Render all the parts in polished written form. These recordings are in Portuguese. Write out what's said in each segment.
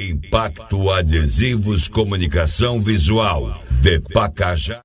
Impacto Adesivos Comunicação Visual de Pacajá.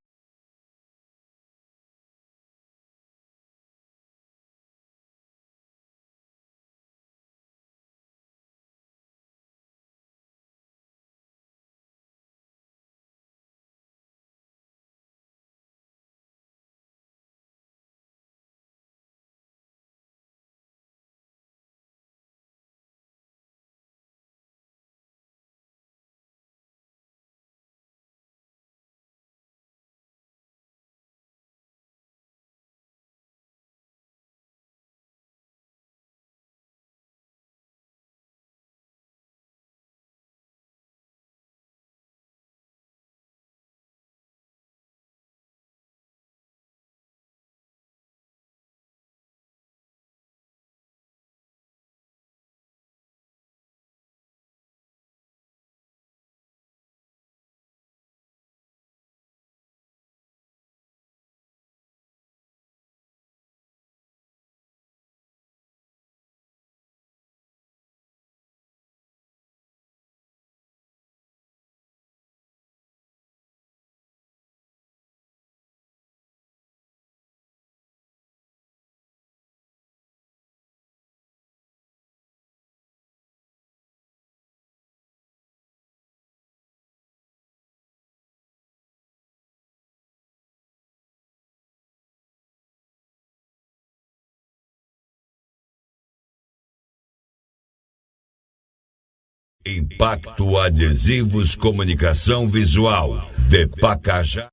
Impacto Adesivos Comunicação Visual de Pacajá.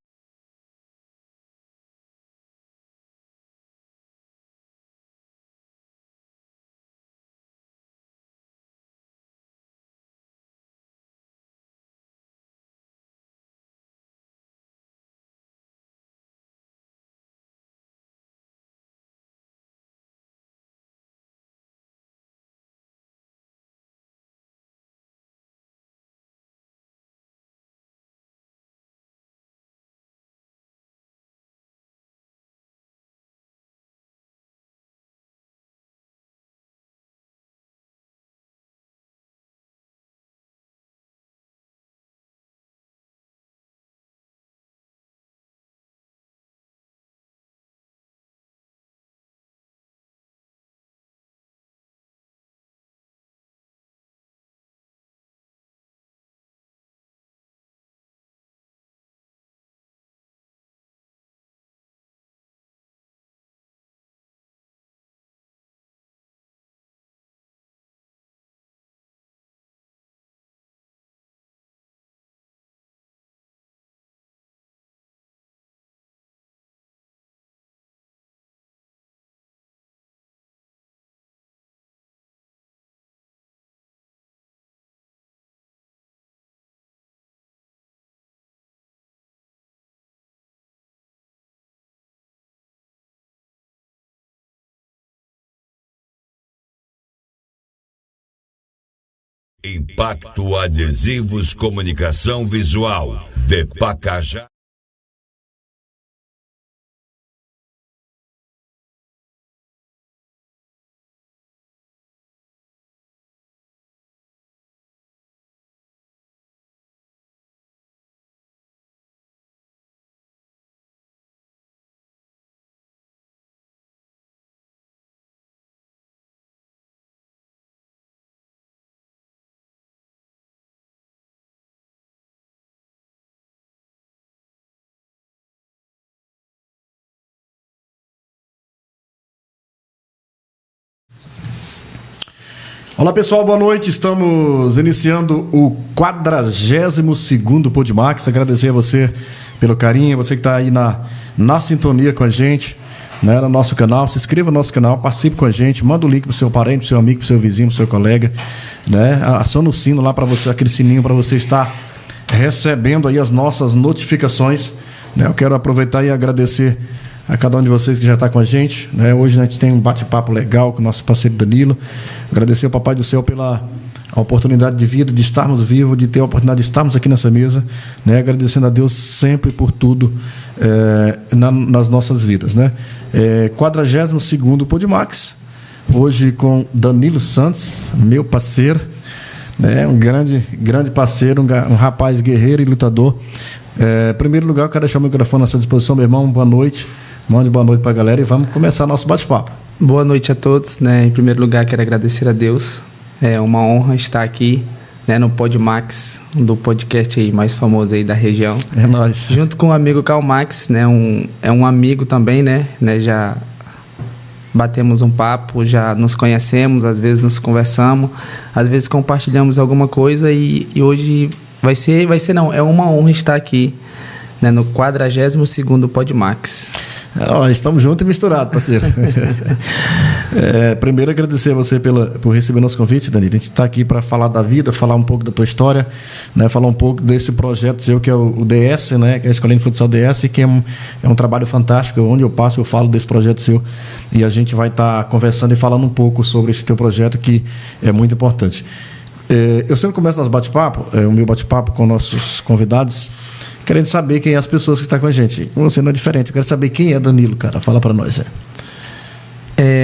Impacto Adesivos Comunicação Visual de Pacajá. Olá pessoal, boa noite, estamos iniciando o 42º Podmax. Agradecer a você pelo carinho, você que está aí na sintonia com a gente, né, no nosso canal. Se inscreva no nosso canal, participe com a gente, manda o link pro seu parente, pro seu amigo, pro seu vizinho, pro seu colega, né? Aciona o sino lá para você, aquele sininho para você estar recebendo aí as nossas notificações, né? Eu quero aproveitar e agradecer a cada um de vocês que já está com a gente, né? Hoje a gente tem um bate-papo legal com o nosso parceiro Danilo. Agradecer ao Papai do Céu pela oportunidade de vida, de estarmos vivos, de ter a oportunidade de estarmos aqui nessa mesa, né? Agradecendo a Deus sempre por tudo nas nossas vidas, né? 42º Podmax, hoje com Danilo Santos, meu parceiro, É um grande parceiro, um rapaz guerreiro e lutador. Em primeiro lugar, eu quero deixar o microfone à sua disposição, meu irmão. Boa noite. Mande boa noite para a galera e vamos começar nosso bate-papo. Boa noite a todos, né? Em primeiro lugar, quero agradecer a Deus. É uma honra estar aqui, né, no Podmax, do podcast aí mais famoso aí da região. É nóis. Junto com o amigo Karl Marx, né? É um amigo também, né? Já batemos um papo, já nos conhecemos, às vezes nos conversamos, às vezes compartilhamos alguma coisa e hoje é uma honra estar aqui, né, no 42º Podmax. Estamos juntos e misturados, parceiro. Primeiro, agradecer a você por receber nosso convite, Danilo. A gente está aqui para falar da vida, falar um pouco da tua história, né? Falar um pouco desse projeto seu que é o DS, né? Que é a Escolinha de Futsal DS, que é um trabalho fantástico. Onde eu passo, eu falo desse projeto seu e a gente vai estar conversando e falando um pouco sobre esse teu projeto que é muito importante. Eu sempre começo nosso bate-papo, o meu bate-papo com nossos convidados, querendo saber quem é as pessoas que estão com a gente. Você não é diferente, eu quero saber quem é Danilo, cara. Fala pra nós.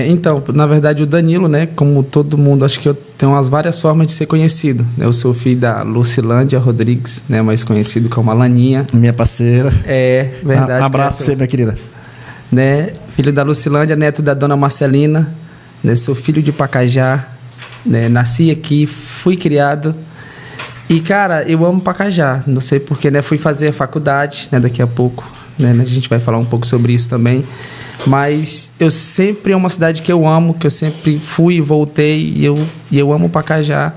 Então, na verdade, o Danilo, né, como todo mundo, acho que eu tenho umas várias formas de ser conhecido. Eu sou filho da Lucilândia Rodrigues, né, mais conhecido como Alaninha. Minha parceira. Verdade. Abraço pra você, minha querida. Né, filho da Lucilândia, neto da dona Marcelina, né, sou filho de Pacajá, né, nasci aqui, fui criado. E, cara, eu amo Pacajá, não sei porquê, né? Fui fazer a faculdade, né? Daqui a pouco, né? A gente vai falar um pouco sobre isso também. Mas é uma cidade que eu amo, que eu sempre fui e voltei, e eu amo Pacajá.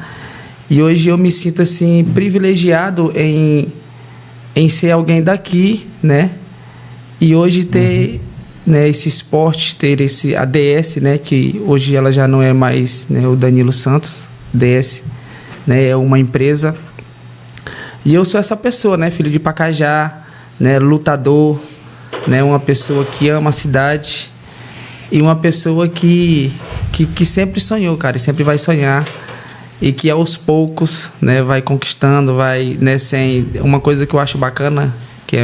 E hoje eu me sinto, assim, privilegiado em ser alguém daqui, né? E hoje ter né, esse esporte, ter esse ADS, né? Que hoje ela já não é mais, né, o Danilo Santos, DS, né, é uma empresa. E eu sou essa pessoa, né, filho de Pacajá, né, lutador, né, uma pessoa que ama a cidade e uma pessoa que sempre sonhou, cara, e sempre vai sonhar e que aos poucos, né, vai conquistando, vai, né, sem uma coisa que eu acho bacana, que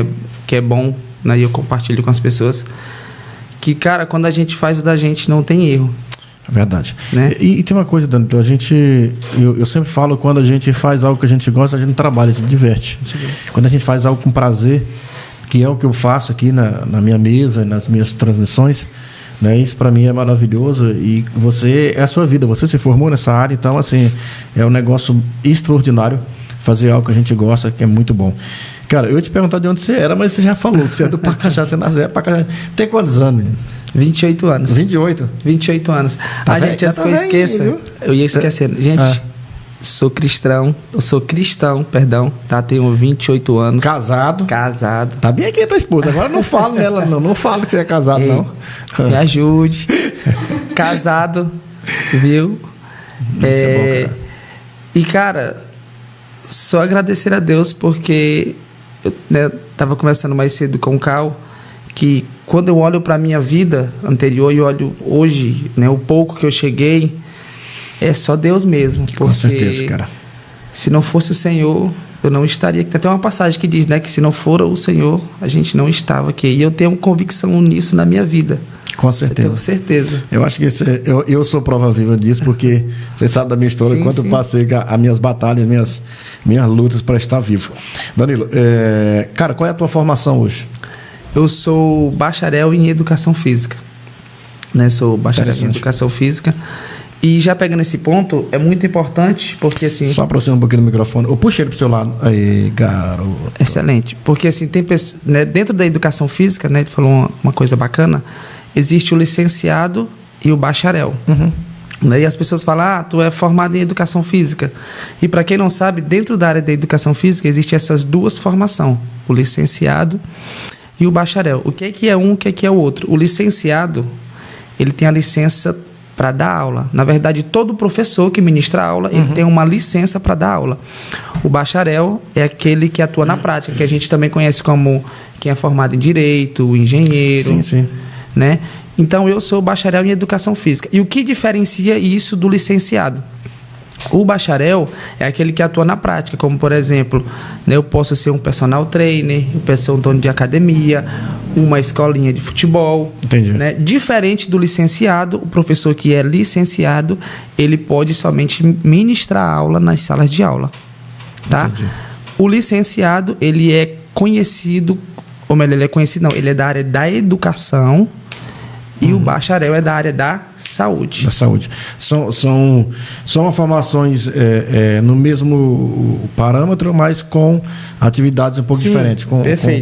é bom, né, e eu compartilho com as pessoas, que, cara, quando a gente faz o da gente, não tem erro. Verdade. Né? E tem uma coisa, Danilo, eu sempre falo, quando a gente faz algo que a gente gosta, a gente não trabalha, se diverte. Quando a gente faz algo com prazer, que é o que eu faço aqui na minha mesa, nas minhas transmissões, né, isso para mim é maravilhoso. E é a sua vida, você se formou nessa área, então assim, é um negócio extraordinário fazer algo que a gente gosta, que é muito bom. Cara, eu ia te perguntar de onde você era, mas você já falou que você é do Pacajá, você nasceu Pacajá. Tem quantos anos, menino? 28 anos. 28 anos. Tá gente, antes que eu esqueça, eu ia esquecendo. Gente, sou cristão, perdão, tá? Tenho 28 anos. Casado. Tá bem aqui a tua esposa. Agora não fala nela, não. Não fala que você é casado, não. Me ajude. Casado, viu? Isso é bom, cara. E, cara, só agradecer a Deus porque eu, né, tava conversando mais cedo com o Karl, que quando eu olho para a minha vida anterior e olho hoje, né, o pouco que eu cheguei, é só Deus mesmo. Porque com certeza, cara. Se não fosse o Senhor, eu não estaria aqui. Tem até uma passagem que diz, né, que se não for o Senhor, a gente não estava aqui. E eu tenho convicção nisso na minha vida. Com certeza. Eu tenho certeza. Eu acho que eu sou prova viva disso, porque você sabe da minha história, quanto eu passei as minhas batalhas, minhas lutas para estar vivo. Danilo, cara, qual é a tua formação hoje? Eu sou bacharel em Educação Física. Né? Sou bacharel em Educação Física. E já pegando esse ponto, é muito importante, porque assim... Só aproxima um pouquinho do microfone. Ou puxa ele pro seu lado. Aí, garoto. Excelente. Porque assim, tem pessoas... Né, dentro da Educação Física, né, ele falou uma coisa bacana, existe o licenciado e o bacharel. Né? E as pessoas falam, tu é formado em Educação Física. E para quem não sabe, dentro da área da Educação Física, existem essas duas formações. O licenciado e o bacharel. O que é um, o que é o outro? O licenciado, ele tem a licença para dar aula. Na verdade, todo professor que ministra aula, ele tem uma licença para dar aula. O bacharel é aquele que atua na prática, que a gente também conhece como quem é formado em Direito, engenheiro. Sim. Né? Então, eu sou bacharel em Educação Física. E o que diferencia isso do licenciado? O bacharel é aquele que atua na prática, como por exemplo, né, eu posso ser um personal trainer, eu posso ser um dono de academia, uma escolinha de futebol. Entendi. Né? Diferente do licenciado, o professor que é licenciado, ele pode somente ministrar aula nas salas de aula. Tá? Entendi. O licenciado, ele é conhecido, ou melhor, ele é conhecido, não, ele é da área da educação. E o bacharel é da área da saúde. Da saúde. São formações no mesmo parâmetro, mas com atividades um pouco diferentes.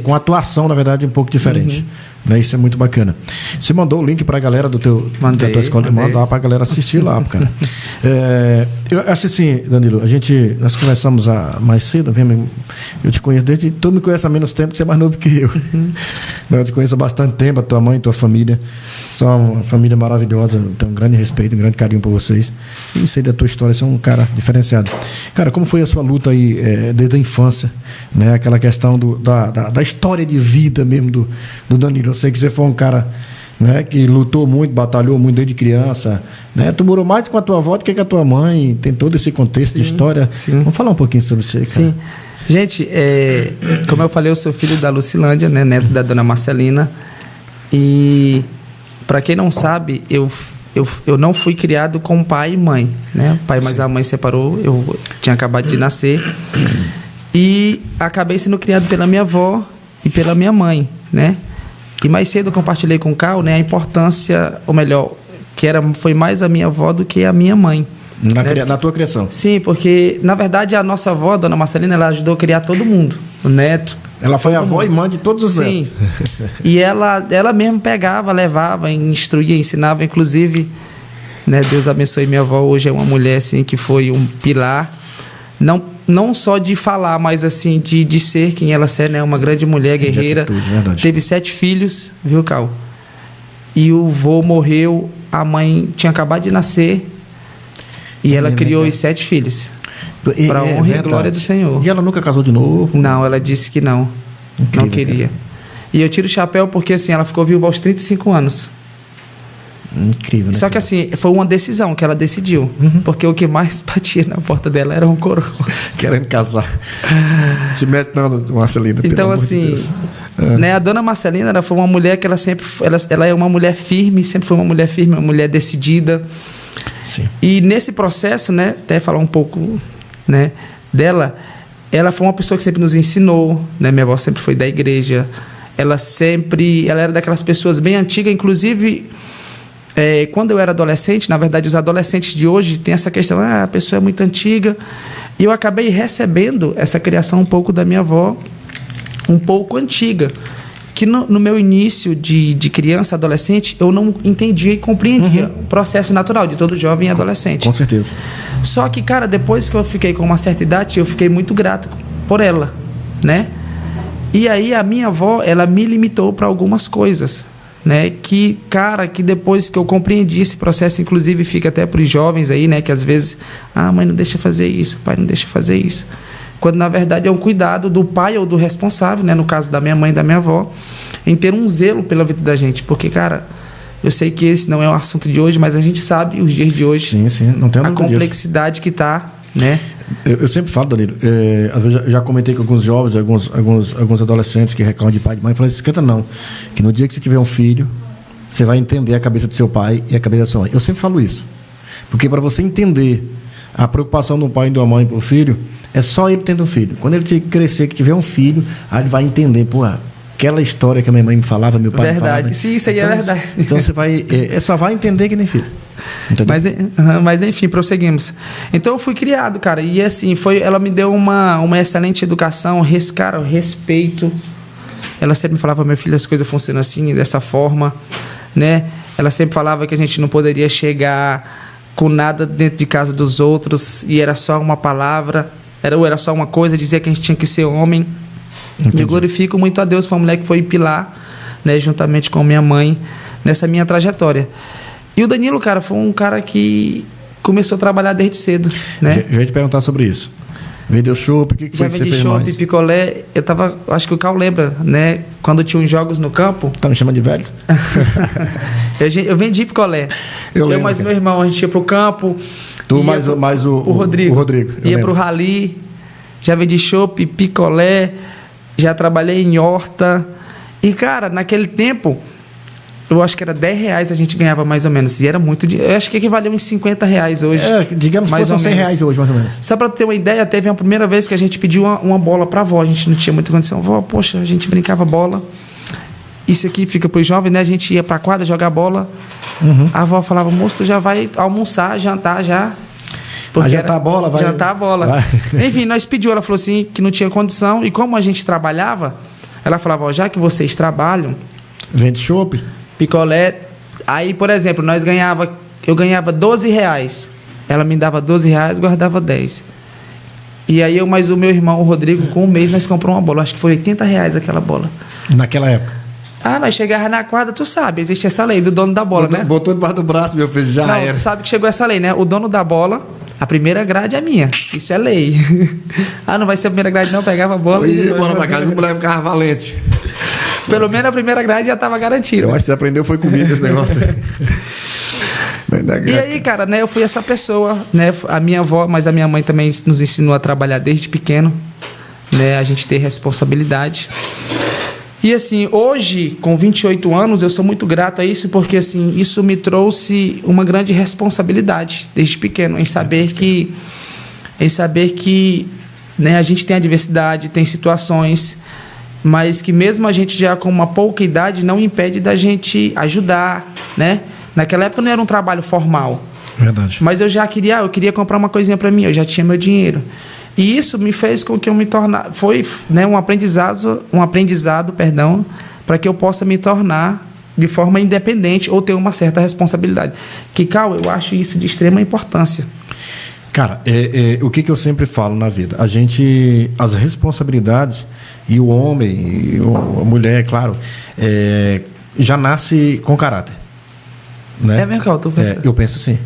Com atuação, na verdade, um pouco diferente. Né? Isso é muito bacana. Você mandou o link para a galera da tua escola de manda lá para a galera assistir lá, cara. Eu acho assim, Danilo, nós conversamos mais cedo, eu te conheço desde... Tu me conhece há menos tempo, que você é mais novo que eu. Eu te conheço há bastante tempo, a tua mãe, a tua família. São uma família maravilhosa, tenho um grande respeito, um grande carinho por vocês. E sei da tua história, você é um cara diferenciado. Cara, como foi a sua luta aí desde a infância? Né? Aquela questão da história de vida mesmo do Danilo. Eu sei que você foi um cara, né, que lutou muito, batalhou muito desde criança, né? Tu morou mais com a tua avó do que com a tua mãe, tem todo esse contexto de história. Sim. Vamos falar um pouquinho sobre você, cara. Sim. Gente, como eu falei, eu sou filho da Lucilândia, né, neto da dona Marcelina. E para quem não sabe, eu não fui criado com pai e mãe, né? Pai, mas a mãe separou, eu tinha acabado de nascer. E acabei sendo criado pela minha avó e pela minha mãe, né? E mais cedo eu compartilhei com o Cal, né, a importância, ou melhor, foi mais a minha avó do que a minha mãe. Na tua criação? Sim, porque, na verdade, a nossa avó, a dona Marcelina, ela ajudou a criar todo mundo, o neto. Ela foi a avó e mãe de todos os netos. Sim. E ela mesmo pegava, levava, instruía, ensinava, inclusive, né, Deus abençoe minha avó, hoje é uma mulher, assim, que foi um pilar, não só de falar, mas assim, de ser quem ela é, né? Uma grande mulher, guerreira. Atitude, teve 7 filhos, viu, Cal? E o vô morreu, a mãe tinha acabado de nascer e ela criou os 7 filhos. Para honra e glória do Senhor. E ela nunca casou de novo? Não, ela disse que não. Incrível, não queria. Cara. E eu tiro o chapéu porque assim, ela ficou viúva aos 35 anos. Incrível, né? Só que assim, foi uma decisão que ela decidiu. Porque o que mais batia na porta dela era um coroa. Querendo casar. Se mete não, Marcelina. Então, assim, né, a dona Marcelina, ela foi uma mulher que ela é uma mulher firme, sempre foi uma mulher firme, uma mulher decidida. Sim. E nesse processo, né, até falar um pouco, né, dela, ela foi uma pessoa que sempre nos ensinou, né? Minha avó sempre foi da igreja. Ela era daquelas pessoas bem antigas, inclusive... quando eu era adolescente, na verdade os adolescentes de hoje têm essa questão, a pessoa é muito antiga, e eu acabei recebendo essa criação um pouco da minha avó, um pouco antiga, que no meu início de criança, adolescente, eu não entendia e compreendia o processo natural de todo jovem e adolescente. Com certeza. Só que, cara, depois que eu fiquei com uma certa idade, eu fiquei muito grato por ela, né? E aí a minha avó, ela me limitou para algumas coisas, né, que depois que eu compreendi esse processo, inclusive fica até para os jovens aí, né, que às vezes, mãe não deixa fazer isso, pai não deixa fazer isso, quando na verdade é um cuidado do pai ou do responsável, né, no caso da minha mãe e da minha avó, em ter um zelo pela vida da gente, porque, cara, eu sei que esse não é um assunto de hoje, mas a gente sabe os dias de hoje, sim, não tem a complexidade que está, né. Eu sempre falo, Danilo, às vezes já comentei com alguns jovens, alguns adolescentes que reclamam de pai e de mãe, e falam assim, esquenta não, que no dia que você tiver um filho, você vai entender a cabeça do seu pai e a cabeça da sua mãe. Eu sempre falo isso, porque para você entender a preocupação do pai e da mãe pro filho, é só ele tendo um filho. Quando ele crescer, que tiver um filho, aí ele vai entender, aquela história que a minha mãe me falava, meu pai me falava. Verdade, sim, isso aí é verdade. Então você vai, só vai entender que nem filho. Mas enfim, prosseguimos. Então eu fui criado, cara, e assim, ela me deu uma excelente educação, respeito. Ela sempre me falava, meu filho, as coisas funcionam assim, dessa forma, né? Ela sempre falava que a gente não poderia chegar com nada dentro de casa dos outros, e era só uma palavra, era só uma coisa, dizia que a gente tinha que ser homem. Entendi. E eu glorifico muito a Deus, foi uma mulher que foi pilar, né, juntamente com minha mãe, nessa minha trajetória. E o Danilo, cara, foi um cara que começou a trabalhar desde cedo, né? Já ia te perguntar sobre isso. Vendeu chopp, o que foi que você fez chopp, mais? Picolé, acho que o Cal lembra, né? Quando tinha uns jogos no campo. Tá me chamando de velho? eu vendi picolé. Eu mais meu irmão, a gente ia pro campo. Tu mais o Rodrigo. O Rodrigo. Ia pro rally, já vendi chopp, picolé, já trabalhei em horta. E, cara, naquele tempo, eu acho que era R$10 a gente ganhava mais ou menos. E era muito... Eu acho que equivalia uns R$50 hoje. Digamos que fossem R$100 hoje, mais ou menos. Só pra ter uma ideia, teve uma primeira vez que a gente pediu uma bola pra avó. A gente não tinha muita condição. Vó, poxa, a gente brincava bola. Isso aqui fica pros jovens, né? A gente ia pra quadra jogar bola. A avó falava, moço, tu já vai almoçar, jantar já. Jantar a bola, vai. Jantar a bola. Vai. Enfim, nós pedimos, ela falou assim, que não tinha condição. E como a gente trabalhava, ela falava, ó, já que vocês trabalham... Vende chopp. Picolé. Aí, por exemplo, eu ganhava R$12. Ela me dava R$12, guardava 10. E aí eu mais o meu irmão, o Rodrigo, com um mês nós compramos uma bola. Acho que foi R$80 aquela bola. Naquela época. Nós chegávamos na quadra, tu sabe, existe essa lei do dono da bola, né? Botou debaixo do braço, meu filho, já era. Tu sabe que chegou essa lei, né? O dono da bola, a primeira grade é minha. Isso é lei. Não vai ser a primeira grade não, pegava a bola e bora pra casa, o moleque ficava valente. Pelo menos a primeira grade já estava garantida. Eu acho que você aprendeu foi comigo esse negócio. E aí, cara, né, eu fui essa pessoa, né, a minha avó, mas a minha mãe também nos ensinou a trabalhar desde pequeno, né, a gente ter responsabilidade. E assim, hoje, com 28 anos, eu sou muito grato a isso, porque assim, isso me trouxe uma grande responsabilidade desde pequeno, em saber que né, a gente tem adversidade, tem situações, mas que mesmo a gente já com uma pouca idade não impede da gente ajudar, né? Naquela época não era um trabalho formal. Verdade. Mas eu queria comprar uma coisinha para mim, eu já tinha meu dinheiro. E isso me fez com que eu me tornasse... Foi, né, um aprendizado, para que eu possa me tornar de forma independente ou ter uma certa responsabilidade. Cal, eu acho isso de extrema importância. Cara, o que eu sempre falo na vida? As responsabilidades, e o homem, e a mulher, claro, já nasce com caráter. Né? É mesmo, Cal? Tu pensa? Eu penso assim.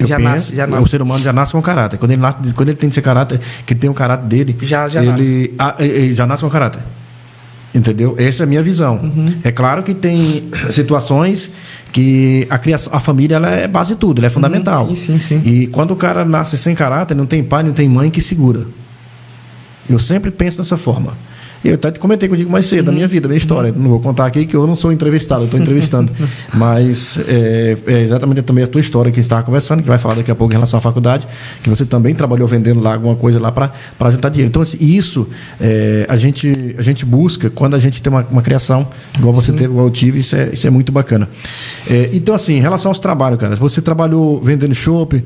Já nasce. O ser humano já nasce com caráter. Quando ele tem esse caráter, que ele tem o caráter dele, ele já nasce com caráter. Entendeu? Essa é a minha visão. É claro que tem situações que a família ela é base de tudo, ela é fundamental. Sim. E quando o cara nasce sem caráter, não tem pai, não tem mãe que segura. Eu sempre penso dessa forma. Eu até comentei contigo mais cedo, a minha vida, a minha história. Não vou contar aqui que eu não sou entrevistado, eu estou entrevistando. Mas é exatamente também a tua história que a gente estava conversando, que vai falar daqui a pouco em relação à faculdade, que você também trabalhou vendendo lá alguma coisa lá para juntar dinheiro. Então, assim, isso a gente busca quando a gente tem uma criação, igual você teve, igual eu tive, isso é muito bacana. Então, assim, em relação aos trabalhos, cara, você trabalhou vendendo chopp.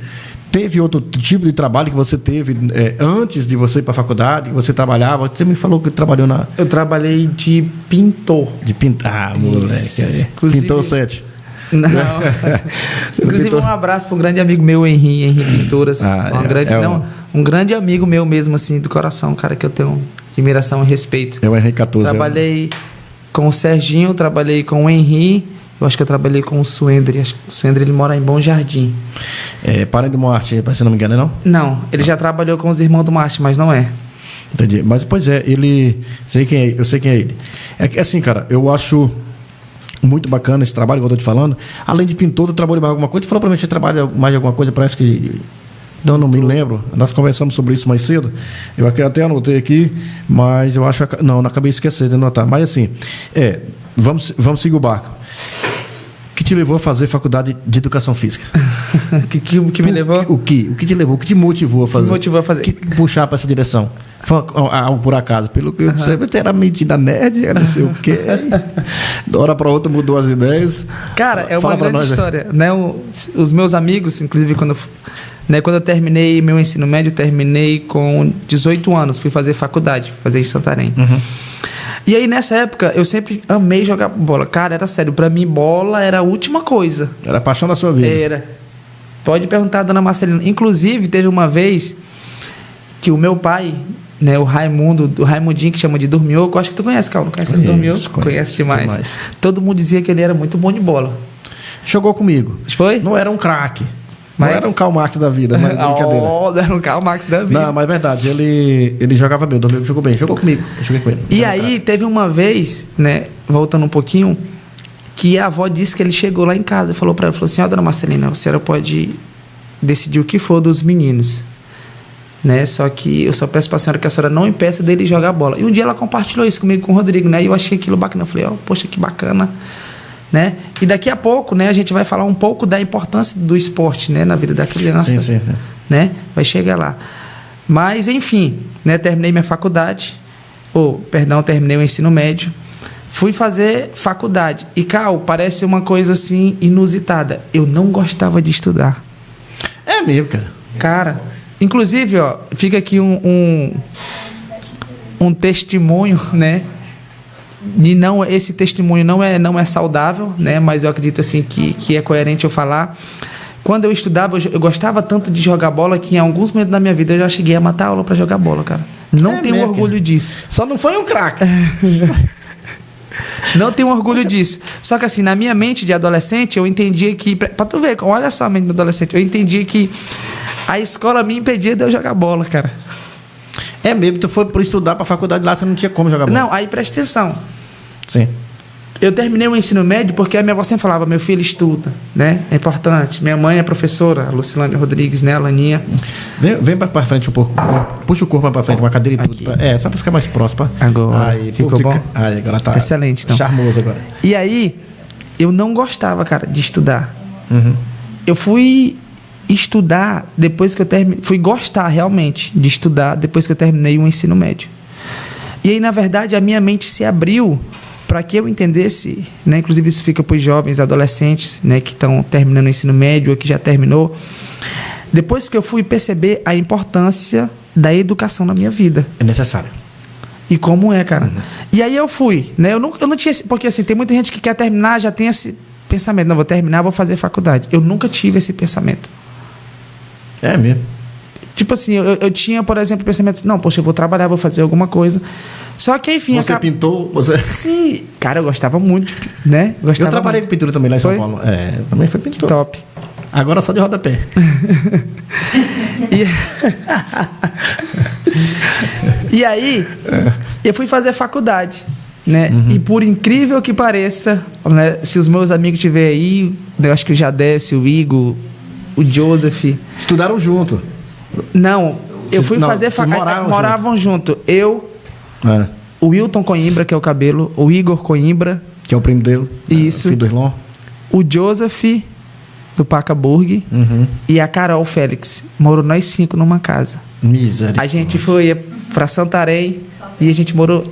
Teve outro tipo de trabalho que você teve antes de você ir para a faculdade, que você trabalhava? Você me falou que trabalhou na... Eu trabalhei de pintor. De pintar, moleque. Pintor 7. Não. Inclusive, um abraço para um grande amigo meu, Henri Pinturas. Um grande amigo meu mesmo, assim, do coração, um cara que eu tenho admiração e respeito. É o Henri 14. Trabalhei com o Serginho, trabalhei com o Henri. Eu acho que eu trabalhei com o Suendre. Acho que o Suendre ele mora em Bom Jardim. Parem do Marte, se não me engano, não? Não, ele já trabalhou com os irmãos do Marte, mas não é. Entendi. Mas, pois eu sei quem é ele. É que, assim, cara, eu acho muito bacana esse trabalho que eu tô te falando. Além de pintor, tu trabalha mais alguma coisa? Tu falou pra mim que você trabalha mais alguma coisa, parece que... Não me lembro. Nós conversamos sobre isso mais cedo. Eu até anotei aqui, mas eu acho... Não acabei esquecendo de anotar. Mas, assim, vamos seguir o barco. O que te levou a fazer faculdade de educação física? que me levou? O que te levou? O que te motivou a fazer? Que motivou a fazer? Que puxar para essa direção? Foi por acaso? Pelo que eu sei, você era metida nerd, não sei o quê. De hora para outra mudou as ideias. Cara, é uma grande história. Né? Os meus amigos, inclusive, quando eu terminei meu ensino médio, terminei com 18 anos. Fui fazer faculdade, fazer em Santarém. E aí, nessa época, eu sempre amei jogar bola. Cara, era sério. Pra mim, bola era a última coisa. Era a paixão da sua vida. Era. Pode perguntar à dona Marcelina. Inclusive, teve uma vez que o meu pai, né, o Raimundinho, que chama de Dormioco. Acho que tu conhece, Cal. Não conhece ele, Dormioco? Conhece demais. Todo mundo dizia que ele era muito bom de bola. Jogou comigo. Foi? Não era um craque. Não era um Karl Marx da vida, mas brincadeira. Não era um Karl Marx da vida. Não, mas é verdade, ele jogava bem, o Domingo jogou bem, jogou comigo, eu joguei com ele. E aí, teve uma vez, né, voltando um pouquinho, que a avó disse que ele chegou lá em casa e falou pra ela, falou assim, dona Marcelina, a senhora pode decidir o que for dos meninos, né? Só que eu só peço pra senhora que a senhora não impeça dele jogar bola. E um dia ela compartilhou isso comigo, com o Rodrigo, né? E eu achei aquilo bacana. Eu falei, poxa, que bacana, né? E daqui a pouco, né, a gente vai falar um pouco da importância do esporte, né, na vida da criança. Sim. Né? Vai chegar lá. Mas, enfim, né, terminei minha faculdade, terminei o ensino médio, fui fazer faculdade. E, Cal, parece uma coisa assim inusitada. Eu não gostava de estudar. É mesmo, cara. Cara, inclusive, fica aqui um testemunho, né? E não, esse testemunho não é saudável, né? Mas eu acredito assim que é coerente eu falar. Quando eu estudava, eu gostava tanto de jogar bola que em alguns momentos da minha vida eu já cheguei a matar aula para jogar bola, cara. Não tenho orgulho disso. Só não foi um craque. Não tenho orgulho disso. Só que assim, na minha mente de adolescente, eu entendia que... Pra tu ver, olha só a mente de adolescente. Eu entendia que a escola me impedia de eu jogar bola, cara. É mesmo, tu foi por estudar pra faculdade lá, você não tinha como jogar bola. Não, aí presta atenção. Sim. Eu terminei o ensino médio porque a minha avó sempre falava, meu filho estuda, né? É importante. Minha mãe é professora, a Lucilane Rodrigues, né? A Laninha. Vem pra frente um pouco. Puxa o corpo pra frente, uma cadeira e tudo. Só pra ficar mais próximo. Agora, aí, ficou bom? Aí, agora tá excelente, então. Charmoso agora. E aí, eu não gostava, cara, de estudar. Uhum. Eu fui estudar depois que eu terminei... Fui gostar, realmente, de estudar depois que eu terminei o ensino médio. E aí, na verdade, a minha mente se abriu para que eu entendesse, né? Inclusive isso fica para os jovens, adolescentes, né? Que estão terminando o ensino médio ou que já terminou. Depois que eu fui perceber a importância da educação na minha vida. É necessário. E como é, cara. Uhum. E aí eu fui, né? Eu não tinha... Porque assim, tem muita gente que quer terminar, já tem esse pensamento. Não, vou terminar, vou fazer faculdade. Eu nunca tive esse pensamento. É mesmo. Tipo assim, eu tinha, por exemplo, o pensamento... Não, poxa, eu vou trabalhar, vou fazer alguma coisa... Só que, enfim... Você pintou? Sim. Cara, eu gostava muito, né? Eu trabalhei com pintura também lá em São Paulo. Também foi pintor. Top. Agora só de rodapé. E aí, eu fui fazer faculdade, né? Uhum. E por incrível que pareça, né? Se os meus amigos estiverem aí, eu acho que o Jadécio, o Igor, o Joseph... Estudaram junto? Não, eu fui fazer faculdade. Moravam junto. O Wilton Coimbra, que é o cabelo, o Igor Coimbra, que é o primo dele, isso, filho do irmão, o Joseph do Pacaburg, e a Carol Félix. Morou nós 5 numa casa. Misericórdia. A gente foi pra Santarém e a gente morou.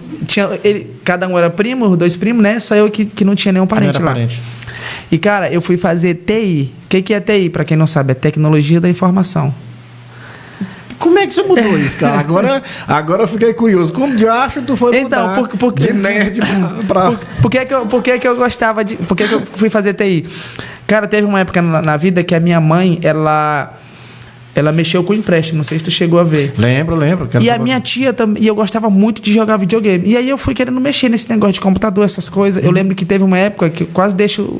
Cada um era primo, os 2 primos, né? Só eu que não tinha nenhum parente lá. Parente. E cara, eu fui fazer TI. O que é TI? Pra quem não sabe, é Tecnologia da Informação. Como é que você mudou isso, cara? Agora eu fiquei curioso. Como de acho tu foi mudar de nerd pra... Por que que eu gostava de... Por que eu fui fazer TI? Cara, teve uma época na vida que a minha mãe, ela mexeu com empréstimo. Não sei se tu chegou a ver. Lembro. E a minha tia também... E eu gostava muito de jogar videogame. E aí eu fui querendo mexer nesse negócio de computador, essas coisas. Eu lembro que teve uma época que eu quase deixo...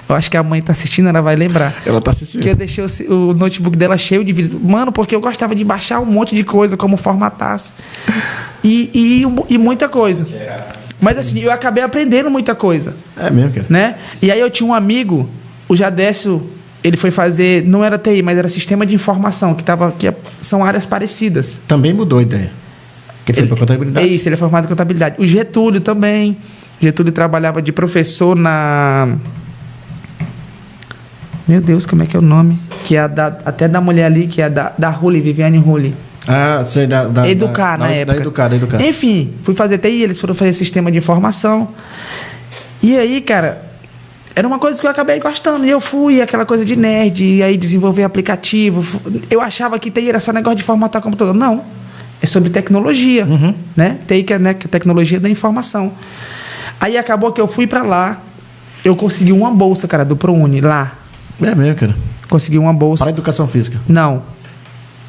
Eu acho que a mãe tá assistindo, ela vai lembrar. Ela tá assistindo. Que eu deixei o notebook dela cheio de vídeos. Mano, porque eu gostava de baixar um monte de coisa, como formatasse. E muita coisa. Mas assim, eu acabei aprendendo muita coisa. É mesmo, cara. Né? E aí eu tinha um amigo, o Jadécio... Ele foi fazer, não era TI, mas era sistema de informação, que são áreas parecidas. Também mudou a ideia. Que ele foi para contabilidade? É isso, ele é formado em contabilidade. O Getúlio também. Getúlio trabalhava de professor na... Meu Deus, como é que é o nome? Que é até da mulher ali, que é da Rulli, Viviane Rulli. Ah, sei, da Educar, na época. Da Educar. Enfim, fui fazer TI, eles foram fazer sistema de informação. E aí, cara... Era uma coisa que eu acabei gostando. E eu fui, aquela coisa de nerd, e aí desenvolver aplicativo. Eu achava que TI era só negócio de formatar computador. Não. É sobre tecnologia. Né? TI que é, né, que é tecnologia da informação. Aí acabou que eu fui pra lá. Eu consegui uma bolsa, cara, do ProUni, lá. É mesmo, cara? Consegui uma bolsa. Para educação física? Não.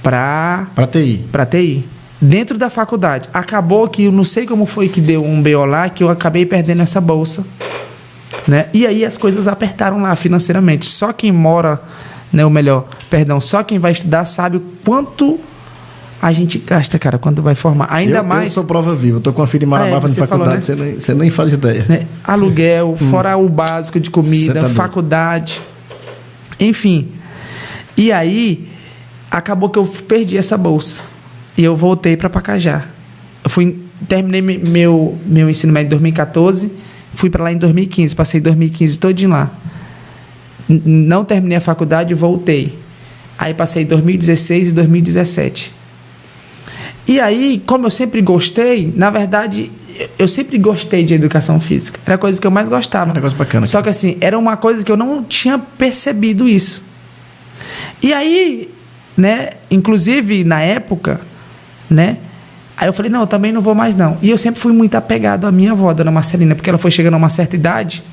Pra TI. Pra TI. Dentro da faculdade. Acabou que eu não sei como foi que deu um BO lá, que eu acabei perdendo essa bolsa. Né? E aí as coisas apertaram lá financeiramente. Só quem mora, né, só quem vai estudar sabe o quanto a gente gasta, cara, quando vai formar. Ainda mais... Eu sou prova viva, eu tô com a filha em Marabá na faculdade, falou, né? Você nem faz ideia. Né? Aluguel, fora o básico de comida, tá faculdade, enfim. E aí, acabou que eu perdi essa bolsa. E eu voltei para Pacajá. Terminei meu ensino médio em 2014, fui para lá em 2015, passei 2015 todinho lá. Não terminei a faculdade e voltei. Aí passei 2016 e 2017. E aí, como eu sempre gostei, na verdade, eu sempre gostei de educação física. Era a coisa que eu mais gostava. Um negócio bacana. Só que assim, era uma coisa que eu não tinha percebido isso. E aí, né, inclusive na época, né, aí eu falei, não, eu também não vou mais não. E eu sempre fui muito apegado à minha avó, Dona Marcelina, porque ela foi chegando a uma certa idade,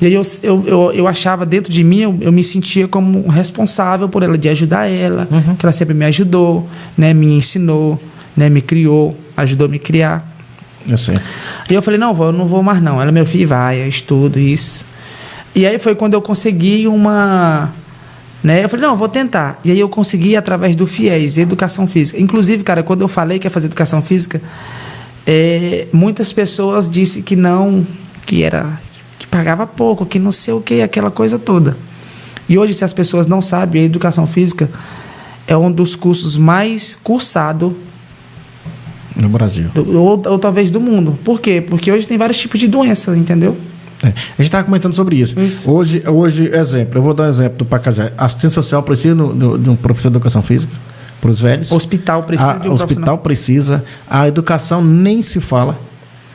e aí eu achava dentro de mim, eu me sentia como responsável por ela, de ajudar ela, que ela sempre me ajudou, né, me ensinou, né, me criou, ajudou a me criar. Eu sei. E eu falei, não, vó, eu não vou mais não. Ela, meu filho, vai, eu estudo isso. E aí foi quando eu consegui né? Eu falei, não, eu vou tentar. E aí eu consegui através do FIES, Educação Física. Inclusive, cara, quando eu falei que ia fazer Educação Física, muitas pessoas disseram que não, que pagava pouco, que não sei o que, aquela coisa toda. E hoje, se as pessoas não sabem, a Educação Física é um dos cursos mais cursados no Brasil. Ou talvez do mundo. Por quê? Porque hoje tem vários tipos de doenças, entendeu? A gente estava comentando sobre isso. Hoje, exemplo, eu vou dar um exemplo do Pacajá. A assistência social precisa de um professor de educação física para os velhos. Hospital precisa de um hospital precisa. A educação nem se fala.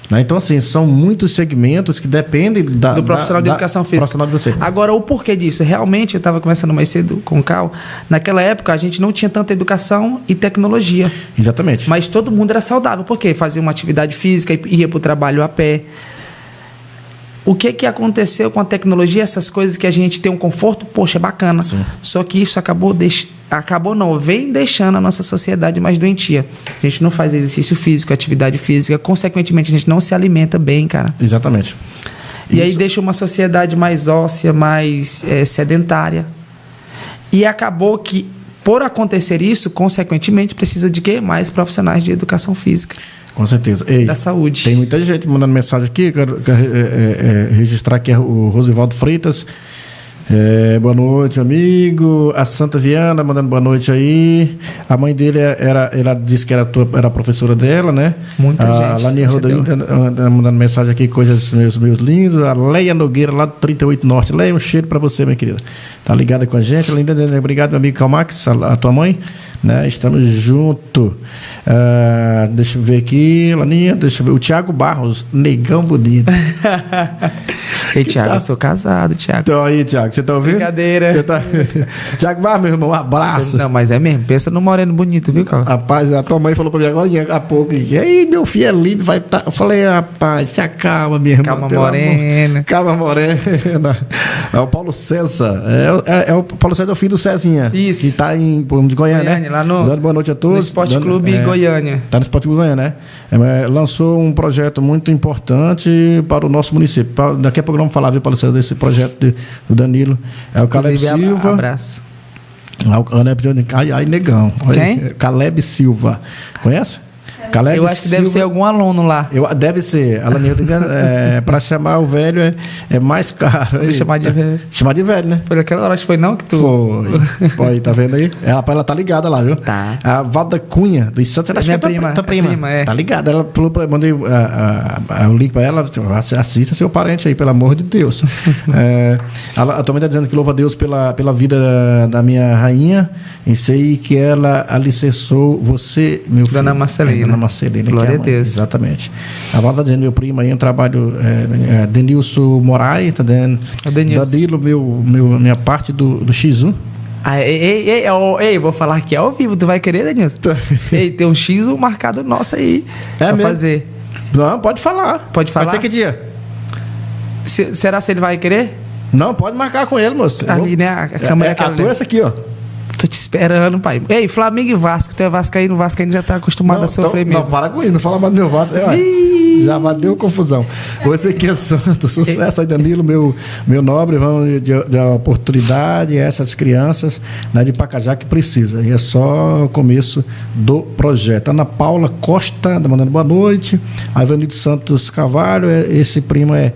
Né? Então, assim, são muitos segmentos que dependem do profissional de educação física. Profissional de você. Agora, o porquê disso? Realmente, eu estava conversando mais cedo com o Cal, naquela época a gente não tinha tanta educação e tecnologia. Exatamente. Mas todo mundo era saudável. Por quê? Fazia uma atividade física, ia para o trabalho a pé. O que aconteceu com a tecnologia? Essas coisas que a gente tem um conforto, poxa, é bacana. Sim. Só que isso vem deixando a nossa sociedade mais doentia. A gente não faz exercício físico, atividade física, consequentemente a gente não se alimenta bem, cara. Exatamente. E aí deixa uma sociedade mais óssea, mais sedentária. E acabou que, por acontecer isso, consequentemente, precisa de quê? Mais profissionais de educação física. Com certeza. Ei, da saúde. Tem muita gente mandando mensagem aqui. Quero registrar aqui o Rosivaldo Freitas. Boa noite, amigo. A Santa Viana mandando boa noite aí. A mãe dele ela disse que era professora dela, né? Muita gente. A Lania Rodrigues mandando mensagem aqui, coisas meus lindos. A Leia Nogueira, lá do 38 Norte. Leia, um cheiro pra você, minha querida. Tá ligada com a gente. Linda, obrigado, meu amigo Calmax, a tua mãe. Né? Estamos juntos. Deixa eu ver aqui, Laninha. Deixa eu ver. O Thiago Barros, negão bonito. Ei, Thiago, eu sou casado, Thiago. Então aí, Thiago, você tá ouvindo? Brincadeira. Thiago Barros, meu irmão, um abraço. Não, mas é mesmo. Pensa no moreno bonito, viu, cara? Rapaz, a tua mãe falou pra mim agora há pouco. E aí, meu filho é lindo, vai tá. Eu falei, rapaz, se acalma, minha irmã. Calma, morena. Calma, morena. É o Paulo César. O Paulo César é o filho do Cezinha. Isso. Que tá em Goiânia, né? Lá no, dando boa noite a todos. No Esporte Clube Goiânia. Tá no Esporte Clube Goiânia, né? Lançou um projeto muito importante para o nosso município. Daqui a pouco vamos falar, viu, Paulo César, desse projeto do Danilo. É o Caleb Silva. Abraço. Ai, negão. Quem? Caleb Silva. Conhece? Caleb eu acho que deve ser algum aluno lá. Deve ser. Para chamar o velho é mais caro. Chamar de velho. Chamar de velho, né? Foi naquela hora, acho que foi não que tu... Foi. Pô, tá vendo aí? Ela tá ligada lá, viu? Tá. A Valda Cunha, dos Santos. Ela minha prima. Tua prima. É. Tá ligada. Ela falou mandei o link pra ela. Assista seu parente aí, pelo amor de Deus. Ela também tá dizendo que louva a Deus pela vida da minha rainha. E sei que ela alicerçou você, meu filho. Dona Marcelina. Dona Marcelina. Glória a Deus. Exatamente. A Valda dizendo, meu primo aí, um trabalho. Denilson Moraes, tá dizendo. Danilo, minha parte do X1. Ei, vou falar aqui ao vivo, tu vai querer, Denilson? Ei, tem um X1 marcado nosso aí pra mesmo? fazer. Não, pode falar. Pode falar? Pode ser que dia? Será que ele vai querer? Não, pode marcar com ele, moço. Ali, né? A câmera a tua é essa aqui, ó. Tô te esperando, pai. Ei, Flamengo e Vasco. Tu é vascaíno, o Vascaíno já tá acostumado a sofrer mesmo. Não, para com isso. Não fala mais do meu Vasco. Já deu confusão. Você que é santo. Sucesso aí, Danilo, meu nobre, irmão, de oportunidade. Essas crianças, né, de Pacajá que precisa. E é só o começo do projeto. Ana Paula Costa, mandando boa noite. A Ivanildo Santos Carvalho. Esse primo é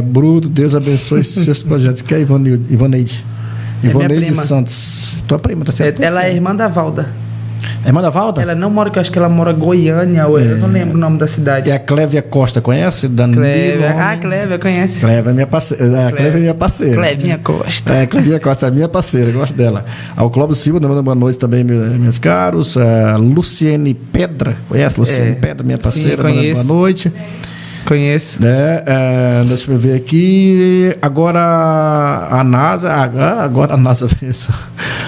bruto. Deus abençoe seus projetos. Que é Ivaneide? Ivoneide prima. Santos. Tua prima, tá certo? Ela é irmã da Valda. É irmã da Valda? Ela não mora, que eu acho que ela mora em Goiânia, eu não lembro o nome da cidade. É a Clévia Costa, conhece? Danilo. Clévia, conhece. Clévia é minha parceira. Clévia é minha parceira. Clévinha Costa. Clévia Costa é minha parceira, eu gosto dela. Ao Clóvis Silva, dando boa noite também, meus caros. A Luciene Pedra, conhece Luciene Pedra, minha parceira, sim, dando boa noite. Conheço. Deixa eu ver aqui. Agora a NASA. Agora a NASA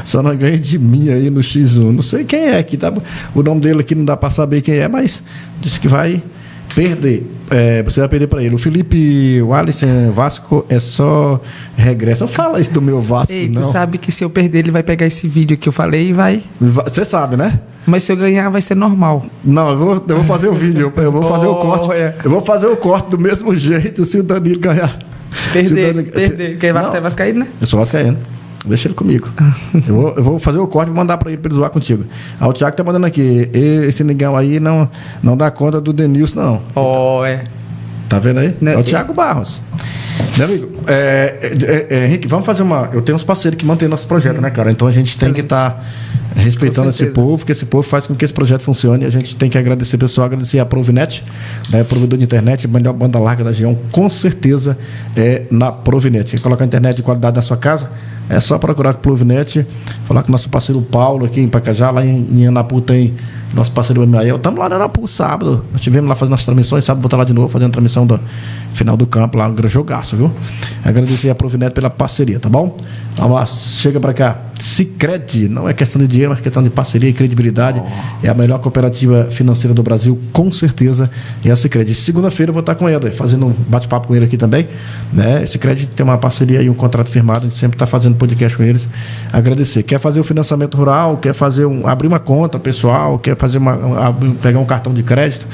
só não ganha de mim aí no X1. Não sei quem é aqui, tá? O nome dele aqui não dá pra saber quem é, mas disse que vai perder. Você vai perder pra ele. O Felipe Wallace Vasco é só regresso. Não fala isso do meu Vasco, Ei, não. tu sabe que se eu perder, ele vai pegar esse vídeo que eu falei e vai. Você sabe, né? Mas se eu ganhar, vai ser normal. Não, eu vou fazer o vídeo, eu vou fazer o corte. Eu vou fazer o corte do mesmo jeito se o Danilo ganhar. Perder. Quem vai ser vascaíno, né? Eu sou vascaíno. Deixa ele comigo. eu vou fazer o corte e vou mandar pra ele zoar contigo. O Thiago tá mandando aqui. Esse negão aí não dá conta do Denilson, não. Tá vendo aí? Não, é o Thiago Barros. Meu amigo, Henrique, vamos fazer uma... Eu tenho uns parceiros que mantêm nosso projeto, né, cara? Então a gente tem que estar respeitando esse povo, porque esse povo faz com que esse projeto funcione. A gente tem que agradecer, pessoal, agradecer a Provinet, né, provedor de internet, a melhor banda larga da região, com certeza é na Provinet. Quer colocar internet de qualidade na sua casa? É só procurar com a Provinet, falar com o nosso parceiro Paulo aqui em Pacajá, lá em Anapu tem nosso parceiro Emael. Estamos lá na Anapu sábado. Nós estivemos lá fazendo nossas transmissões, sábado vou estar lá de novo fazendo a transmissão do final do campo, lá um grande jogaço, viu? Agradecer a Provinet pela parceria, tá bom? Vamos lá, chega pra cá. Sicredi, não é questão de dinheiro, mas questão de parceria e credibilidade. É a melhor cooperativa financeira do Brasil, com certeza, é a Sicredi. Segunda-feira eu vou estar com ele, fazendo um bate-papo com ele aqui também, né? Sicredi tem uma parceria e um contrato firmado, a gente sempre está fazendo podcast com eles. Agradecer. Quer fazer o financiamento rural, quer fazer abrir uma conta pessoal, quer fazer pegar um cartão de crédito,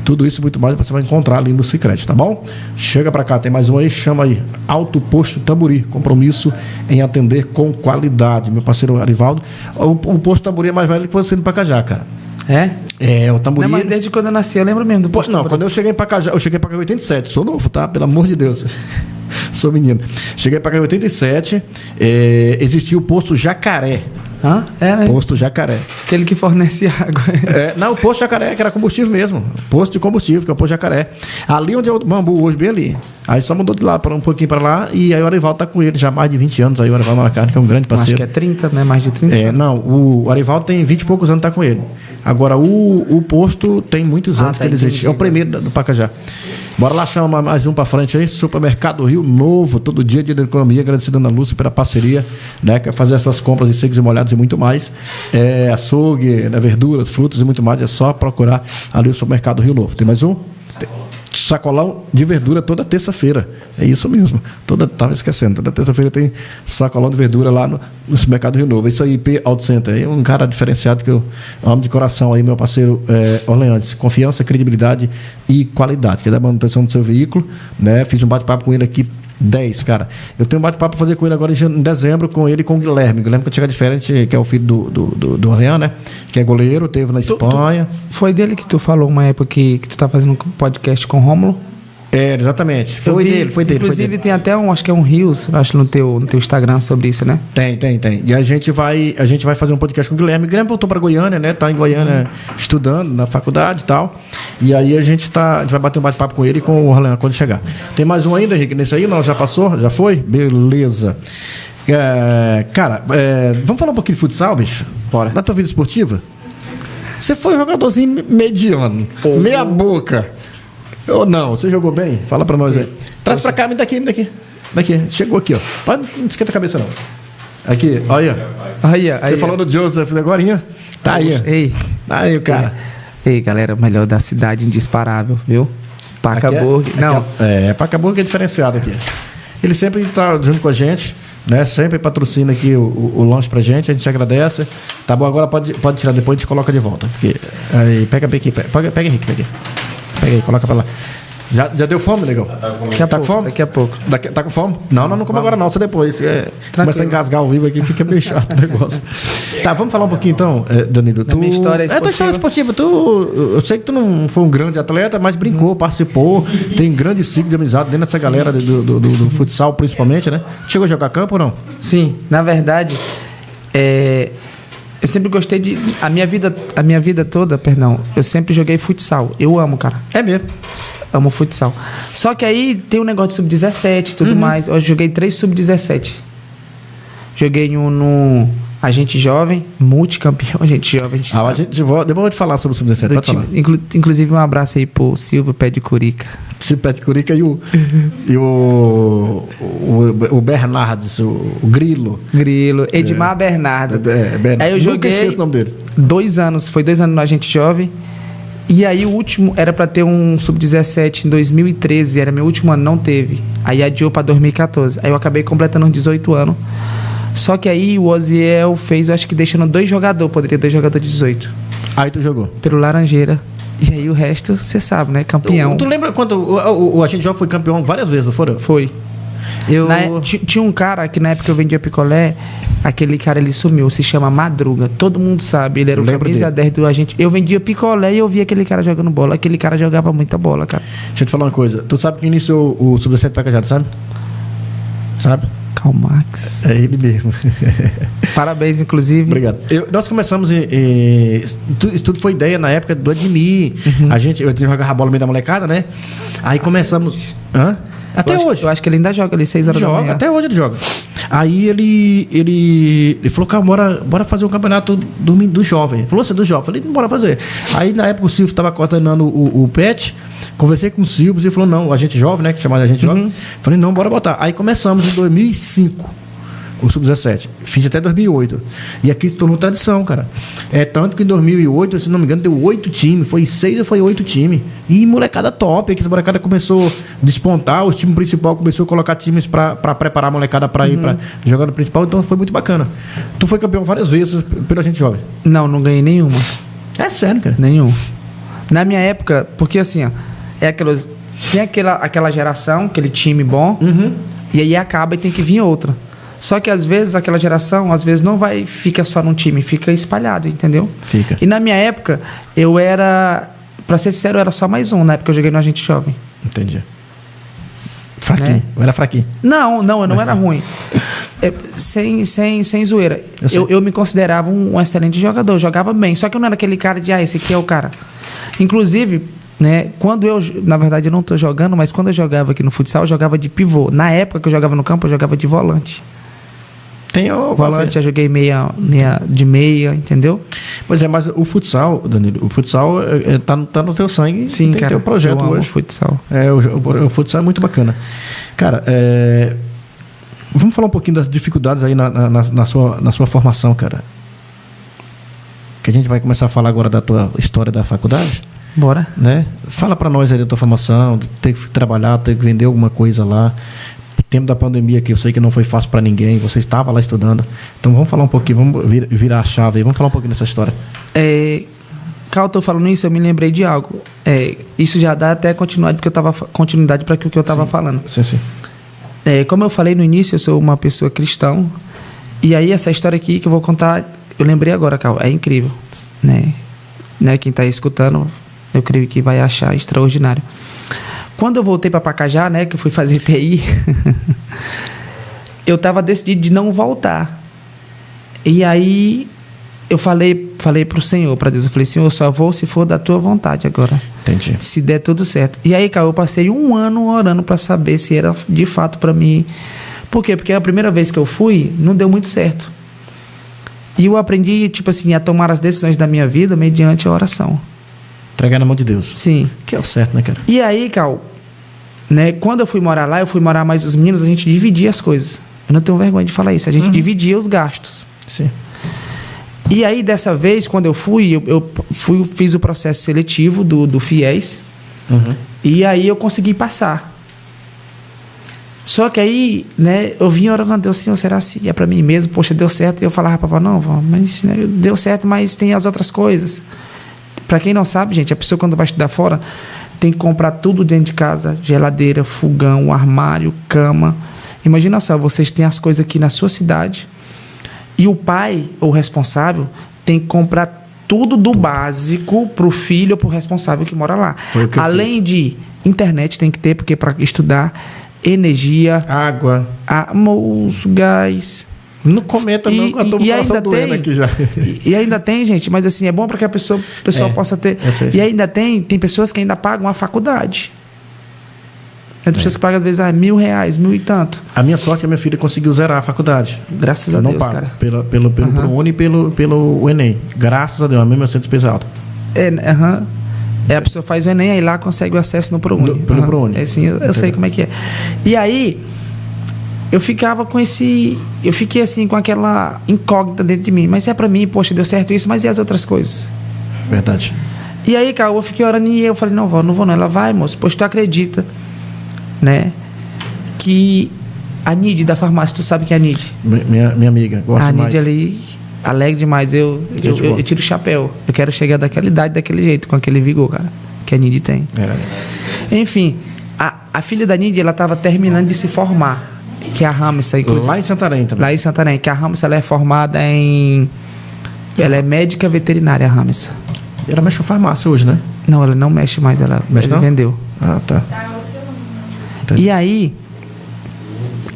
tudo isso e muito mais você vai encontrar ali no Sicredi, tá bom? Chega pra cá, tem mais um aí, chama aí, Alto Posto Tamburi, compromisso em atender com qualidade. Meu parceiro Arivaldo, o Posto Tamburi é mais velho que você no Pacajá, cara. O Tamburi. Não, mas desde quando eu nasci, eu lembro mesmo do Posto Tamburi. Quando eu cheguei em Pacajá, eu cheguei em Pacajá em 87, sou novo, tá? Pelo amor de Deus. Sou menino. Cheguei em Pacajá em 87, existia o Posto Jacaré. Posto Jacaré. Aquele que fornece água. Não, o Posto Jacaré, que era combustível mesmo. Posto de combustível, que é o Posto Jacaré. Ali onde é o Bambu hoje, bem ali. Aí só mudou de lá para um pouquinho para lá. E aí o Arivaldo tá com ele já há mais de 20 anos. Aí o Arivaldo Malacarne, que é um grande parceiro. Acho que é 30, né? Mais de 30. Não, o Arivaldo tem 20 e poucos anos, tá com ele. Agora, o posto tem muitos anos que ele existe. É o primeiro do Pacajá. Bora lá, chama mais um pra frente aí. Supermercado Rio Novo, todo dia de economia. Agradecendo a Ana Lúcia pela parceria, né? Quer fazer as suas compras em secos e molhados e muito mais. Açougue, verduras, frutas e muito mais. É só procurar ali o Supermercado Rio Novo. Tem mais um? Sacolão de verdura toda terça-feira. É isso mesmo. Tava esquecendo. Toda terça-feira tem sacolão de verdura lá no Supermercado Rio Novo. Isso aí, IP Auto Center. É um cara diferenciado que eu amo de coração aí, meu parceiro Orleantes. Confiança, credibilidade e qualidade. Que é da manutenção do seu veículo, né? Fiz um bate-papo com ele aqui. 10, cara. Eu tenho um bate-papo pra fazer com ele agora em dezembro, com ele e com o Guilherme. Guilherme que chega diferente, que é o filho do Orlean, né? Que é goleiro, teve na Espanha. Foi dele que tu falou uma época que tu tá fazendo um podcast com o Rômulo? Exatamente. Foi dele. Inclusive tem até acho que é um Rios, acho no teu Instagram sobre isso, né? Tem. E a gente vai fazer um podcast com o Guilherme. O Guilherme voltou pra Goiânia, né? Tá em Goiânia estudando na faculdade e tal. E aí a gente vai bater um bate-papo com ele e com o Orlando quando chegar. Tem mais um ainda, Henrique? Nesse aí? Não, já passou? Já foi? Beleza. Cara, vamos falar um pouquinho de futsal, bicho? Bora. Da tua vida esportiva? Você foi um jogadorzinho mediano. Meia boca. Ou não? Você jogou bem? Fala pra nós aí. Traz pra cá, me daqui. Daqui. Chegou aqui, ó. Não esquenta a cabeça, não. Aqui, olha. Aí. Você falou do Joseph agorinha? Tá aí. Ei. Aí o cara. Ei, galera, o melhor da cidade, indisparável, viu? Paca Burger. Não. Paca Burger é diferenciado aqui. Ele sempre tá junto com a gente, né? Sempre patrocina aqui o lanche pra gente, a gente agradece. Tá bom, agora pode tirar, depois a gente coloca de volta. Porque, aí, pega Henrique, pega aí, coloca pra lá. Já deu fome, negão? Tá com fome? Daqui a pouco. Tá com fome? Não come agora não, só depois. Começa a engasgar ao vivo aqui, fica meio chato o negócio. Tá, vamos falar um pouquinho então, Danilo. Da minha história esportiva. Tua história esportiva. Eu sei que tu não foi um grande atleta, mas brincou, participou, tem grande ciclo de amizade dentro dessa galera do futsal, principalmente, né? Chegou a jogar campo ou não? Sim, na verdade, eu sempre gostei de... A minha vida toda, eu sempre joguei futsal. Eu amo, cara. É mesmo? Amo futsal. Só que aí tem um negócio de sub-17 e tudo mais. Eu joguei 3 sub-17. Joguei um no Agente Jovem, multicampeão Agente Jovem. Depois eu vou te falar sobre o sub-17. Pode falar. Inclusive, um abraço aí pro Silvio Pé de Curica. Silvio Pé de Curica e o Bernardes, o Grilo. Edmar Bernardo. Bernardo. Aí eu joguei. Nunca esqueço o nome dele. 2 anos, foi 2 anos no Agente Jovem. E aí o último era pra ter um sub-17 em 2013, era meu último ano, não teve. Aí adiou pra 2014. Aí eu acabei completando uns 18 anos. Só que aí o Oziel fez, eu acho que deixando 2 jogadores, poderia 2 jogadores de 18. Aí tu jogou? Pelo Laranjeira. E aí o resto, você sabe, né? Campeão. Tu lembra quando o Agente Jovem foi campeão várias vezes, não foram? Foi. Tinha um cara que na época eu vendia picolé, aquele cara ele sumiu, se chama Madruga, todo mundo sabe, ele era o camisa 10 do Agente. Eu vendia picolé e eu via aquele cara jogando bola, aquele cara jogava muita bola, cara. Deixa eu te falar uma coisa, tu sabe quem iniciou o Sub-17 Pacajá, sabe? Sabe? Karl Marx. É ele mesmo. Parabéns, inclusive. Obrigado. Nós começamos isso tudo foi ideia na época do Admir. Eu jogava bola no meio da molecada, né? Aí começamos. Hã? Até hoje. Eu acho que ele ainda joga ali 6 horas da manhã. Até hoje ele joga. Aí ele falou, cara, bora fazer um campeonato do jovem. Ele falou, você é do jovem. Eu falei, bora fazer. Aí na época o Silvio estava coordenando o PET. Conversei com o Silvio e ele falou, não, a gente jovem, né? Que chamava a gente jovem. Falei, não, bora botar. Aí começamos em 2005. O Sub-17. Fiz até 2008. E aqui se tornou tradição, cara. Tanto que em 2008, se não me engano, deu 8 times. Foi 6 ou foi 8 times. E molecada top. Aqui a molecada começou a despontar. O time principal começou a colocar times pra preparar a molecada pra ir pra jogar no principal. Então foi muito bacana. Tu foi campeão várias vezes pela gente jovem. Não ganhei nenhuma. É sério, cara? Nenhum. Na minha época, porque assim, ó, tem aquela geração, aquele time bom, e aí acaba e tem que vir outra. Só que às vezes aquela geração, não fica só num time, fica espalhado, entendeu? Fica. E na minha época, pra ser sincero, eu era só mais um, na época eu joguei no Agente Jovem. Entendi. Fraquinho, né? Eu era fraquinho. Não, eu não era ruim. Sem zoeira. Eu me considerava um excelente jogador, eu jogava bem, só que eu não era aquele cara de, esse aqui é o cara. Inclusive, né, na verdade eu não tô jogando, mas quando eu jogava aqui no futsal, eu jogava de pivô. Na época que eu jogava no campo, eu jogava de volante. Volante, eu joguei de meia, entendeu? Pois é, mas o futsal, Danilo, tá no teu sangue. Sim, cara, teu projeto eu amo hoje. O futsal. O futsal é muito bacana. Cara, vamos falar um pouquinho das dificuldades aí na sua formação, cara. Que a gente vai começar a falar agora da tua história da faculdade. Bora. Né? Fala pra nós aí da tua formação, de ter que trabalhar, ter que vender alguma coisa lá. Tempo da pandemia, que eu sei que não foi fácil para ninguém, você estava lá estudando. Então vamos falar um pouquinho, vamos virar a chave aí, vamos falar um pouquinho dessa história. Cara, eu tô falando isso, eu me lembrei de algo. Isso já dá até continuidade para o que eu estava falando. Sim. Como eu falei no início, eu sou uma pessoa cristã. E aí essa história aqui que eu vou contar, eu lembrei agora, Carl, é incrível. Né? Quem está escutando, eu creio que vai achar extraordinário. Quando eu voltei para Pacajá, né, que eu fui fazer TI, eu estava decidido de não voltar. E aí eu falei pro Senhor, para Deus, eu falei, Senhor, eu só vou se for da tua vontade agora. Entendi. Se der tudo certo. E aí, cara, eu passei 1 ano orando para saber se era de fato para mim. Por quê? Porque a primeira vez que eu fui, não deu muito certo. E eu aprendi, a tomar as decisões da minha vida mediante a oração. Entregar na mão de Deus. Sim. Que é o certo, né, cara? E aí, Cal, né, quando eu fui morar lá, eu fui morar mais os meninos, a gente dividia as coisas. Eu não tenho vergonha de falar isso. A gente dividia os gastos. Sim. E aí, dessa vez, quando eu fiz o processo seletivo do FIES. E aí eu consegui passar. Só que aí, né, eu vim orando a Deus, Senhor, será se é pra mim mesmo? Poxa, deu certo. E eu falava, papai, não, mas né, deu certo, mas tem as outras coisas. Pra quem não sabe, gente, a pessoa quando vai estudar fora, tem que comprar tudo dentro de casa, geladeira, fogão, armário, cama. Imagina só, vocês têm as coisas aqui na sua cidade e o pai, ou responsável, tem que comprar tudo do básico pro filho ou pro responsável que mora lá. Além de internet tem que ter, porque para estudar, energia, água, almoço, gás. Não comenta não, eu tô com o coração doendo aqui já. E ainda tem, gente, mas assim, é bom para que a pessoa possa ter. E ainda tem pessoas que ainda pagam a faculdade. Tem pessoas que pagam às vezes R$1.000, 1.000 e tanto. A minha sorte é que a minha filha conseguiu zerar a faculdade. Graças a Deus, pago, cara. Pelo ProUni e pelo Enem. Graças a Deus, a mesma centro especial. A pessoa faz o Enem, aí lá consegue o acesso no ProUni. Pelo ProUni. É assim, eu sei como é que é. E aí, eu fiquei assim com aquela incógnita dentro de mim. Mas é pra mim, poxa, deu certo isso, mas e as outras coisas? Verdade. E aí, cara, eu fiquei orando e eu falei, não vou não. Ela vai, moço, pois tu acredita, né? Que a Nide da farmácia, tu sabe que é a Nide? Minha amiga, gosto a mais. A Nide ali, alegre demais. Eu tiro o chapéu. Eu quero chegar daquela idade, daquele jeito, com aquele vigor, cara, que a Nide tem. Enfim, a filha da Nide, ela tava terminando de se formar. Que é a Ramessa, inclusive. Lá em Santarém também. Lá em Santarém, que a Ramessa, ela é formada em... Ela é médica veterinária, a Ramessa. Ela mexe com farmácia hoje, né? Não, ela não mexe mais, ela vendeu. Ah, tá. E aí,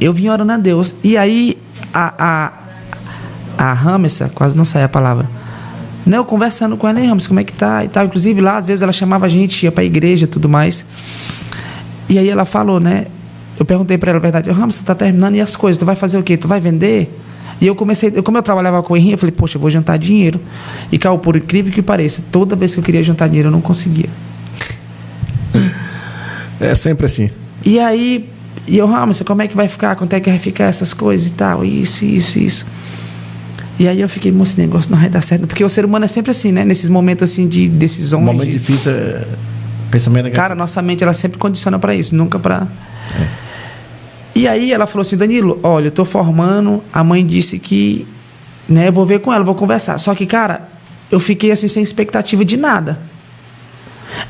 eu vim orando a Deus. E aí, a Ramessa, quase não sai a palavra, né, eu conversando com ela, Ramessa, como é que tá e tal. Inclusive lá, às vezes ela chamava a gente, ia pra igreja e tudo mais. E aí ela falou, né? Eu perguntei pra ela a verdade, Ramessa, tá terminando e as coisas, tu vai fazer o quê? Tu vai vender? E eu comecei, como eu trabalhava com o Henrique, eu falei, poxa, eu vou juntar dinheiro. E, cara, por incrível que pareça, toda vez que eu queria juntar dinheiro, eu não conseguia. É sempre assim. E aí, Ramessa, como é que vai ficar? Quanto é que vai ficar essas coisas e tal? Isso. E aí eu fiquei, moço, esse negócio não vai dar certo. Porque o ser humano é sempre assim, né? Nesses momentos assim de decisões. Momento difícil, pensamento negativo. Cara, nossa mente, ela sempre condiciona pra isso, nunca pra... E aí ela falou assim, Danilo, olha, eu tô formando, a mãe disse que, né, eu vou ver com ela, vou conversar. Só que, cara, eu fiquei assim sem expectativa de nada.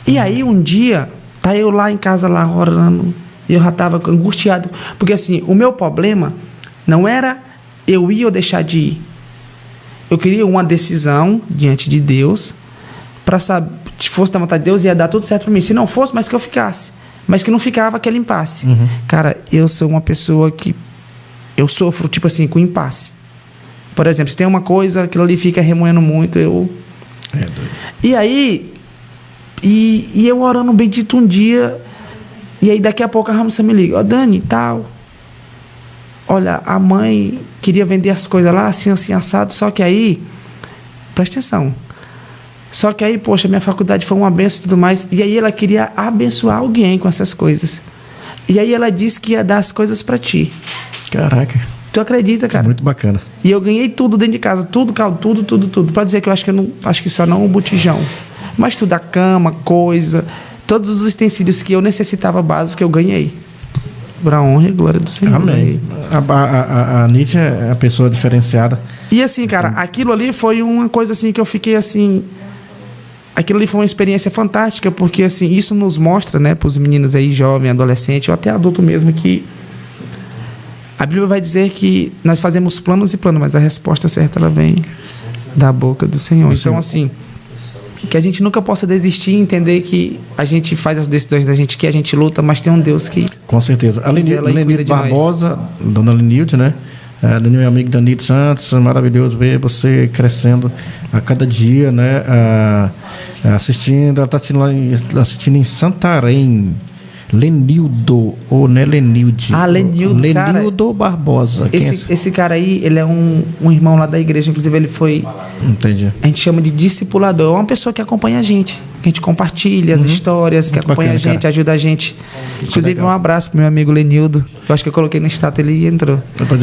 E aí um dia, tá eu lá em casa, lá orando, e eu já tava angustiado. Porque assim, o meu problema não era eu ir ou deixar de ir. Eu queria uma decisão diante de Deus, para saber, se fosse da vontade de Deus, ia dar tudo certo para mim. Se não fosse, mas que eu ficasse. Mas que não ficava aquele impasse. Cara, eu sou uma pessoa que eu sofro, tipo assim, com impasse. Por exemplo, se tem uma coisa, aquilo ali fica remoendo muito, eu... E aí, e eu orando bem dito um dia, e aí daqui a pouco a Ramessa me liga, Dani, tal, olha, a mãe queria vender as coisas lá, assim, assado, só que aí, presta atenção, só que aí, poxa, minha faculdade foi uma benção e tudo mais. E aí ela queria abençoar alguém com essas coisas. E aí ela disse que ia dar as coisas pra ti. Caraca. Tu acredita, cara? Muito bacana. E eu ganhei tudo dentro de casa. Tudo, caldo, tudo. Pra dizer que eu acho que só não um botijão. Mas tudo, a cama, coisa. Todos os utensílios que eu necessitava básico, eu ganhei. Pra honra e glória do Senhor. Amém. A Nietzsche é a pessoa diferenciada. E assim, cara, aquilo ali foi uma coisa assim que eu fiquei assim... Aquilo ali foi uma experiência fantástica, porque assim, isso nos mostra, né, para os meninos aí, jovem, adolescente, ou até adulto mesmo, que a Bíblia vai dizer que nós fazemos planos e planos, mas a resposta certa, ela vem da boca do Senhor. Então, assim, que a gente nunca possa desistir e entender que a gente faz as decisões da gente, que a gente luta, mas tem um Deus que... Com certeza. A Lenilde Barbosa, dona Lenilde, né? Daniel é amigo da Nite Santos, maravilhoso ver você crescendo a cada dia, né? Assistindo, ela está assistindo em Santarém. Lenildo, ou né, Lenilde? Lenildo, Lenildo Barbosa. Esse cara aí, ele é um irmão lá da igreja, inclusive ele foi... Entendi. A gente chama de discipulador, é uma pessoa que acompanha a gente, que a gente compartilha as histórias, que acompanha a gente, ajuda a gente. Inclusive um abraço pro meu amigo Lenildo, eu acho que eu coloquei no status, ele entrou.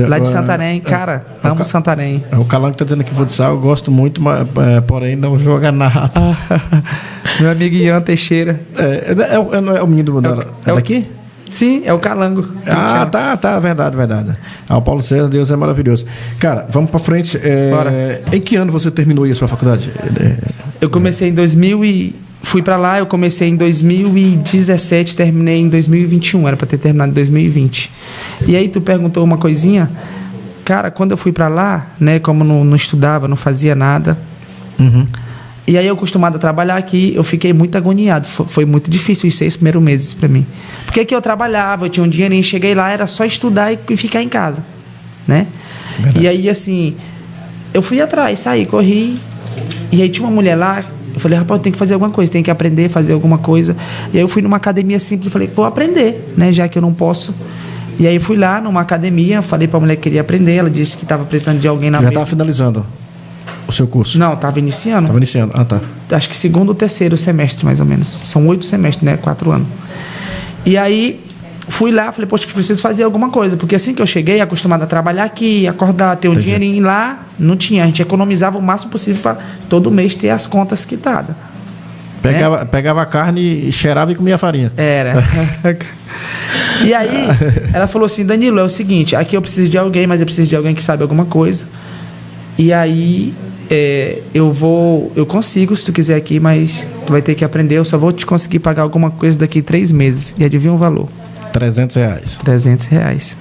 Lá de Santarém, cara, amo Santarém. O Calango tá dizendo aqui futsal, eu gosto muito, mas porém não joga nada. Meu amigo Ian Teixeira. É o menino do... É daqui? Sim, é o Calango. Tá, verdade. O Paulo César, Deus é maravilhoso. Cara, vamos pra frente. Bora. Em que ano você terminou aí a sua faculdade? Eu comecei em 2000 e... fui pra lá, eu comecei em 2017, terminei em 2021, era pra ter terminado em 2020. E aí tu perguntou uma coisinha, cara, quando eu fui pra lá, né, como não estudava, não fazia nada, e aí eu acostumado a trabalhar aqui, eu fiquei muito agoniado, foi muito difícil os 6 primeiros meses pra mim. Porque aqui eu trabalhava, eu tinha um dinheirinho, cheguei lá, era só estudar e ficar em casa, né? Verdade. E aí, assim, eu fui atrás, saí, corri, e aí tinha uma mulher lá, eu falei, rapaz, eu tenho que fazer alguma coisa, tenho que aprender, fazer alguma coisa. E aí eu fui numa academia simples e falei, vou aprender, né, já que eu não posso. E aí fui lá numa academia, falei pra mulher que queria aprender, ela disse que estava precisando de alguém na mesa. Já estava finalizando o seu curso? Não, estava iniciando. Estava iniciando, tá. Acho que 2º ou 3º semestre, mais ou menos. São 8 semestres, né, 4 anos. E aí fui lá, falei, poxa, preciso fazer alguma coisa, porque assim que eu cheguei, acostumado a trabalhar aqui, acordar, ter um dinheirinho lá, não tinha. A gente economizava o máximo possível para todo mês ter as contas quitadas. Pegava a carne, cheirava e comia farinha. Era. E aí, ela falou assim, Danilo, é o seguinte, aqui eu preciso de alguém, mas eu preciso de alguém que sabe alguma coisa. E aí, eu consigo, se tu quiser aqui, mas tu vai ter que aprender, eu só vou te conseguir pagar alguma coisa daqui 3 meses. E adivinha o valor? R$300. R$300.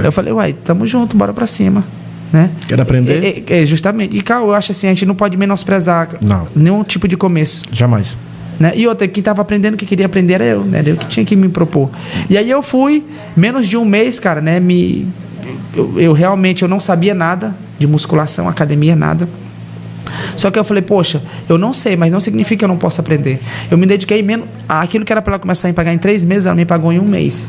Eu falei, uai, tamo junto, bora pra cima, né? Quer aprender? Justamente. E, cara, eu acho assim, a gente não pode menosprezar nenhum tipo de começo. Jamais. Né? E outra, quem tava aprendendo, que queria aprender era eu, né? Eu que tinha que me propor. E aí eu fui, menos de um mês, cara, né? Eu realmente não sabia nada de musculação, academia, nada. Só que eu falei, poxa, eu não sei, mas não significa que eu não posso aprender. Eu me dediquei menos aquilo que era para ela começar a me pagar em 3 meses, ela me pagou em 1 mês.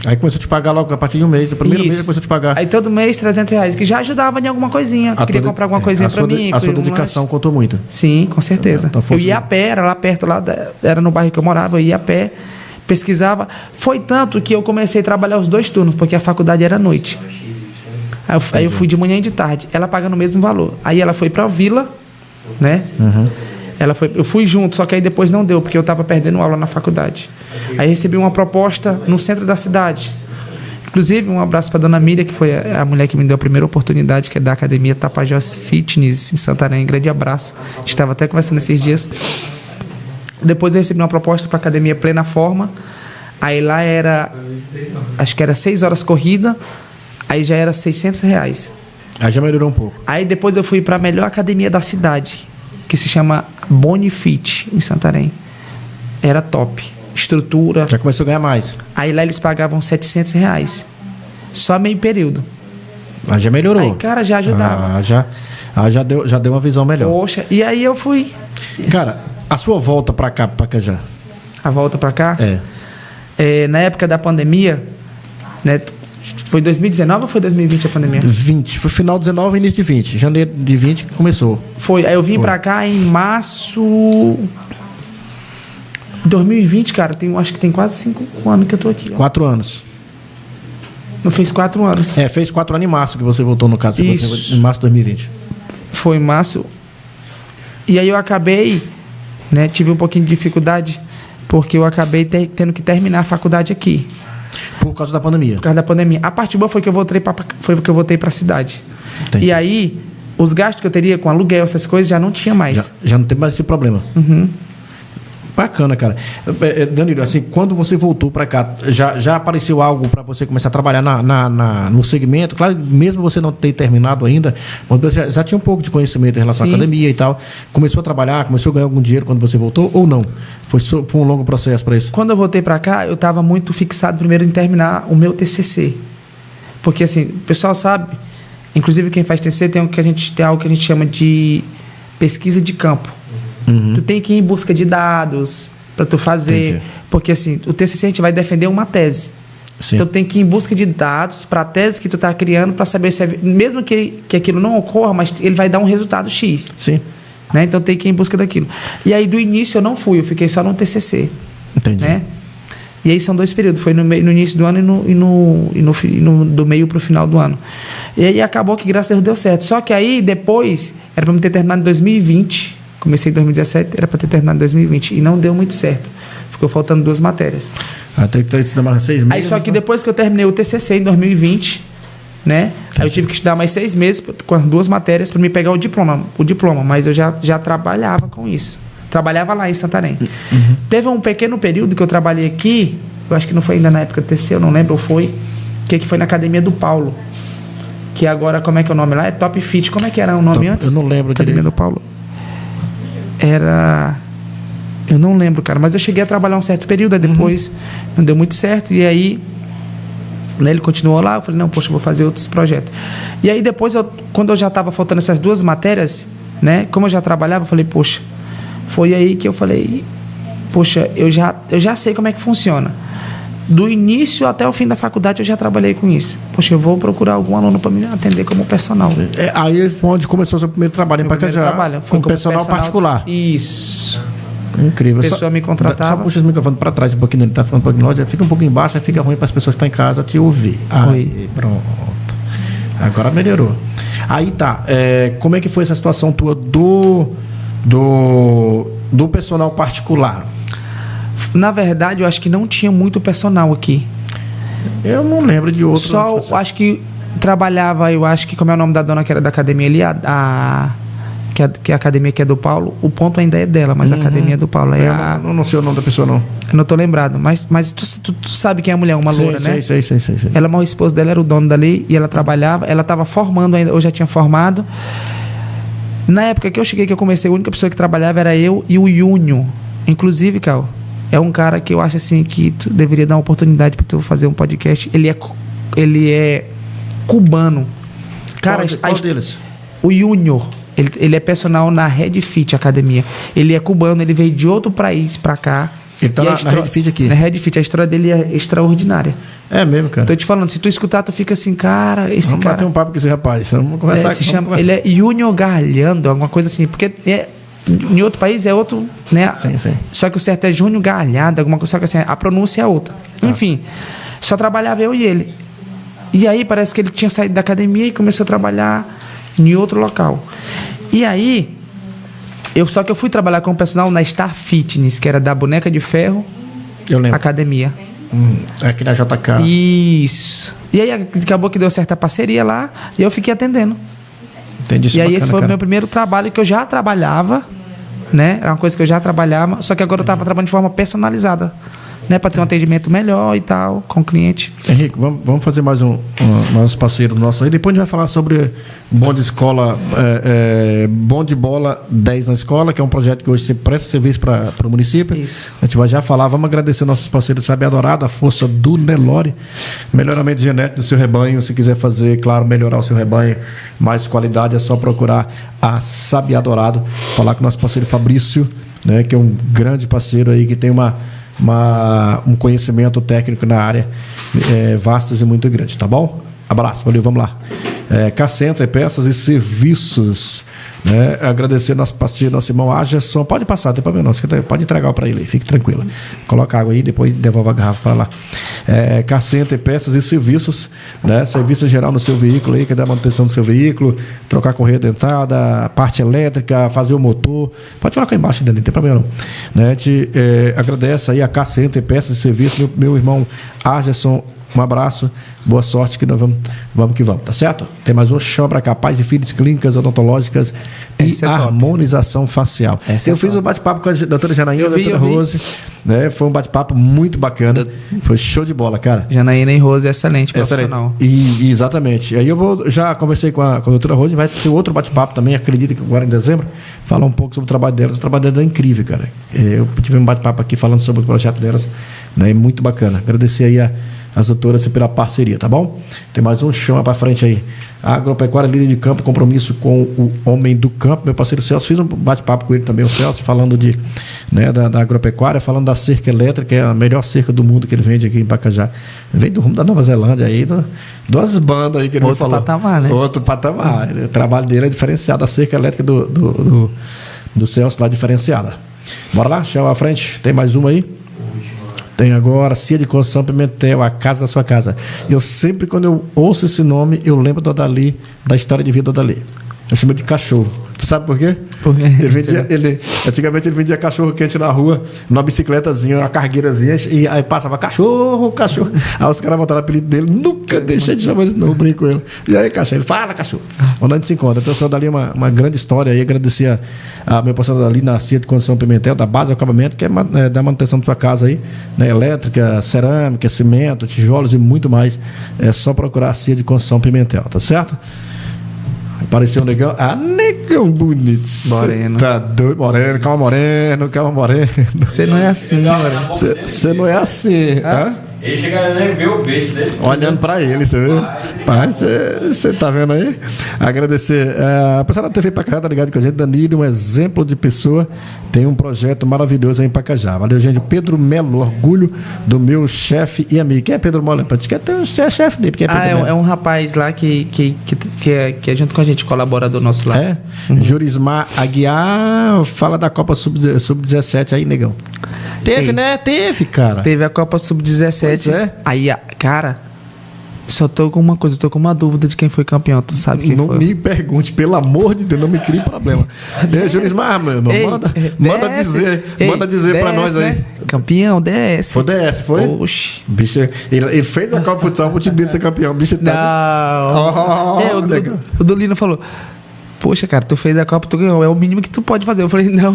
Aí começou a te pagar logo a partir de 1 mês. No primeiro mês começou a te pagar. Aí todo mês R$300, que já ajudava em alguma coisinha. Queria comprar alguma coisinha para mim. A sua dedicação contou muito. Sim, com certeza. Eu ia a pé, era lá perto, era no bairro que eu morava, eu ia a pé, pesquisava. Foi tanto que eu comecei a trabalhar os 2 turnos, porque a faculdade era à noite. Aí eu fui de manhã e de tarde. Ela paga no mesmo valor. Aí ela foi pra Vila, né? Eu fui junto, só que aí depois não deu, porque eu estava perdendo aula na faculdade. Aí recebi uma proposta no centro da cidade. Inclusive, um abraço para dona Miriam, que foi a mulher que me deu a primeira oportunidade, que é da academia Tapajós Fitness, em Santarém. Grande abraço. A gente estava até conversando esses dias. Depois eu recebi uma proposta para a academia Plena Forma. Aí lá acho que era 6 horas corrida. Aí já era R$600. Aí já melhorou um pouco. Aí depois eu fui para a melhor academia da cidade, que se chama Bonifit, em Santarém. Era top. Estrutura. Já começou a ganhar mais. Aí lá eles pagavam R$700. Só meio período. Aí já melhorou. Aí, cara, já ajudava. Já deu uma visão melhor. Poxa, e aí eu fui. Cara, a sua volta pra cá, pra Pacajá? A volta pra cá? Na época da pandemia, né? Foi 2019 ou foi 2020 a pandemia? 20. Foi final de 19 e início de 20. Janeiro de 20 que começou. Foi. Aí eu vim pra cá em março... 2020, cara. Acho que tem quase 5 anos que eu tô aqui. 4 anos. Não fez 4 anos. Fez 4 anos em março que você voltou, no caso. Isso. Em março de 2020. Foi em março. E aí eu acabei, né? Tive um pouquinho de dificuldade, porque eu acabei tendo que terminar a faculdade aqui. Por causa da pandemia? Por causa da pandemia. A parte boa foi que eu voltei para a cidade. Entendi. E aí, os gastos que eu teria com aluguel, essas coisas, já não tinha mais. Já não tem mais esse problema. Bacana, cara. Danilo, assim, quando você voltou para cá, já apareceu algo para você começar a trabalhar no segmento? Claro, mesmo você não ter terminado ainda, você já tinha um pouco de conhecimento em relação à academia e tal. Começou a trabalhar, começou a ganhar algum dinheiro quando você voltou ou não? Foi um longo processo para isso? Quando eu voltei para cá, eu estava muito fixado primeiro em terminar o meu TCC. Porque, assim, o pessoal sabe, inclusive quem faz TCC tem algo que a gente chama de pesquisa de campo. Tu tem que ir em busca de dados para tu fazer. Entendi. Porque, assim, o TCC a gente vai defender uma tese. Sim. Então, tem que ir em busca de dados para a tese que tu está criando, para saber se mesmo que aquilo não ocorra, mas ele vai dar um resultado X. Sim. Né? Então, tem que ir em busca daquilo. E aí, do início, eu não fui. Eu fiquei só no TCC. Entendi. Né? E aí, são 2 períodos. Foi no início do ano do meio para o final do ano. E aí, acabou que, graças a Deus, deu certo. Só que aí, depois, era para eu ter terminado em 2020. Comecei em 2017, era para ter terminado em 2020. E não deu muito certo. Ficou faltando 2 matérias. Tem que estudar mais 6 meses. Aí só que depois que eu terminei o TCC em 2020, né? Aí eu tive que estudar mais 6 meses com as 2 matérias para me pegar o diploma. Mas eu já trabalhava com isso. Trabalhava lá em Santarém. Teve um pequeno período que eu trabalhei aqui, eu acho que não foi ainda na época do TC, eu não lembro, ou foi, que foi na Academia do Paulo. Que agora, como é que é o nome lá? É Top Fit. Como é que era o nome antes? Eu não lembro. Academia do Paulo. Era... Eu não lembro, cara. Mas eu cheguei a trabalhar um certo período, aí depois não deu muito certo. E aí, né, ele continuou lá. Eu falei, não, poxa, eu vou fazer outros projetos. E aí depois, quando eu já estava faltando essas duas matérias, né? Como eu já trabalhava, eu falei, poxa... Foi aí que eu falei, poxa, eu já sei como é que funciona. Do início até o fim da faculdade eu já trabalhei com isso. Poxa, eu vou procurar algum aluno para me atender como personal. Aí foi onde começou o seu primeiro trabalho em Pacajá, com personal particular. Isso. Incrível. A pessoa me contratava. Só puxa o microfone para trás um pouquinho, ele está falando um pouquinho longe, fica um pouquinho embaixo, aí fica ruim para as pessoas que estão em casa te ouvir. Aí, pronto. Agora melhorou. Aí tá, como é que foi essa situação tua do personal particular? Na verdade, eu acho que não tinha muito personal aqui. Eu não lembro de outro. Só, acho que trabalhava, eu acho que, como é o nome da dona que era da academia ali, que a academia que é do Paulo, o ponto ainda é dela, mas a academia é do Paulo. Eu não sei o nome da pessoa, não. Eu não tô lembrado, mas tu sabe quem é a mulher, uma loura, né? Sei. Ela, o esposo dela era o dono dali, e ela trabalhava, ela tava formando ainda, eu já tinha formado. Na época que eu cheguei, que eu comecei, a única pessoa que trabalhava era eu e o Júnior. Inclusive, Cal, é um cara que eu acho assim que tu deveria dar uma oportunidade para tu fazer um podcast. Ele é cubano. Cara, qual deles? O Júnior. Ele é personal na Red Fit Academia. Ele é cubano, ele veio de outro país pra cá. Ele tá na Red Fit aqui. Na Red Fit, a história dele é extraordinária. É mesmo, cara. Tô te falando, se tu escutar, tu fica assim, cara, vamos bater um papo com esse rapaz. Vamos conversar aqui. Ele é Júnior Garlhando, alguma coisa assim. Porque em outro país é outro, né? Sim. Só que o certo é Júnior Garlhado, alguma coisa, só que assim, a pronúncia é outra. Enfim, só trabalhava eu e ele. E aí parece que ele tinha saído da academia e começou a trabalhar em outro local. E aí, só que eu fui trabalhar com o personal na Star Fitness, que era da Boneca de Ferro. Eu lembro. Academia. Aqui na JK. Isso. E aí acabou que deu certa parceria lá e eu fiquei atendendo. Entendi isso. E aí bacana, esse foi cara. o meu primeiro trabalho que eu já trabalhava, né? Era uma coisa que eu já trabalhava, só que agora eu estava trabalhando de forma personalizada, né? Para ter um atendimento melhor e tal, com o cliente. Henrique, vamos fazer mais uns parceiros nossos aí. Depois a gente vai falar sobre Bom de Escola, Bom de Bola 10 na Escola, que é um projeto que hoje você presta serviço para o município. Isso. A gente vai já falar, vamos agradecer nossos parceiros Sabe Adorado, a força do Nelore, melhoramento genético do seu rebanho. Se quiser fazer, claro, melhorar o seu rebanho, mais qualidade, é só procurar a Sabe Adorado. Falar com o nosso parceiro Fabrício, né, que é um grande parceiro aí, que tem um conhecimento técnico na área vastas e muito grande, tá bom? Abraço, valeu, vamos lá. K-Center, peças e serviços, né? Agradecer nosso parceiro, nosso irmão Agerson. Pode passar, não tem problema não, você pode entregar para ele, fique tranquila. Coloca água aí, depois devolve a garrafa para lá. K-Center, peças e serviços, né? Serviço geral no seu veículo aí, que dá manutenção do seu veículo, trocar correia dentada, parte elétrica, fazer o motor. Pode colocar embaixo dele, não tem problema não. Né? Te agradece aí a K-Center, peças e serviços, meu irmão Agerson. Um abraço, boa sorte, que nós vamos que vamos, tá certo? Tem mais um chão pra cá, Paz e Filhos, clínicas odontológicas e harmonização facial. Eu fiz um bate-papo com a doutora Janaína e a doutora Rose, né? Foi um bate-papo muito bacana, foi show de bola, cara. Janaína e Rose é excelente profissional. Exatamente. Aí já conversei com a doutora Rose, vai ter outro bate-papo também, acredito que agora em dezembro, falar um pouco sobre o trabalho delas. O trabalho delas é incrível, cara. Eu tive um bate-papo aqui falando sobre o projeto delas, né? Muito bacana. Agradecer aí as doutoras pela parceria, tá bom? Tem mais um chão para frente aí. A Agropecuária Líder de Campo, compromisso com o homem do campo, meu parceiro Celso. Fiz um bate-papo com ele também, o Celso, falando da agropecuária, falando da cerca elétrica, que é a melhor cerca do mundo que ele vende aqui em Pacajá. Vem do rumo da Nova Zelândia aí, duas bandas aí que ele me falou. Outro patamar, né? Outro patamar. O trabalho dele é diferenciado, a cerca elétrica do Celso lá diferenciada. Bora lá, chão à frente, tem mais uma aí. Tem agora Cia de Construção Pimentel, a casa da sua casa. Eu sempre, quando eu ouço esse nome, eu lembro do Odali, da história de vida do Odali. Eu chamo de cachorro. Tu sabe por quê? Por quê? Antigamente ele vendia cachorro quente na rua, numa bicicletazinha, uma cargueirazinha, e aí passava cachorro. Aí os caras botaram o apelido dele, nunca deixei de chamar ele, não, eu brinco com ele. E aí, cachorro, ele fala, cachorro. Onde a gente se encontra. Então, o senhor dali é uma grande história aí, agradecer a meu parceiro dali na CIA de Construção Pimentel, da base do acabamento, que é da manutenção da sua casa aí, né? Elétrica, cerâmica, cimento, tijolos e muito mais. É só procurar a CIA de Construção Pimentel, tá certo? Apareceu um negão. Ah, negão bonito. Moreno. Tá doido, moreno, calma moreno. Você não é assim, Moreno. Você não é assim. Hã? Ele chega a ver o beijo dele. Olhando pra ele, você vê? Pai, você tá vendo aí? Agradecer. A pessoa da TV Pacajá tá ligado com a gente. Danilo, um exemplo de pessoa. Tem um projeto maravilhoso aí em Pacajá. Valeu, gente. Pedro Melo, orgulho do meu chefe e amigo. Quem é Pedro Melo? Você é chefe dele. Quem é Pedro Melo? É um rapaz lá que é junto com a gente, colaborador nosso lá. É? Jurismar Aguiar, fala da Copa Sub-17 aí, negão. Teve, né? Teve, cara. Teve a Copa Sub-17. Pois é. Aí, cara, só tô com uma coisa, tô com uma dúvida de quem foi campeão. Tu sabe quem não foi? Me pergunte, pelo amor de Deus, não me crie problema. Jurismar, meu irmão, manda dizer pra nós aí. Né? Campeão, DS. Foi DS, foi? Oxi. Bicho, ele fez a Copa de Futsal pro time dele ser campeão. Bicho, tá... Não. O Dolino falou: poxa, cara, tu fez a Copa, tu ganhou. É o mínimo que tu pode fazer. Eu falei, não.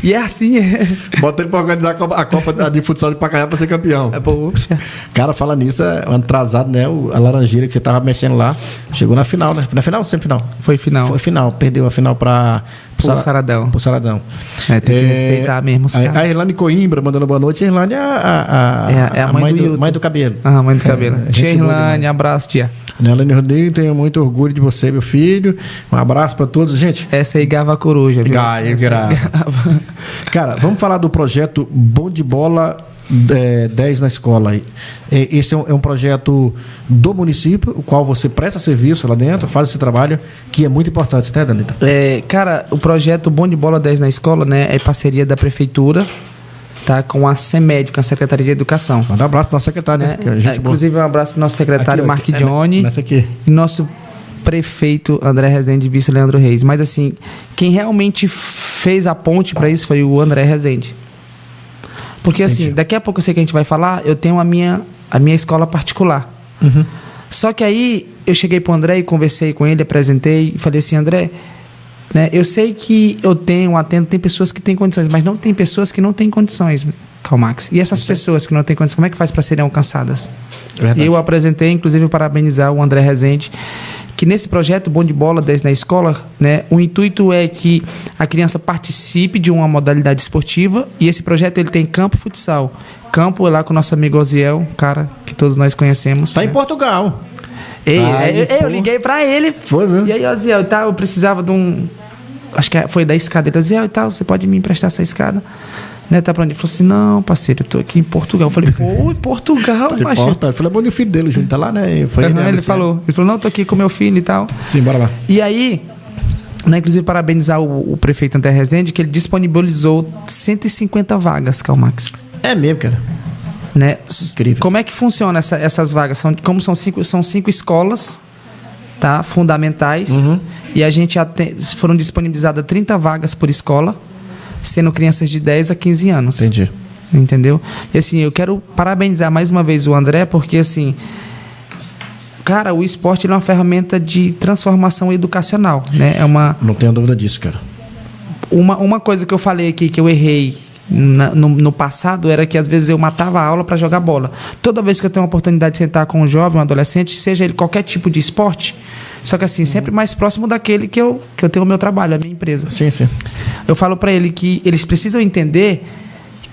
E é assim, é. Bota ele pra organizar a Copa de Futsal de Pacajá pra ser campeão. Poxa. Cara, fala nisso, ano atrasado, né? A Laranjeira que você tava mexendo lá, chegou na final, né? Na final ou semifinal? Foi final. Foi final, perdeu a final pro Saradão. É, tem que respeitar mesmo os caras. A Irlane Coimbra mandando boa noite. A Irlane é a mãe do cabelo. Ah, mãe do cabelo. Tia Irlane, abraço, tia. Irlane Rodrigues, tenho muito orgulho de você, meu filho. Um abraço pra todos. Gente, essa aí gava a coruja. Grava. Cara, vamos falar do projeto Bom de Bola 10 na escola. Esse é um projeto do município, o qual você presta serviço lá dentro, faz esse trabalho, que é muito importante, né, Danita? Cara, o projeto Bom de Bola 10 na escola, né, é parceria da prefeitura, tá, com a CEMED, com a Secretaria de Educação. Manda um abraço pro nosso secretário, né? Inclusive, um abraço pro nosso secretário, Mark Johnny. E nosso prefeito André Rezende e vice Leandro Reis. Mas assim, quem realmente fez a ponte para isso foi o André Rezende. Porque assim, daqui a pouco eu sei que a gente vai falar, eu tenho a minha escola particular. Uhum. Só que aí eu cheguei pro André e conversei com ele, apresentei e falei assim, André, né, eu sei que atendo, tem pessoas que têm condições, mas não tem pessoas que não têm condições, Calmax. E essas pessoas que não têm condições, como é que faz para serem alcançadas? Verdade. E eu apresentei, inclusive, parabenizar o André Rezende, que nesse projeto Bom de Bola 10 na escola, né, o intuito é que a criança participe de uma modalidade esportiva, e esse projeto ele tem campo e futsal. Campo é lá com o nosso amigo Oziel, cara que todos nós conhecemos. Tá, né? Em Portugal. Eu liguei pra ele. Foi, né? E aí, Oziel, tá, eu precisava de um... Acho que foi da escada. Ele, Oziel, e tal, você pode me emprestar essa escada? Né, tá pra onde? Ele falou assim, não, parceiro, eu tô aqui em Portugal. Eu falei, pô, em Portugal, parceiro. Eu falei, bom, e o filho dele junto, tá lá, né? Ele falou, não, tô aqui com meu filho e tal. Sim, bora lá. E aí, né, inclusive, parabenizar o prefeito André Rezende, que ele disponibilizou 150 vagas, Calmax. É mesmo, cara. Né? Incrível. Como é que funciona essas vagas? São 5 escolas, tá, fundamentais, e a gente foram disponibilizadas 30 vagas por escola, sendo crianças de 10 a 15 anos. Entendi. Entendeu? E assim, eu quero parabenizar mais uma vez o André, porque assim, cara, o esporte é uma ferramenta de transformação educacional, né? Não tenho dúvida disso, cara. Uma coisa que eu falei aqui, que eu errei no passado, era que às vezes eu matava a aula para jogar bola. Toda vez que eu tenho a oportunidade de sentar com um jovem, um adolescente, seja ele qualquer tipo de esporte, só que assim, sempre mais próximo daquele que eu tenho o meu trabalho, a minha empresa. Sim, sim. Eu falo para ele que eles precisam entender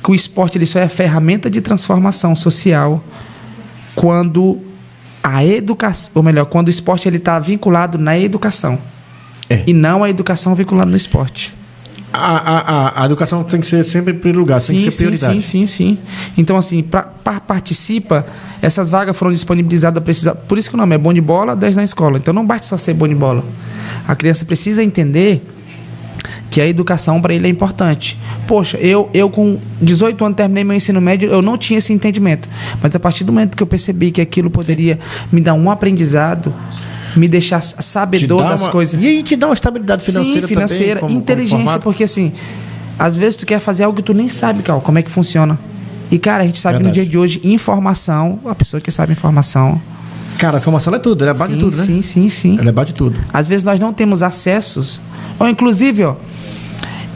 que o esporte ele só é ferramenta de transformação social quando a educação, ou melhor, quando o esporte ele está vinculado na educação. E não a educação vinculada no esporte. A educação tem que ser sempre em primeiro lugar, tem que ser prioridade. Sim. Então, assim, participa, essas vagas foram disponibilizadas, por isso que o nome é Bom de Bola 10 na escola. Então, não basta só ser bom de bola. A criança precisa entender que a educação para ele é importante. Poxa, eu com 18 anos terminei meu ensino médio, eu não tinha esse entendimento. Mas a partir do momento que eu percebi que aquilo poderia me dar um aprendizado, me deixar sabedor das coisas. E aí te dá uma estabilidade financeira, Sim, financeira, também, inteligência, como porque assim, às vezes tu quer fazer algo que tu nem sabe, Cal, como é que funciona. E, cara, a gente sabe Verdade. no dia de hoje, informação, a pessoa que sabe informação. Cara, a informação é tudo, ela é base de tudo, né? Sim. Ela é base de tudo. Às vezes nós não temos acessos, ou inclusive, ó,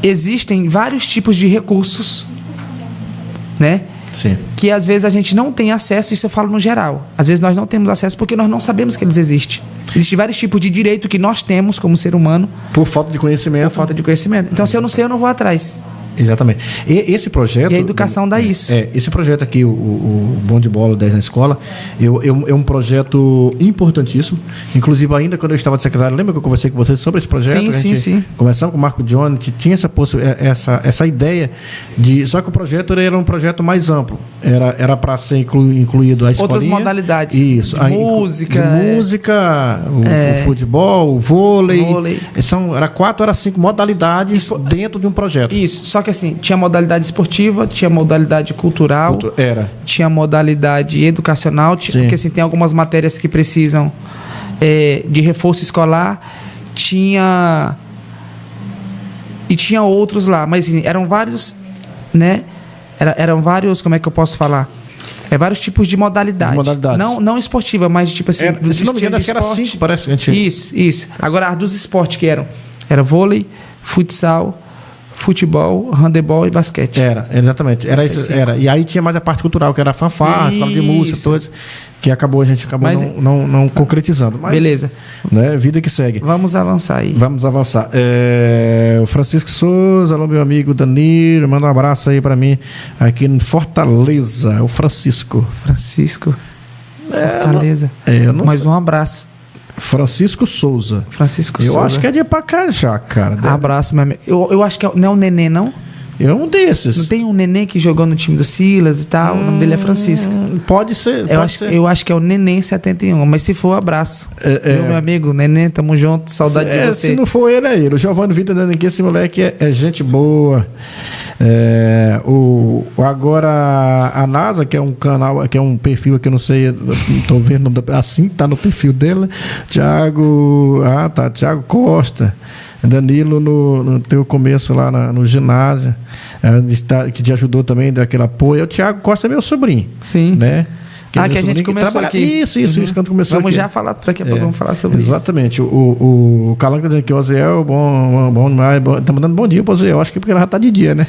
existem vários tipos de recursos, né? Sim. Que às vezes a gente não tem acesso, isso eu falo no geral. Às vezes nós não temos acesso porque nós não sabemos que eles existem. Existem vários tipos de direito que nós temos como ser humano Por falta de conhecimento. por falta de conhecimento. Então, se eu não sei, eu não vou atrás. Exatamente. E esse projeto... E a educação dá isso. Esse projeto aqui, o Bom de Bola 10 na Escola, é um projeto importantíssimo. Inclusive, ainda quando eu estava de secretário, lembra que eu conversei com vocês sobre esse projeto? Sim. Conversamos com o Marco Johnny, que tinha essa ideia de... Só que o projeto era um projeto mais amplo. Era para ser incluído a escolinha. Outras modalidades. Isso. De música. Música, o futebol, o vôlei. Era 4 ou era 5 modalidades dentro de um projeto. Isso. Só que assim, tinha modalidade esportiva, tinha modalidade cultural, tinha modalidade educacional, porque assim, tem algumas matérias que precisam de reforço escolar, tinha outros lá, mas assim, eram vários, né? Eram vários, como é que eu posso falar? Vários tipos de modalidades. Não esportiva, mas tipo assim, se não me engano, acho que era 5, parece que a gente... Isso. Agora, as dos esportes que era vôlei, futsal, futebol, handebol e basquete. Exatamente. E aí tinha mais a parte cultural, que era a fanfarra, escola de música, todas, que a gente acabou não concretizando. Mas, beleza. Né, vida que segue. Vamos avançar aí. O Francisco Souza, alô, meu amigo Danilo, manda um abraço aí pra mim, aqui em Fortaleza, o Francisco. Fortaleza. Mais um abraço. Francisco Souza. Eu acho que é de Pacajá, cara. Abraço, meu amigo. Eu acho que não é o Nenê, não? É um desses. Não tem um Nenê que jogou no time do Silas e tal? O nome dele é Francisco. Pode ser. Eu acho que é o Nenê 71, mas se for, abraço. Meu amigo, Nenê, tamo junto, saudade de você. Se não for ele, é ele. O Giovanni Vitor dando aqui, esse moleque é gente boa. Agora, a NASA, que é um canal, que é um perfil que eu não sei, não tô vendo assim, tá no perfil dele. Thiago Costa. Danilo no teu começo lá no ginásio, que te ajudou também, deu aquele apoio. O Thiago Costa é meu sobrinho. Sim. Né? Que a gente começou aqui. Isso, quando começou vamos aqui. já falar, daqui a pouco vamos falar sobre exatamente. isso. O Calanco tá dizendo que o Oziel, bom demais, tá mandando bom dia pro Oziel, acho que porque ela já tá de dia, né?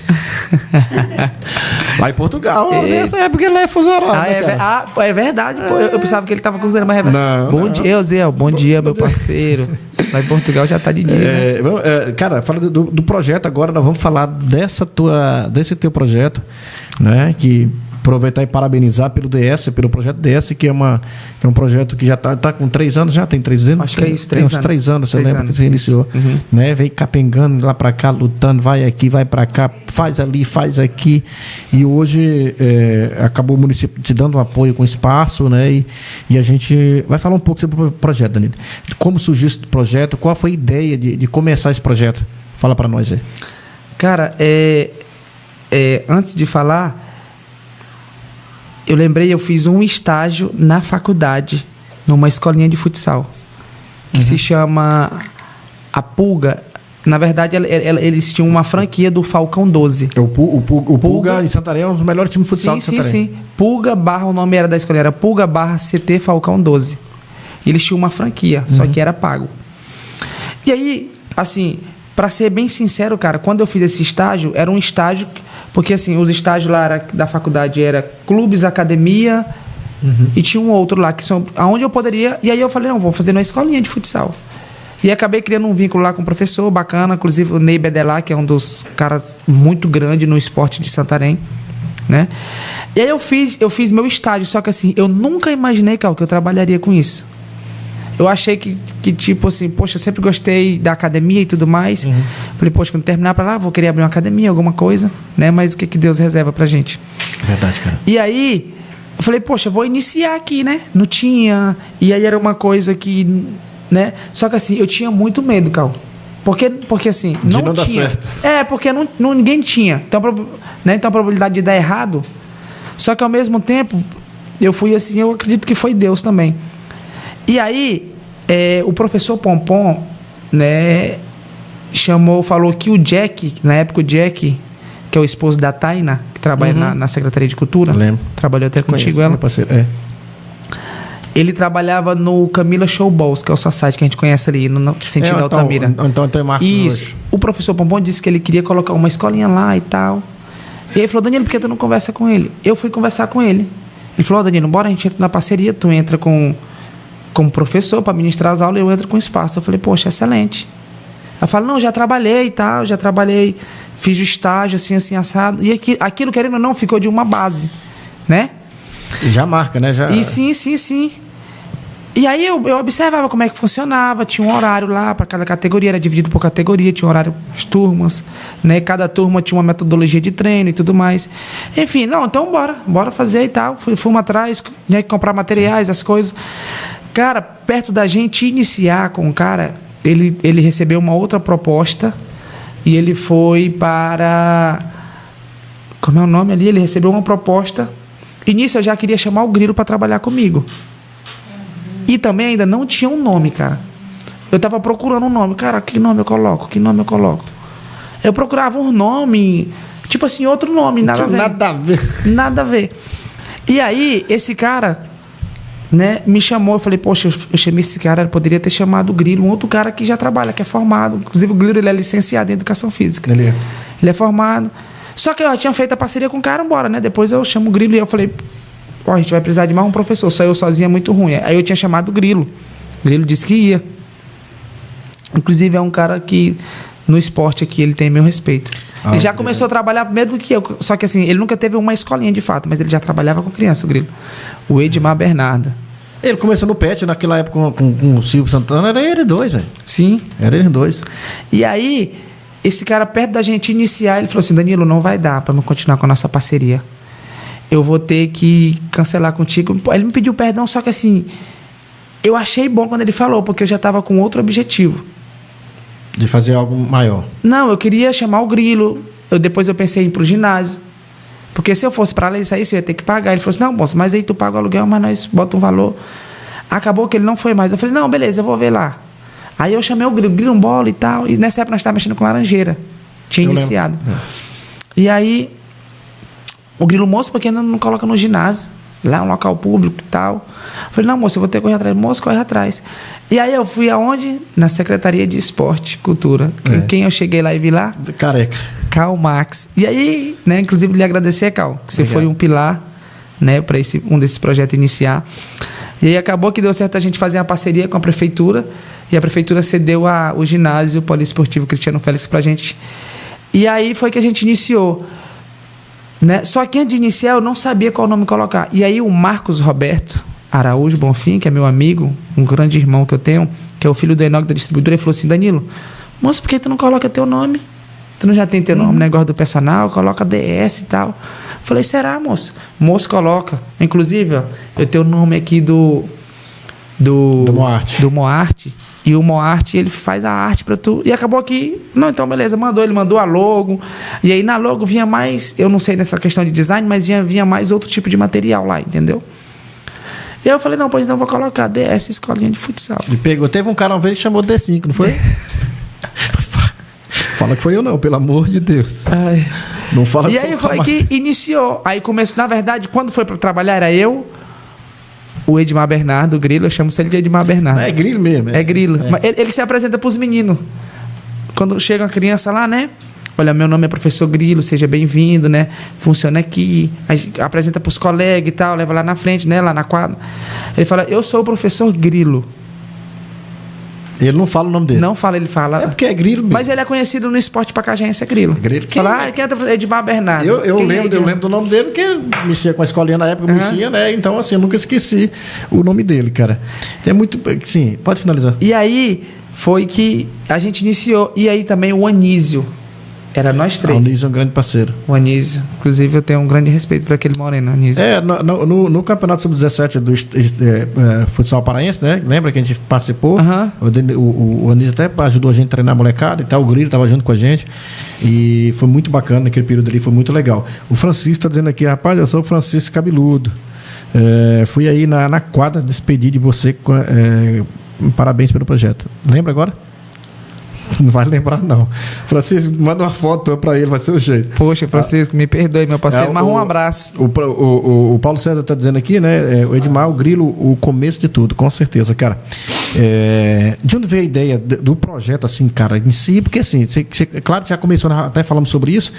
Lá em Portugal, nessa época ele é fuso horário, né, cara? É verdade, pô. Eu pensava que ele tava considerando, mas é verdade. Bom dia, Oziel, bom dia, meu parceiro. Lá em Portugal já tá de dia, né? Cara, fala do projeto agora, nós vamos falar desse teu projeto, né, que... Aproveitar e parabenizar pelo projeto DS, que é um projeto que já está com 3 anos, já tem 3 anos? Acho que é isso, 3 anos. Uns 3 anos, você lembra que você iniciou? Uhum. Né? Veio capengando lá para cá, lutando, vai aqui, vai para cá, faz ali, faz aqui. E hoje acabou o município te dando um apoio com espaço, né? E a gente vai falar um pouco sobre o projeto, Danilo. Como surgiu esse projeto, qual foi a ideia de começar esse projeto? Fala para nós aí. Cara, antes de falar... Eu lembrei, eu fiz um estágio na faculdade, numa escolinha de futsal, que se chama A Pulga. Na verdade, eles tinham uma franquia do Falcão 12. O Pulga em Santarém é um dos melhores times de futsal de Santarém. Sim. Pulga / o nome era da escolinha, era Pulga / CT Falcão 12. E eles tinham uma franquia, só que era pago. E aí, assim, pra ser bem sincero, cara, quando eu fiz esse estágio, era um estágio... Porque, assim, os estágios lá da faculdade era clubes, academia, e tinha um outro lá, que são aonde eu poderia... E aí eu falei, não, vou fazer numa escolinha de futsal. E acabei criando um vínculo lá com o professor, bacana, inclusive o Ney Bedelá, que é um dos caras muito grande no esporte de Santarém, né? E aí eu fiz meu estágio, só que assim, eu nunca imaginei, Cal, que eu trabalharia com isso. Eu achei que tipo assim, poxa, eu sempre gostei da academia e tudo mais. Falei, poxa, quando terminar pra lá, vou querer abrir uma academia, alguma coisa, né? Mas o que Deus reserva pra gente? Verdade, cara. E aí, eu falei, poxa, eu vou iniciar aqui, né? Não tinha. E aí era uma coisa que, né? Só que assim, eu tinha muito medo, Cal. Porque assim, não dar tinha. certo. Porque ninguém tinha. Então, né? Então a probabilidade de dar errado. Só que ao mesmo tempo, eu fui assim, eu acredito que foi Deus também. E aí, o professor Pompom, né, falou que o Jack, na época o Jack, que é o esposo da Taina, que trabalha na Secretaria de Cultura, lembro. Trabalhou até contigo, Conheço, ela. meu parceiro, Ele trabalhava no Camila Showballs, que é o society que a gente conhece ali, no sentido da Altamira. Então tem Marcos Isso. hoje. O professor Pompom disse que ele queria colocar uma escolinha lá e tal. E aí ele falou, Danilo, por que tu não conversa com ele? Eu fui conversar com ele. Ele falou, Danilo, bora, a gente entra na parceria, tu entra como professor para ministrar as aulas e eu entro com espaço. Eu falei, poxa, excelente. Ela fala, não, já trabalhei e tal, fiz o estágio assim, assado. E aquilo, querendo ou não, ficou de uma base, né? Já marca, né? Já... E sim. E aí eu observava como é que funcionava, tinha um horário lá para cada categoria, era dividido por categoria, tinha um horário as turmas, né? Cada turma tinha uma metodologia de treino e tudo mais. Enfim, não, então bora fazer e tal. Fomos atrás, tinha que comprar materiais, as coisas. Cara, perto da gente iniciar com o cara, ele recebeu uma outra proposta e ele foi para... Como é o nome ali? Ele recebeu uma proposta. Início eu já queria chamar o Grilo para trabalhar comigo. E também ainda não tinha um nome, cara. Eu tava procurando um nome. Cara, que nome eu coloco? Eu procurava um nome, tipo assim, outro nome, nada a ver. Nada a ver. E aí, esse cara, né, me chamou. Eu falei, poxa, eu chamei esse cara, ele poderia ter chamado o Grilo, um outro cara que já trabalha, que é formado. Inclusive, o Grilo, ele é licenciado em Educação Física. Ele é formado. Só que eu já tinha feito a parceria com o cara, embora, né? Depois eu chamo o Grilo e eu falei... a gente vai precisar de mais um professor, só eu sozinho é muito ruim. Aí eu tinha chamado o Grilo. O Grilo disse que ia. Inclusive é um cara que no esporte aqui ele tem meu respeito. Ele já começou a trabalhar primeiro do que eu. Só que assim, ele nunca teve uma escolinha de fato, mas ele já trabalhava com criança, o Grilo. O Edmar Bernardo. Ele começou no PET naquela época com o Silvio Santana, era ele dois, velho. Sim. Era ele dois. E aí, esse cara, perto da gente iniciar, ele falou assim, Danilo, não vai dar pra eu continuar com a nossa parceria. Eu vou ter que cancelar contigo. Ele me pediu perdão, só que assim, eu achei bom quando ele falou, porque eu já estava com outro objetivo. De fazer algo maior. Não, eu queria chamar o Grilo. Depois eu pensei em ir pro ginásio. Porque se eu fosse para lá e saísse, eu ia ter que pagar. Ele falou assim, não, moço, mas aí tu paga o aluguel, mas nós bota um valor. Acabou que ele não foi mais. Eu falei, não, beleza, eu vou ver lá. Aí eu chamei o Grilo, um bola e tal. E nessa época nós estávamos mexendo com laranjeira. Tinha iniciado. E aí... o Grilo, moço, porque ainda não coloca no ginásio, lá é um local público e tal. Eu falei, não, moço, eu vou ter que correr atrás. Moço, corre atrás. E aí eu fui aonde? Na Secretaria de Esporte e Cultura. Quem eu cheguei lá e vi lá? Careca. Cal Max. E aí, né, inclusive lhe agradecer, Cal, que você foi um pilar, né, para um desses projetos iniciar. E aí acabou que deu certo a gente fazer uma parceria com a prefeitura, e a prefeitura cedeu o ginásio poliesportivo Cristiano Félix pra gente. E aí foi que a gente iniciou. Né? Só que antes de iniciar eu não sabia qual nome colocar. E aí o Marcos Roberto Araújo Bonfim, que é meu amigo, um grande irmão que eu tenho, que é o filho do Enoque da distribuidora, ele falou assim, Danilo, moço, por que tu não coloca teu nome? Tu não já tem teu nome, negócio do personal, coloca DS e tal. Eu falei, será, moço? Moço, coloca. Inclusive, ó, eu tenho o nome aqui do Moarte. E o Moarte, ele faz a arte pra tu. E acabou que... não, então beleza, ele mandou a logo. E aí na logo vinha mais... eu não sei nessa questão de design, mas vinha mais outro tipo de material lá, entendeu? E aí eu falei, não, pois então eu vou colocar DS, escolinha de futsal. Ele pegou, teve um cara uma vez que chamou D5, não foi? Fala que foi eu não, pelo amor de Deus. Ai. Não fala que e aí foi que iniciou. Aí começou, na verdade, quando foi pra trabalhar, era eu... o Edmar Bernardo, o Grilo, eu chamo ele de Edmar Bernardo. É Grilo mesmo. É Grilo. Mas ele se apresenta para os meninos. Quando chega uma criança lá, né? Olha, meu nome é professor Grilo, seja bem-vindo, né? Funciona aqui. Apresenta para os colegas e tal, leva lá na frente, né? Lá na quadra. Ele fala, eu sou o professor Grilo. Ele não fala o nome dele. Não fala, ele fala. É porque é Grilo mesmo. Mas ele é conhecido no esporte pacajense, é Grilo. Grilo. Fala, quem é Edmar Bernardo? Eu lembro do nome dele, porque ele mexia com a escolinha na época, mexia, né? Então, assim, eu nunca esqueci o nome dele, cara. É muito... sim, pode finalizar. E aí, foi que a gente iniciou. E aí também o Anísio. Era nós três. O Anísio é um grande parceiro. O Anísio. Inclusive, eu tenho um grande respeito por aquele moreno, Anísio. No Campeonato Sub-17 do futsal paraense, né? Lembra que a gente participou? O Anísio até ajudou a gente a treinar a molecada e tal. O Grilo estava junto com a gente. E foi muito bacana naquele período ali, foi muito legal. O Francisco está dizendo aqui, rapaz, eu sou o Francisco Cabeludo. Fui aí na quadra despedir de você parabéns pelo projeto. Lembra agora? Não vai lembrar, não. Francisco, manda uma foto pra ele, vai ser o jeito. Poxa, Francisco, me perdoe, meu parceiro, mas um abraço. O Paulo César tá dizendo aqui, né? O Edmar, o Grilo, o começo de tudo, com certeza, cara. De onde veio a ideia do projeto, assim, cara, em si? Porque, assim, claro que já começou, até falamos sobre isso,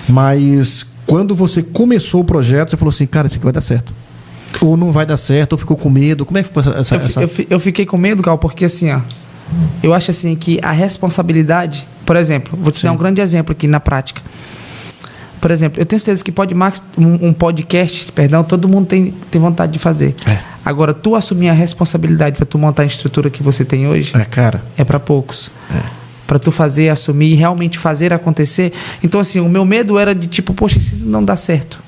mas quando você começou o projeto, você falou assim, cara, isso aqui vai dar certo. Ou não vai dar certo, ou ficou com medo. Como é que foi essa... Eu fiquei com medo, Cal, porque, assim, ó, eu acho assim que a responsabilidade, por exemplo, vou te dar um grande exemplo aqui na prática. Por exemplo, eu tenho certeza que um podcast, todo mundo tem vontade de fazer. Agora, tu assumir a responsabilidade para tu montar a estrutura que você tem hoje, cara, é para poucos. Para tu fazer, assumir e realmente fazer acontecer. Então, assim, o meu medo era de tipo, poxa, isso não dá certo.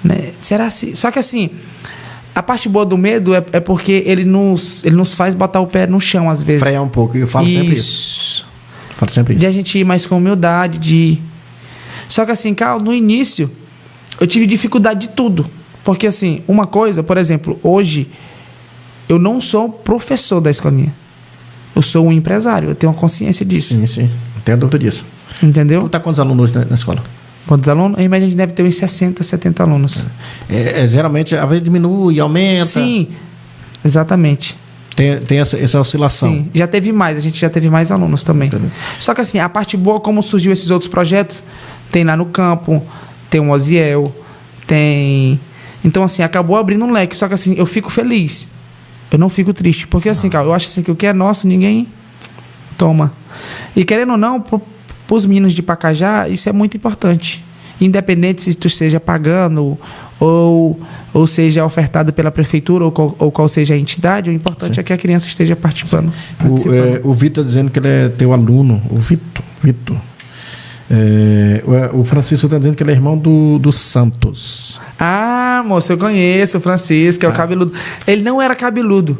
Né? Será assim? Só que assim, a parte boa do medo é porque ele nos faz botar o pé no chão, às vezes. Frear um pouco, eu falo sempre isso. Falo sempre isso. De a gente ir mais com humildade, Só que assim, Carl, no início, eu tive dificuldade de tudo. Porque assim, uma coisa, por exemplo, hoje, eu não sou professor da escolinha. Eu sou um empresário, eu tenho uma consciência disso. Sim, não tenho dúvida disso. Entendeu? Não tá quantos alunos hoje na escola? Quantos alunos? Em média, a gente deve ter uns 60, 70 alunos. Geralmente, a vez diminui, aumenta. Sim, exatamente. Tem essa oscilação. Sim, a gente já teve mais alunos também. Entendeu? Só que assim, a parte boa, como surgiu esses outros projetos, tem lá no campo, tem o Oziel, tem... Então assim, acabou abrindo um leque. Só que assim, eu fico feliz. Eu não fico triste. Porque assim, cara, eu acho assim que o que é nosso, ninguém toma. E querendo ou não, para os meninos de Pacajá, isso é muito importante. Independente se tu esteja pagando ou seja ofertado pela prefeitura ou qual seja a entidade, o importante é que a criança esteja participando. O Vitor dizendo que ele é teu aluno. O Vitor. O Francisco está dizendo que ele é irmão do Santos. Ah, moço, eu conheço o Francisco, é o cabeludo. Ele não era cabeludo.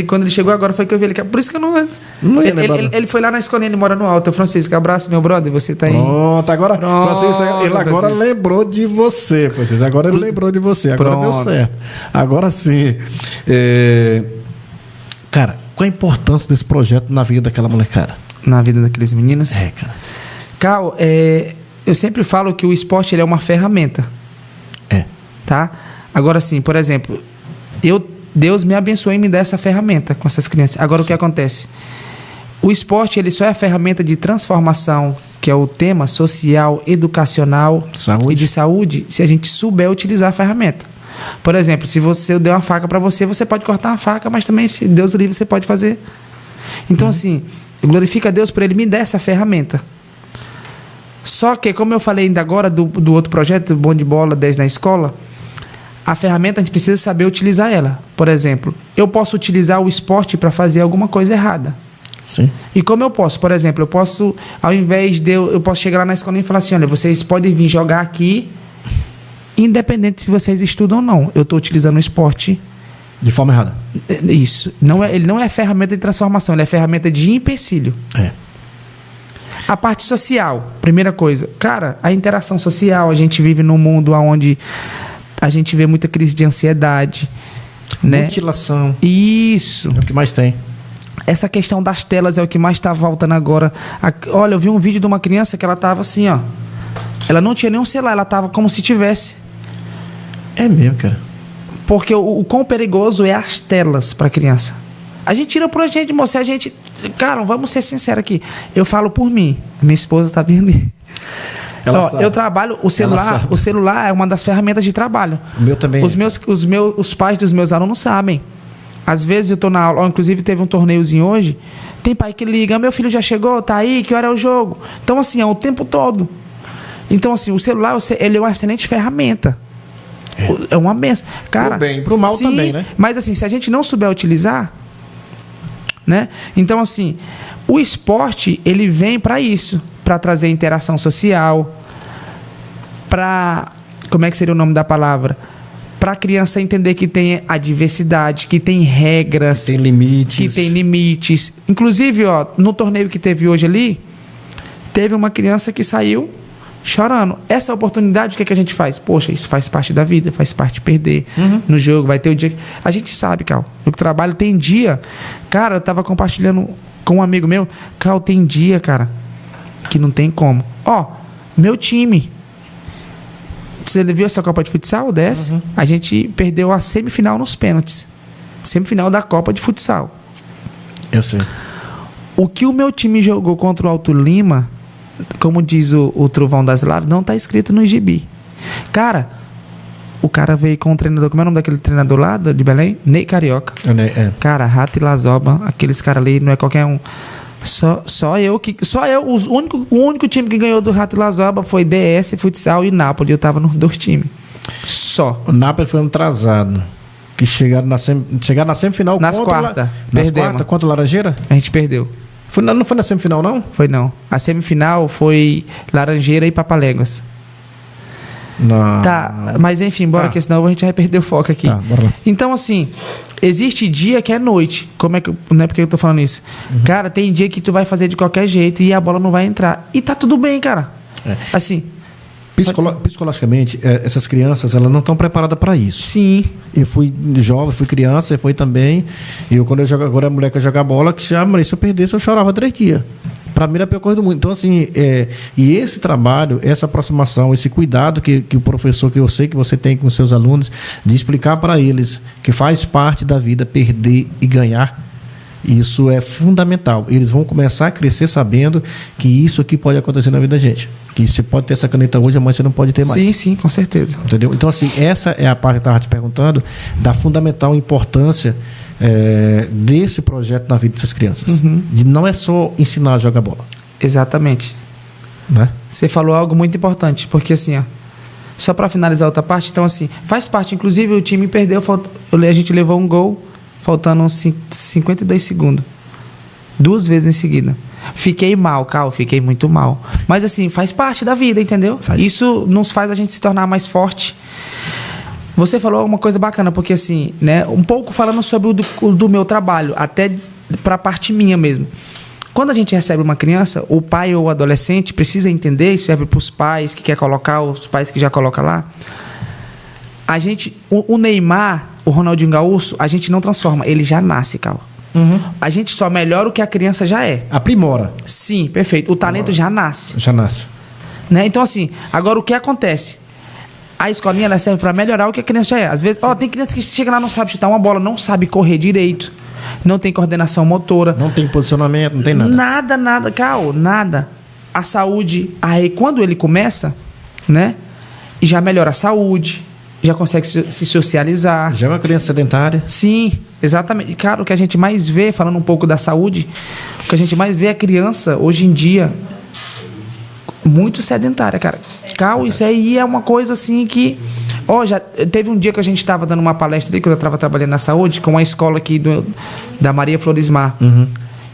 Quando ele chegou agora, foi que eu vi ele. Por isso que eu não ele foi lá na escolinha, ele mora no Alto. Francisco, abraço, meu brother, você tá aí. Pronto, agora, Francisco, ele agora lembrou de você, Francisco. Agora ele lembrou de você, agora deu certo. Agora sim. Cara, qual a importância desse projeto na vida daquela molecada? Na vida daqueles meninos? Cara. Cal, eu sempre falo que o esporte ele é uma ferramenta. Tá? Agora sim, por exemplo, Deus me abençoou em me dar essa ferramenta com essas crianças. Agora, o que acontece? O esporte ele só é a ferramenta de transformação, que é o tema social, educacional e de saúde, se a gente souber utilizar a ferramenta. Por exemplo, se eu der uma faca para você, você pode cortar uma faca, mas também, se Deus o livre, você pode fazer. Então, assim, eu glorifico a Deus por Ele me dar essa ferramenta. Só que, como eu falei ainda agora do outro projeto, Bom de Bola 10 na escola, a ferramenta a gente precisa saber utilizar ela. Por exemplo, eu posso utilizar o esporte para fazer alguma coisa errada. Sim. E como eu posso? Por exemplo, eu posso, ao invés de eu posso chegar lá na escola e falar assim, olha, vocês podem vir jogar aqui, independente se vocês estudam ou não. Eu estou utilizando o esporte de forma errada. Isso. Ele não é ferramenta de transformação, ele é ferramenta de empecilho. A parte social, primeira coisa. Cara, a interação social, a gente vive num mundo onde a gente vê muita crise de ansiedade. Mutilação. Né? Isso. É o que mais tem. Essa questão das telas é o que mais está voltando agora. Olha, eu vi um vídeo de uma criança que ela estava assim, ó. Ela não tinha nenhum celular, ela estava como se tivesse. É mesmo, cara. Porque o quão perigoso é as telas para a criança. A gente tira por a gente, moça. Cara, vamos ser sinceros aqui. Eu falo por mim. Minha esposa está vendo. Eu trabalho, o celular é uma das ferramentas de trabalho. O meu também. Os pais dos meus alunos sabem. Às vezes eu tô na aula, inclusive teve um torneiozinho hoje, tem pai que liga, meu filho já chegou, tá aí, que hora é o jogo? Então assim, é o tempo todo. Então assim, o celular, ele é uma excelente ferramenta. É uma benção. Cara, pro bem, pro mal também, né? Mas assim, se a gente não souber utilizar, né? Então assim, o esporte, ele vem para isso, para trazer interação social, para, como é que seria o nome da palavra? Para a criança entender que tem a diversidade, que tem regras, que tem limites. Inclusive, ó, no torneio que teve hoje ali, teve uma criança que saiu chorando. Essa oportunidade, o que é que a gente faz? Poxa, isso faz parte da vida, faz parte de perder no jogo. Vai ter o dia que... A gente sabe, Cal. Eu que trabalho, tem dia... Cara, eu tava compartilhando com um amigo meu. Cal, tem dia, cara, que não tem como. Ó, meu time... Você viu essa Copa de Futsal, dessa? A gente perdeu a semifinal nos pênaltis. Semifinal da Copa de Futsal. Eu sei. O que o meu time jogou contra o Alto Lima, como diz o Trovão das Laves, não tá escrito no gibi. Cara, o cara veio com um treinador, como é o nome daquele treinador lá de Belém? Ney Carioca. Cara, Rato e Lazoba, aqueles caras ali, não é qualquer um. Só eu, o único time que ganhou do Rato e Lazoba foi DS, Futsal e Nápoles. Eu tava nos 2 times. Só. O Nápoles foi um atrasado. Que chegaram na semifinal nas quartas. Nas quartas contra o Laranjeira? A gente perdeu. Não foi na semifinal, não? Foi não. A semifinal foi Laranjeira e Papaléguas. Não. Tá, mas enfim, bora que senão a gente vai perder o foco aqui. Tá, bora lá. Então, assim, existe dia que é noite. Como é que... Não é porque eu tô falando isso. Cara, tem dia que tu vai fazer de qualquer jeito e a bola não vai entrar. E tá tudo bem, cara. Assim... Psicologicamente, essas crianças, elas não estão preparadas para isso. Sim. Eu fui jovem, fui criança, você foi também. E quando eu jogo agora, a mulher quer jogar bola, que se eu perdesse, eu chorava 3 dias. Para mim era a pior coisa do mundo. Então, assim, e esse trabalho, essa aproximação, esse cuidado que o professor, que eu sei que você tem com os seus alunos, de explicar para eles que faz parte da vida perder e ganhar, isso é fundamental. Eles vão começar a crescer sabendo que isso aqui pode acontecer na vida da gente. Que você pode ter essa caneta hoje, amanhã você não pode ter mais. Sim, com certeza. Entendeu? Então, assim, essa é a parte que eu estava te perguntando, da fundamental importância desse projeto na vida dessas crianças. De não é só ensinar a jogar bola. Exatamente. Né? Você falou algo muito importante, porque assim, ó, só para finalizar a outra parte, então assim, faz parte, inclusive o time perdeu, a gente levou um gol, faltando 52 segundos. 2 vezes em seguida. Fiquei mal, Cal, fiquei muito mal. Mas assim, faz parte da vida, entendeu? Isso nos faz a gente se tornar mais forte. Você falou uma coisa bacana, porque assim, né, um pouco falando sobre o do meu trabalho, até pra parte minha mesmo. Quando a gente recebe uma criança, o pai ou o adolescente precisa entender, isso serve pros pais que quer colocar, os pais que já colocam lá. A gente, o Neymar, o Ronaldinho Gaúcho, a gente não transforma, ele já nasce, Cal. A gente só melhora o que a criança já é. Aprimora. Sim, perfeito. O talento já nasce. Já nasce. Né? Então, assim, agora o que acontece? A escolinha ela serve para melhorar o que a criança já é. Às vezes, tem criança que chega lá, não sabe chutar uma bola, não sabe correr direito, não tem coordenação motora. Não tem posicionamento, não tem nada. Nada, Cal, nada. A saúde, aí quando ele começa, né, já melhora a saúde, já consegue se socializar. Já é uma criança sedentária. Sim, exatamente. Cara, o que a gente mais vê, falando um pouco da saúde, o que a gente mais vê é a criança, hoje em dia, muito sedentária, cara. Cal, isso aí é uma coisa assim que... já teve um dia que a gente estava dando uma palestra ali, quando eu estava trabalhando na saúde, com uma escola aqui da Maria Floresmar.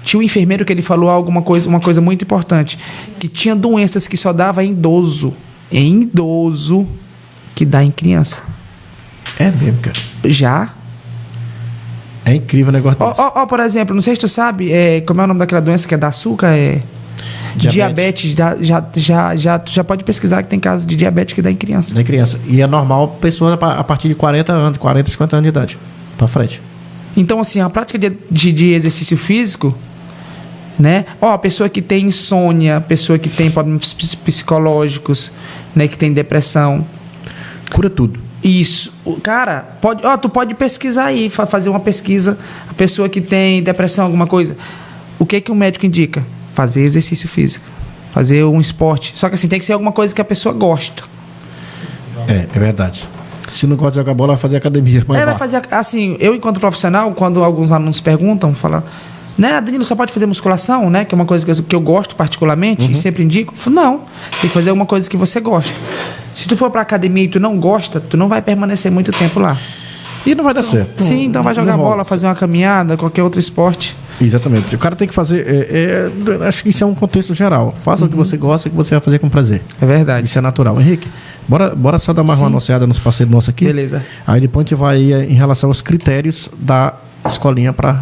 Tinha um enfermeiro que ele falou uma coisa muito importante, que tinha doenças que só dava em idoso. Em idoso... que dá em criança. É mesmo, cara. Já. É incrível o negócio desse. Por exemplo, não sei se tu sabe, como é o nome daquela doença que é da açúcar? Diabetes. Tu já pode pesquisar que tem casos de diabetes que dá em criança. Dá em criança. E é normal pessoa a partir de 40 anos, 40, 50 anos de idade. Pra frente. Então, assim, a prática de exercício físico, né? A pessoa que tem insônia, pessoa que tem problemas psicológicos, né? Que tem depressão. Cura tudo. Isso. Cara, tu pode pesquisar aí, fazer uma pesquisa. A pessoa que tem depressão, alguma coisa. O que o médico indica? Fazer exercício físico. Fazer um esporte. Só que assim, tem que ser alguma coisa que a pessoa gosta. É verdade. Se não gosta de jogar bola, vai fazer academia. Vai fazer, assim, eu enquanto profissional, quando alguns alunos perguntam, falam, né, Danilo, só pode fazer musculação, né? Que é uma coisa que eu gosto particularmente, e sempre indico. Não, tem que fazer alguma coisa que você gosta. Se tu for pra academia e tu não gosta, tu não vai permanecer muito tempo lá. E não vai dar certo. Sim, então vai jogar bola, fazer uma caminhada, qualquer outro esporte. Exatamente. O cara tem que fazer... acho que isso é um contexto geral. Faça o que você gosta e que você vai fazer com prazer. É verdade. Isso é natural. Henrique, bora só dar mais uma anunciada nos parceiros nossos aqui. Beleza. Aí depois a gente vai em relação aos critérios da escolinha para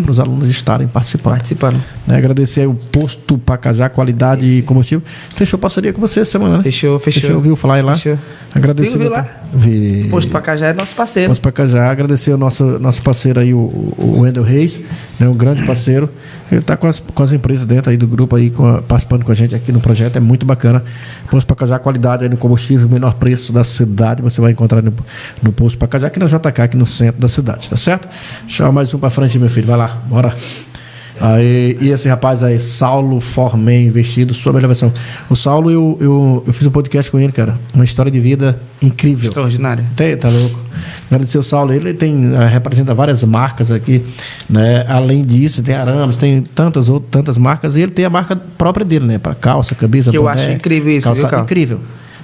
os alunos estarem participando. Né? Agradecer aí o Posto Pacajá, qualidade e combustível. Fechou parceria com você essa semana, né? Fechou. Viu falar aí lá? Fechou. Agradecer. Viu lá? Vi. Posto Pacajá é nosso parceiro. Posto Pacajá, agradecer o nosso parceiro aí, o Wendel Reis, né? Um grande parceiro. Ele está com as empresas dentro aí do grupo aí, participando com a gente aqui no projeto, é muito bacana. Posto Pacajá, qualidade aí no combustível, menor preço da cidade, você vai encontrar no Posto Pacajá, aqui na JK, aqui no centro da cidade, tá certo? Chama mais um pra frente, meu filho, vai lá, bora. Aí, e esse rapaz aí, Saulo Formen, investido, sua melhor versão. O Saulo, eu fiz um podcast com ele, cara, uma história de vida incrível. Extraordinária. Tá louco. Agradecer o Saulo, ele representa várias marcas aqui, né? Além disso, tem arames, tem tantas marcas, e ele tem a marca própria dele, né? Para calça, camisa, que boné, eu acho incrível isso, calça, viu, Cal? Incrível.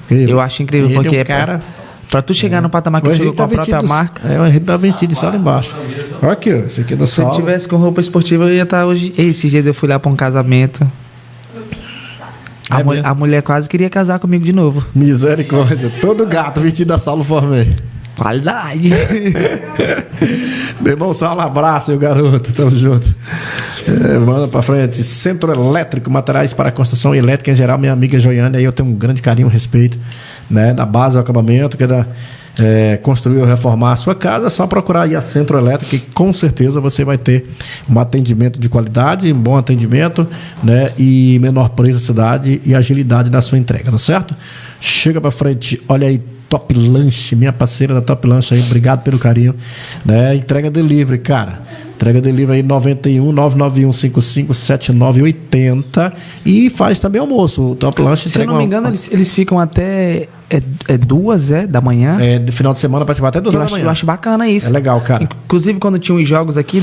Eu acho incrível, ele porque é um cara... Pra tu chegar no patamar que chegou com a própria marca... A gente tá vestido de Saulo embaixo. Olha aqui, ó. Esse aqui é da Saulo. Se eu tivesse com roupa esportiva, eu ia estar hoje... Esses dias eu fui lá pra um casamento. A mulher quase queria casar comigo de novo. Misericórdia. Todo gato vestido da Saulo Formen. Qualidade. Meu irmão, Saulo, abraço, meu garoto. Tamo junto. Manda pra frente. Centro Elétrico, materiais para construção elétrica em geral. Minha amiga Joiane, aí eu tenho um grande carinho, um respeito, né? Da base ao acabamento, que é construir ou reformar a sua casa, é só procurar aí a Centro Elétrico, que com certeza você vai ter um atendimento de qualidade, um bom atendimento, né? E menor preço da cidade e agilidade na sua entrega, tá certo? Chega pra frente, olha aí, Top Lanche, minha parceira da Top Lanche aí, obrigado pelo carinho, né? Entrega delivery, cara. Entrega delivery aí 91 991 55 7980 e faz também almoço. O Top Lanche entrega. Se eu não me engano, eles ficam até 2 da manhã. De final de semana participar até 2 da manhã. Eu acho bacana isso. É legal, cara. Inclusive, quando tinha os jogos aqui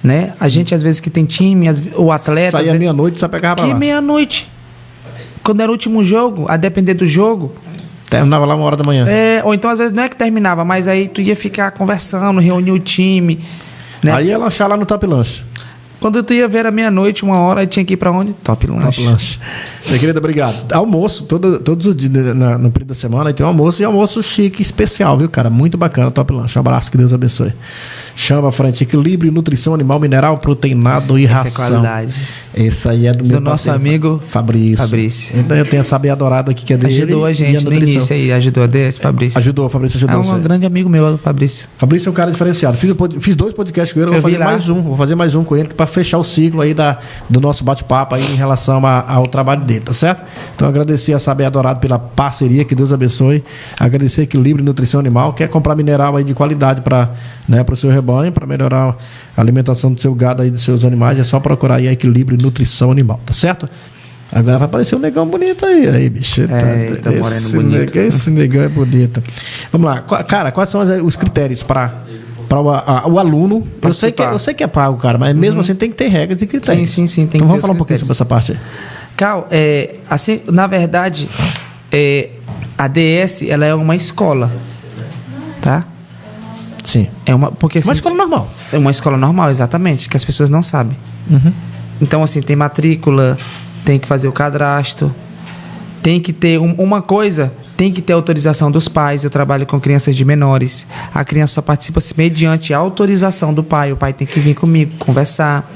né? A gente, às vezes, que tem time, o atleta... Saía meia-noite, só pegava pra lá. Que meia-noite? Quando era o último jogo, a depender do jogo... Terminava lá 1h da manhã. Ou então, às vezes, não é que terminava, mas aí tu ia ficar conversando, reunir o time... Né? Aí ia lanchar lá no Top Lanche. Quando tu ia ver a meia-noite, 1h, aí tinha que ir pra onde? Top Lanche. Top Lanche. Minha querida, obrigado. Almoço, todos os dias no período da semana, aí tem um almoço e almoço chique, especial, viu, cara? Muito bacana, Top Lanche. Um abraço, que Deus abençoe. Chama à frente, equilíbrio, nutrição animal, mineral, proteinado e ração. É qualidade. Esse aí é do meu nosso amigo Fabrício. Então eu tenho essa bem adorada aqui, que é dele. Ajudou a gente no início aí, ajudou a desse, Fabrício. Fabrício ajudou. É um grande amigo meu, Fabrício. Fabrício é um cara diferenciado. Fiz 2 podcasts com ele, vou fazer mais um com ele, para fechar o ciclo aí do nosso bate-papo aí em relação ao trabalho dele, tá certo? Então agradecer a Saber Adorado pela parceria, que Deus abençoe. Agradecer Equilíbrio e Nutrição Animal, quer comprar mineral aí de qualidade para o seu rebanho, para melhorar a alimentação do seu gado aí, dos seus animais, é só procurar aí a Equilíbrio e Nutrição Animal, tá certo? Agora vai aparecer um negão bonito aí, bicho. Tá moreno bonito. Esse negão é bonito. Vamos lá, cara, quais são os critérios para o aluno? Eu sei que é pago, cara, mas mesmo assim tem que ter regras e critérios. Sim, tem então vamos falar um pouquinho sobre essa parte aí. Cal, assim, na verdade, a DS, ela é uma escola, tá? Sim. Porque, assim, uma escola normal. É uma escola normal, exatamente, que as pessoas não sabem. Então, assim, tem matrícula, tem que fazer o cadastro, tem que ter uma coisa, tem que ter autorização dos pais. Eu trabalho com crianças de menores. A criança só participa mediante a autorização do pai. O pai tem que vir comigo, conversar,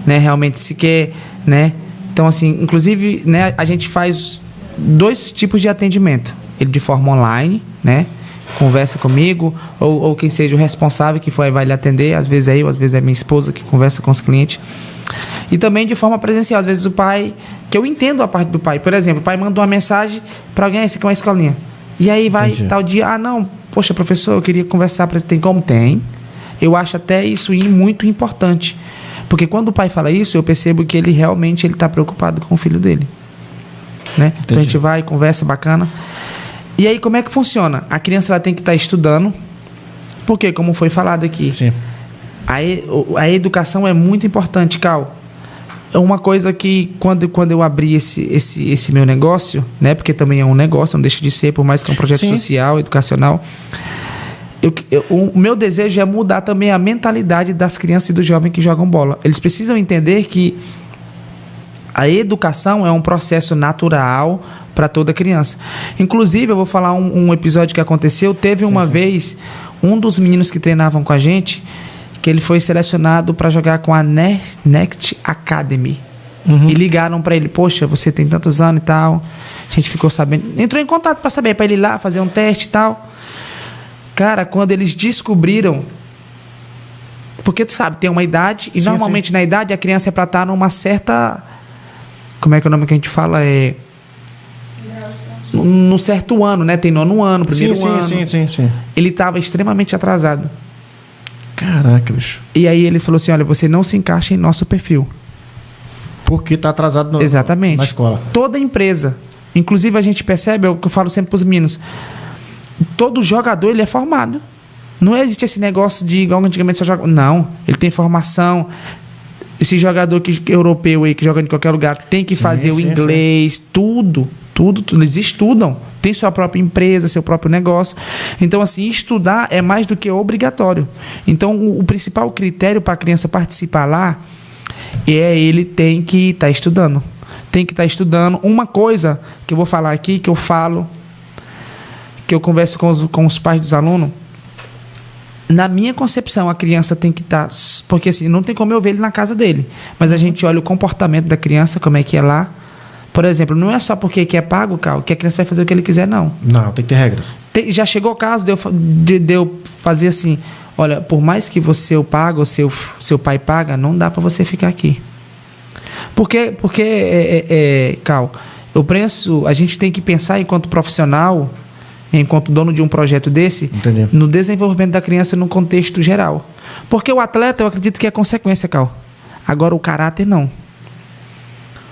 né? Realmente se quer, né? Então, assim, inclusive, né, a gente faz 2 tipos de atendimento. Ele de forma online, né? Conversa comigo, ou quem seja o responsável que vai lhe atender, às vezes é eu, às vezes é minha esposa que conversa com os clientes. E também de forma presencial, às vezes o pai, que eu entendo a parte do pai. Por exemplo, o pai manda uma mensagem para alguém, esse aqui é uma escolinha. E aí vai, tal dia, não, poxa, professor, eu queria conversar, tem como? Tem. Eu acho até isso muito importante. Porque quando o pai fala isso, eu percebo que ele realmente está preocupado com o filho dele. Né? Então a gente vai, conversa, bacana. E aí, como é que funciona? A criança ela tem que estar estudando, porque, como foi falado aqui, sim, a educação é muito importante, Cal. É uma coisa que, quando eu abri esse meu negócio, né? Porque também é um negócio, não deixa de ser, por mais que é um projeto sim, social, educacional. O meu desejo é mudar também a mentalidade das crianças e dos jovens que jogam bola. Eles precisam entender que a educação é um processo natural para toda criança. Inclusive, eu vou falar um episódio que aconteceu. Teve uma vez, um dos meninos que treinavam com a gente, que ele foi selecionado para jogar com a Next Academy. E ligaram para ele, poxa, você tem tantos anos e tal. A gente ficou sabendo, entrou em contato para saber, para ele ir lá fazer um teste e tal. Cara, quando eles descobriram, porque tu sabe, tem uma idade, e normalmente na idade a criança é para estar numa certa, como é que é o nome que a gente fala? Num certo ano, né? Tem nono ano, primeiro ano. Sim. Ele estava extremamente atrasado. Caraca, bicho. E aí ele falou assim, olha, você não se encaixa em nosso perfil. Porque tá atrasado Exatamente. na escola. Toda empresa, inclusive a gente percebe, é o que eu falo sempre para os meninos, todo jogador ele é formado. Não existe esse negócio de igual antigamente só joga. Não, ele tem formação. Esse jogador europeu aí que joga em qualquer lugar tem que fazer o inglês, tudo. Eles estudam, tem sua própria empresa, seu próprio negócio. Então, assim, estudar é mais do que obrigatório. Então, o principal critério para a criança participar lá é ele tem que estar estudando. Tem que estar estudando. Uma coisa que eu vou falar aqui, que eu falo, que eu converso com os pais dos alunos, na minha concepção, a criança tem que estar... Porque, assim, não tem como eu ver ele na casa dele. Mas a gente olha o comportamento da criança, como é que é lá. Por exemplo, não é só porque é pago, Cal, que a criança vai fazer o que ele quiser, não. Não, tem que ter regras. Já chegou o caso de eu fazer assim, olha, por mais que você o paga, ou seu pai paga, não dá para você ficar aqui. Porque Cal, a gente tem que pensar enquanto profissional, enquanto dono de um projeto desse, Entendi. No desenvolvimento da criança no contexto geral. Porque o atleta, eu acredito que é consequência, Cal. Agora, o caráter, não.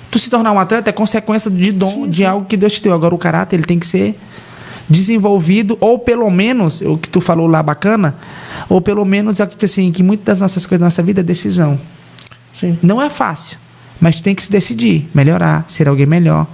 Tu se tornar um atleta é consequência de dom, de algo que Deus te deu. Agora, o caráter, ele tem que ser desenvolvido, ou pelo menos, o que tu falou lá bacana, ou pelo menos, assim, que muitas das nossas coisas da nossa vida é decisão. Sim. Não é fácil, mas tu tem que se decidir, melhorar, ser alguém melhor.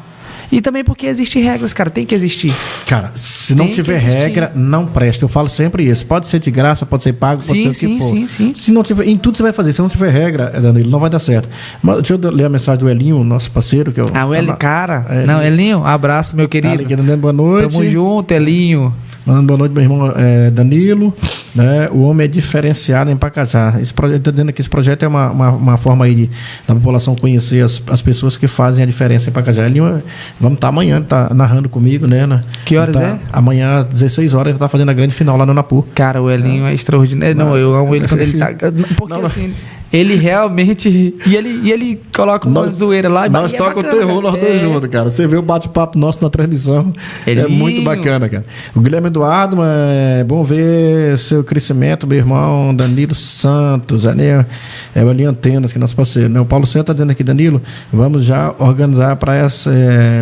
E também porque existem regras, cara, tem que existir. Cara, se não tiver regra, não presta. Eu falo sempre isso. Pode ser de graça, pode ser pago, pode ser o que for. Sim. Se não tiver, em tudo você vai fazer. Se não tiver regra, Danilo, não vai dar certo. Mas deixa eu ler a mensagem do Elinho, nosso parceiro. Que o Elinho, cara. Não, Elinho, abraço, meu querido. Tá ligado, boa noite. Tamo junto, Elinho. Mandando boa noite, meu irmão Danilo. Né? O homem é diferenciado em Pacajá. Está dizendo que esse projeto é uma forma aí da população conhecer as pessoas que fazem a diferença em Pacajá. Elinho, vamos estar amanhã, tá narrando comigo, né? Que horas é? Amanhã, às 16 horas, ele está fazendo a grande final lá no Napu. Cara, o Elinho é extraordinário. Não, eu amo ele quando ele tá. Porque assim, ele realmente. E ele coloca uma zoeira lá. Nós toca o terror, nós dois juntos, cara. Você vê o bate-papo nosso na transmissão. É muito bacana, cara. O Guilherme Eduardo, é bom ver seu crescimento, meu irmão Danilo Santos. É o Elinho Antenas, que é nosso parceiro. Né? O Paulo Santos está dizendo aqui, Danilo, vamos já organizar para essa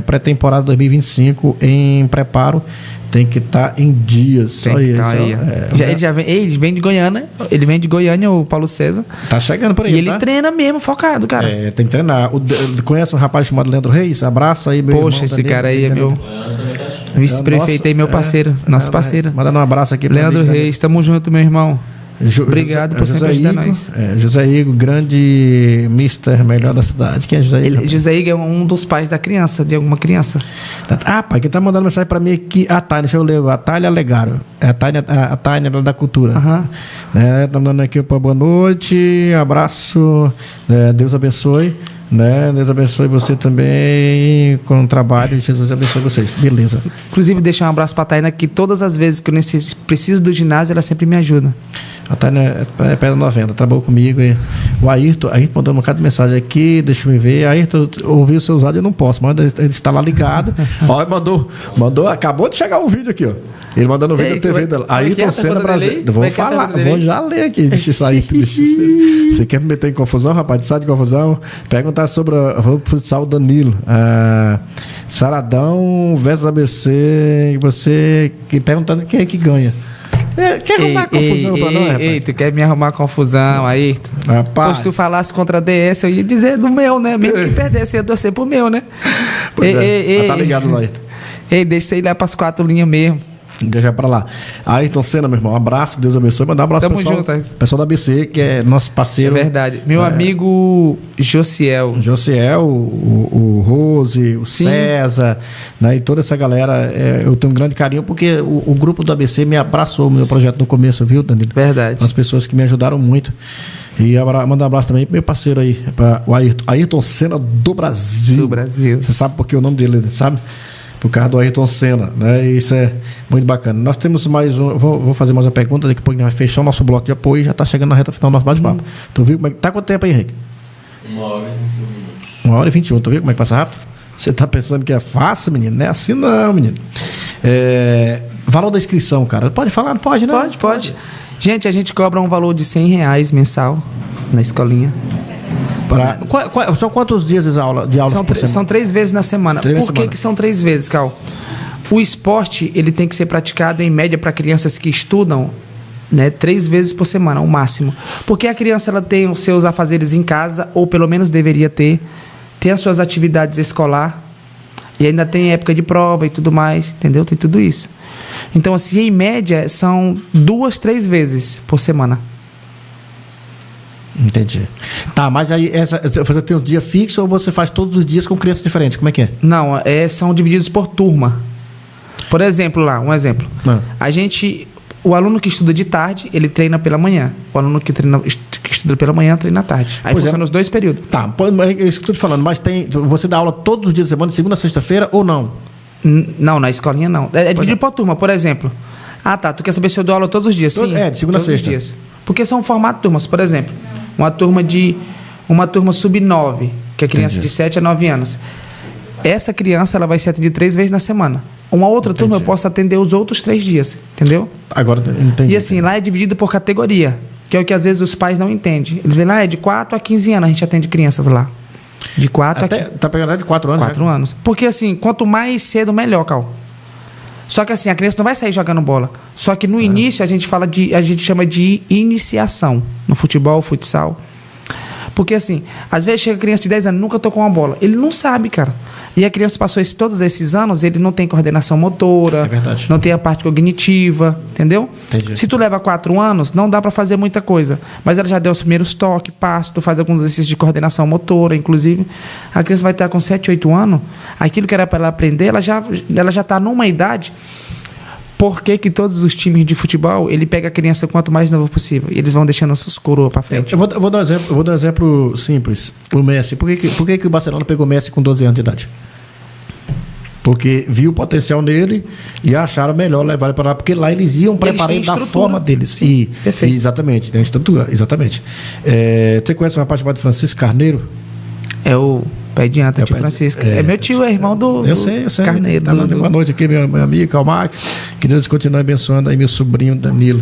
pré-temporada 2025 em preparo. Tem que estar em dias. Só isso. Ele vem de Goiânia. Ele vem de Goiânia, o Paulo César. Tá chegando por aí. E ele treina mesmo, focado, cara. Tem que treinar. Conhece um rapaz chamado Leandro Reis? Abraço aí, meu irmão. Poxa, esse cara aí é meu vice-prefeito aí, meu parceiro. Nosso parceiro. Mandando um abraço aqui pra Leandro Reis, tamo junto, meu irmão. Obrigado por sempre ajudar nós. José Igor, grande mister, melhor da cidade. Quem é José Igor? José Igor é um dos pais da criança, de alguma criança. Pai, quem tá mandando mensagem pra mim aqui, a Tânia, deixa eu ler, a Tânia Legaro. A Tânia da Cultura. Tá mandando aqui, boa noite, abraço, Deus abençoe. Deus abençoe você também com o trabalho. Jesus abençoe vocês. Beleza. Inclusive, deixar um abraço pra Taina, que todas as vezes que eu preciso do ginásio, ela sempre me ajuda. A Taina é pedra 90, trabalhou comigo. O Ayrton mandou um bocado de mensagem aqui, deixa eu ver. Ayrton, ouviu o seu áudio, eu não posso, mas ele está lá ligado. Mandou, acabou de chegar um vídeo aqui, ó. Ele mandando um vídeo da TV dela. Ayrton Senna Brasil. Vou falar, vou já ler aqui. Você quer me meter em confusão, rapaz? Sai de confusão. Perguntar sobre o futsal Danilo. Saradão versus ABC. Você perguntando quem é que ganha. Quer arrumar confusão pra nós, rapaz? Tu quer me arrumar confusão aí? Rapaz. Se tu falasse contra a DS, eu ia dizer do meu, né? Mesmo que perdesse, eu ia torcer pro meu, né? Tá ligado, Laírton? Deixa eu ir lá pras 4 linhas mesmo. Deixa pra lá. Ayrton Senna, meu irmão, um abraço, que Deus abençoe. Mandar um abraço Tamo pro pessoal, junto, Ayrton. pessoal da ABC, que é nosso É parceiro. verdade. Meu amigo Josiel. Josiel, o Rose, o Sim. César, né, e toda essa galera, eu tenho um grande carinho, porque o grupo do ABC me abraçou no meu projeto no começo, viu, Danilo? Verdade. As pessoas que me ajudaram muito. E mandar um abraço também pro meu parceiro aí, para o Ayrton Senna do Brasil. Do Brasil. Você sabe por que o nome dele, sabe? Por causa do Ayrton Senna, né? E isso é muito bacana. Nós temos mais um. Vou fazer mais uma pergunta, daqui a pouco a gente vai fechar o nosso bloco de apoio e já está chegando na reta final do nosso bate-papo. Tu viu como é que tá? Quanto tempo aí, Henrique? 1h21. Tu viu como é que passa rápido? Você tá pensando que é fácil, menino? Não é assim não, menino. Valor da inscrição, cara. Pode falar? Não pode, né? Pode. Gente, a gente cobra um valor de R$100 mensal na escolinha. São quantos dias de aula por semana? São 3 vezes na semana. Por que são 3 vezes, Cal? O esporte, ele tem que ser praticado em média para crianças que estudam, né, 3 vezes por semana, ao máximo. Porque a criança ela tem os seus afazeres em casa, ou pelo menos deveria ter as suas atividades escolar, e ainda tem época de prova e tudo mais, entendeu? Tem tudo isso. Então, assim, em média, são 2, 3 vezes por semana. Entendi. Tá, mas aí você tem um dia fixo ou você faz todos os dias com crianças diferentes? Como é que é? Não, são divididos por turma. Por exemplo, um exemplo. O aluno que estuda de tarde, ele treina pela manhã. O aluno que estuda pela manhã, treina à tarde. Aí funciona os 2 períodos. Tá, é isso que eu tô te falando, mas você dá aula todos os dias da semana, de segunda a sexta-feira, ou não? Não, na escolinha não. É dividido por turma, por exemplo. Ah, tá, tu quer saber se eu dou aula todos os dias? Sim, de segunda a sexta. Dias. Porque são formato de turmas, por exemplo. Uma turma sub-9, que é criança de 7 a 9 anos. Essa criança ela vai ser atendida 3 vezes na semana. Uma outra turma eu posso atender os outros 3 dias, entendeu? Agora entendi. E assim, lá é dividido por categoria, que é o que às vezes os pais não entendem. Eles veem lá, é de 4 a 15 anos a gente atende crianças lá. De 4 a 15. Tá pegando de 4 anos? 4 anos. Porque assim, quanto mais cedo, melhor, Cal. Só que assim, a criança não vai sair jogando bola. Só que no início a gente chama de iniciação no futebol, futsal. Porque assim, às vezes chega criança de 10 anos, nunca tocou uma bola. Ele não sabe, cara. E a criança passou todos esses anos, ele não tem coordenação motora, não tem a parte cognitiva, entendeu? Entendi. Se tu leva 4 anos, não dá pra fazer muita coisa. Mas ela já deu os primeiros toques, passos, tu faz alguns exercícios de coordenação motora, inclusive. A criança vai estar com 7, 8 anos, aquilo que era para ela aprender, ela já tá numa idade. Por que todos os times de futebol, ele pega a criança quanto mais novo possível? E eles vão deixando os coroas pra frente. Eu vou dar um exemplo simples. O Messi. Por que o Barcelona pegou o Messi com 12 anos de idade? Porque viu o potencial nele e acharam melhor levar ele para lá, porque lá eles iam preparando da forma deles. Sim, perfeito. Exatamente, tem estrutura, exatamente. Você conhece um rapaz chamado Francisco Carneiro? É o pediatra, tio Francisco. É meu tio, é irmão do Eu sei. Carneiro. Tá boa noite aqui, meu amigo, Karl Marx. Que Deus continue abençoando aí meu sobrinho Danilo.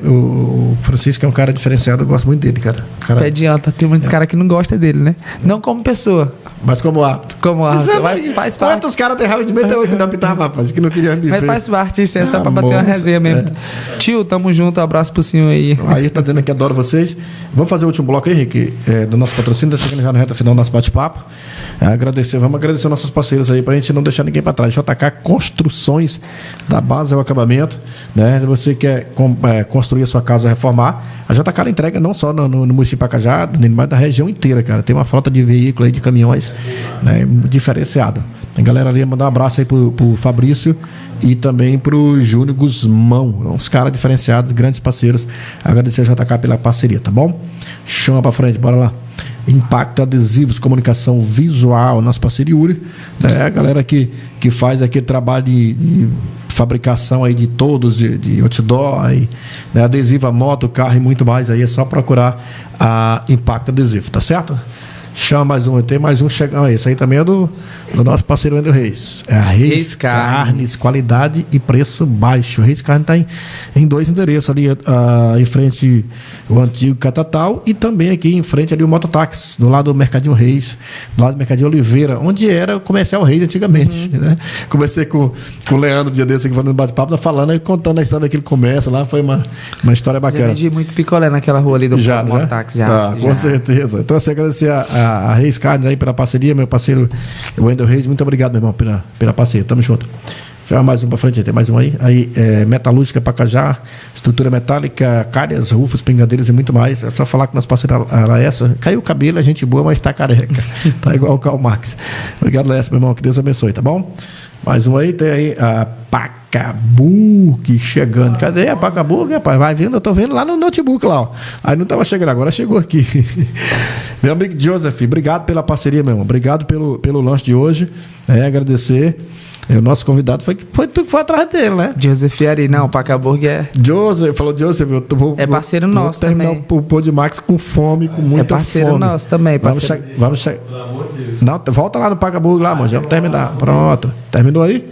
O Francisco é um cara diferenciado, eu gosto muito dele, cara. Pediatra, tem muitos caras que não gostam dele, né? Não como pessoa. Mas como hábito. Faz parte. Quantos caras tem raiva de meter hoje que não apitava, rapaz? Que não queria me ver. Mas faz parte, isso é só pra bater uma resenha mesmo. Tio, tamo junto, abraço pro senhor aí. Aí tá dizendo que adoro vocês. Vamos fazer o último bloco aí, Henrique, do nosso patrocínio, tá chegando já na reta final do nosso bate-papo. Vamos agradecer nossos parceiros aí pra gente não deixar ninguém pra trás. JK Construções, da base ao acabamento, né? Se você quer construir a sua casa, reformar, a JK entrega não só no município de Pacajá, mas da região inteira, cara. Tem uma frota de veículos aí, de caminhões, né, diferenciado. Tem galera ali, mandar um abraço aí pro Fabrício e também pro Júnior Guzmão, uns caras diferenciados, grandes parceiros. Agradecer a JK pela parceria, tá bom? Chama pra frente, bora lá. Impacto Adesivos, comunicação visual, nosso parceiro Yuri, né? A galera que faz aquele trabalho de fabricação aí de todos, de outdoor, aí, né? Adesiva, moto, carro e muito mais, aí é só procurar a Impacto Adesivo, tá certo? Chama mais um, tem mais um chegando. Esse aí também é do nosso parceiro Wendel Reis. É a Reis Carnes, qualidade e preço baixo. Reis Carnes está em 2 endereços ali, em frente ao antigo Catatal e também aqui em frente ali o Mototáxi, do lado do Mercadinho Reis, do lado do Mercadinho Oliveira, onde era o Comercial Reis antigamente, né? Comecei com o Leandro, dia desse aqui, falando bate-papo, falando e contando a história daquele comércio lá, foi uma história bacana. Já vendi muito picolé naquela rua ali do Mototáxi. Com certeza. Então, você agradecer a Reis Carnes aí pela parceria, meu parceiro Wendel Reis, muito obrigado, meu irmão, pela parceria, tamo junto. Já mais um para frente, tem mais um aí. Metalúrgica Pacajá, estrutura metálica, calhas, rufas, pingadeiras e muito mais. É só falar com nosso parceiro Laércio. Caiu o cabelo, é gente boa, mas tá careca. Tá igual o Karl Marx. Obrigado, Laércio, meu irmão. Que Deus abençoe, tá bom? Mais um aí, tem aí a Pacaburg chegando. Cadê a Pacaburg, rapaz? Vai vendo, eu tô vendo lá no notebook lá, ó. Aí não tava chegando, agora chegou aqui. Meu amigo Joseph, obrigado pela parceria, meu irmão. Obrigado pelo lanche de hoje. Agradecer. O nosso convidado foi tu que foi atrás dele, né? Joseph Ari, não, o Pacaburg é... Joseph, é parceiro nosso também. Vou terminar o Podmax com fome, com muita fome. É parceiro nosso também, parceiro. Vamos chegar. Não, volta lá no Pacaburg lá, mano. Já vamos terminar. Pronto. Terminou aí?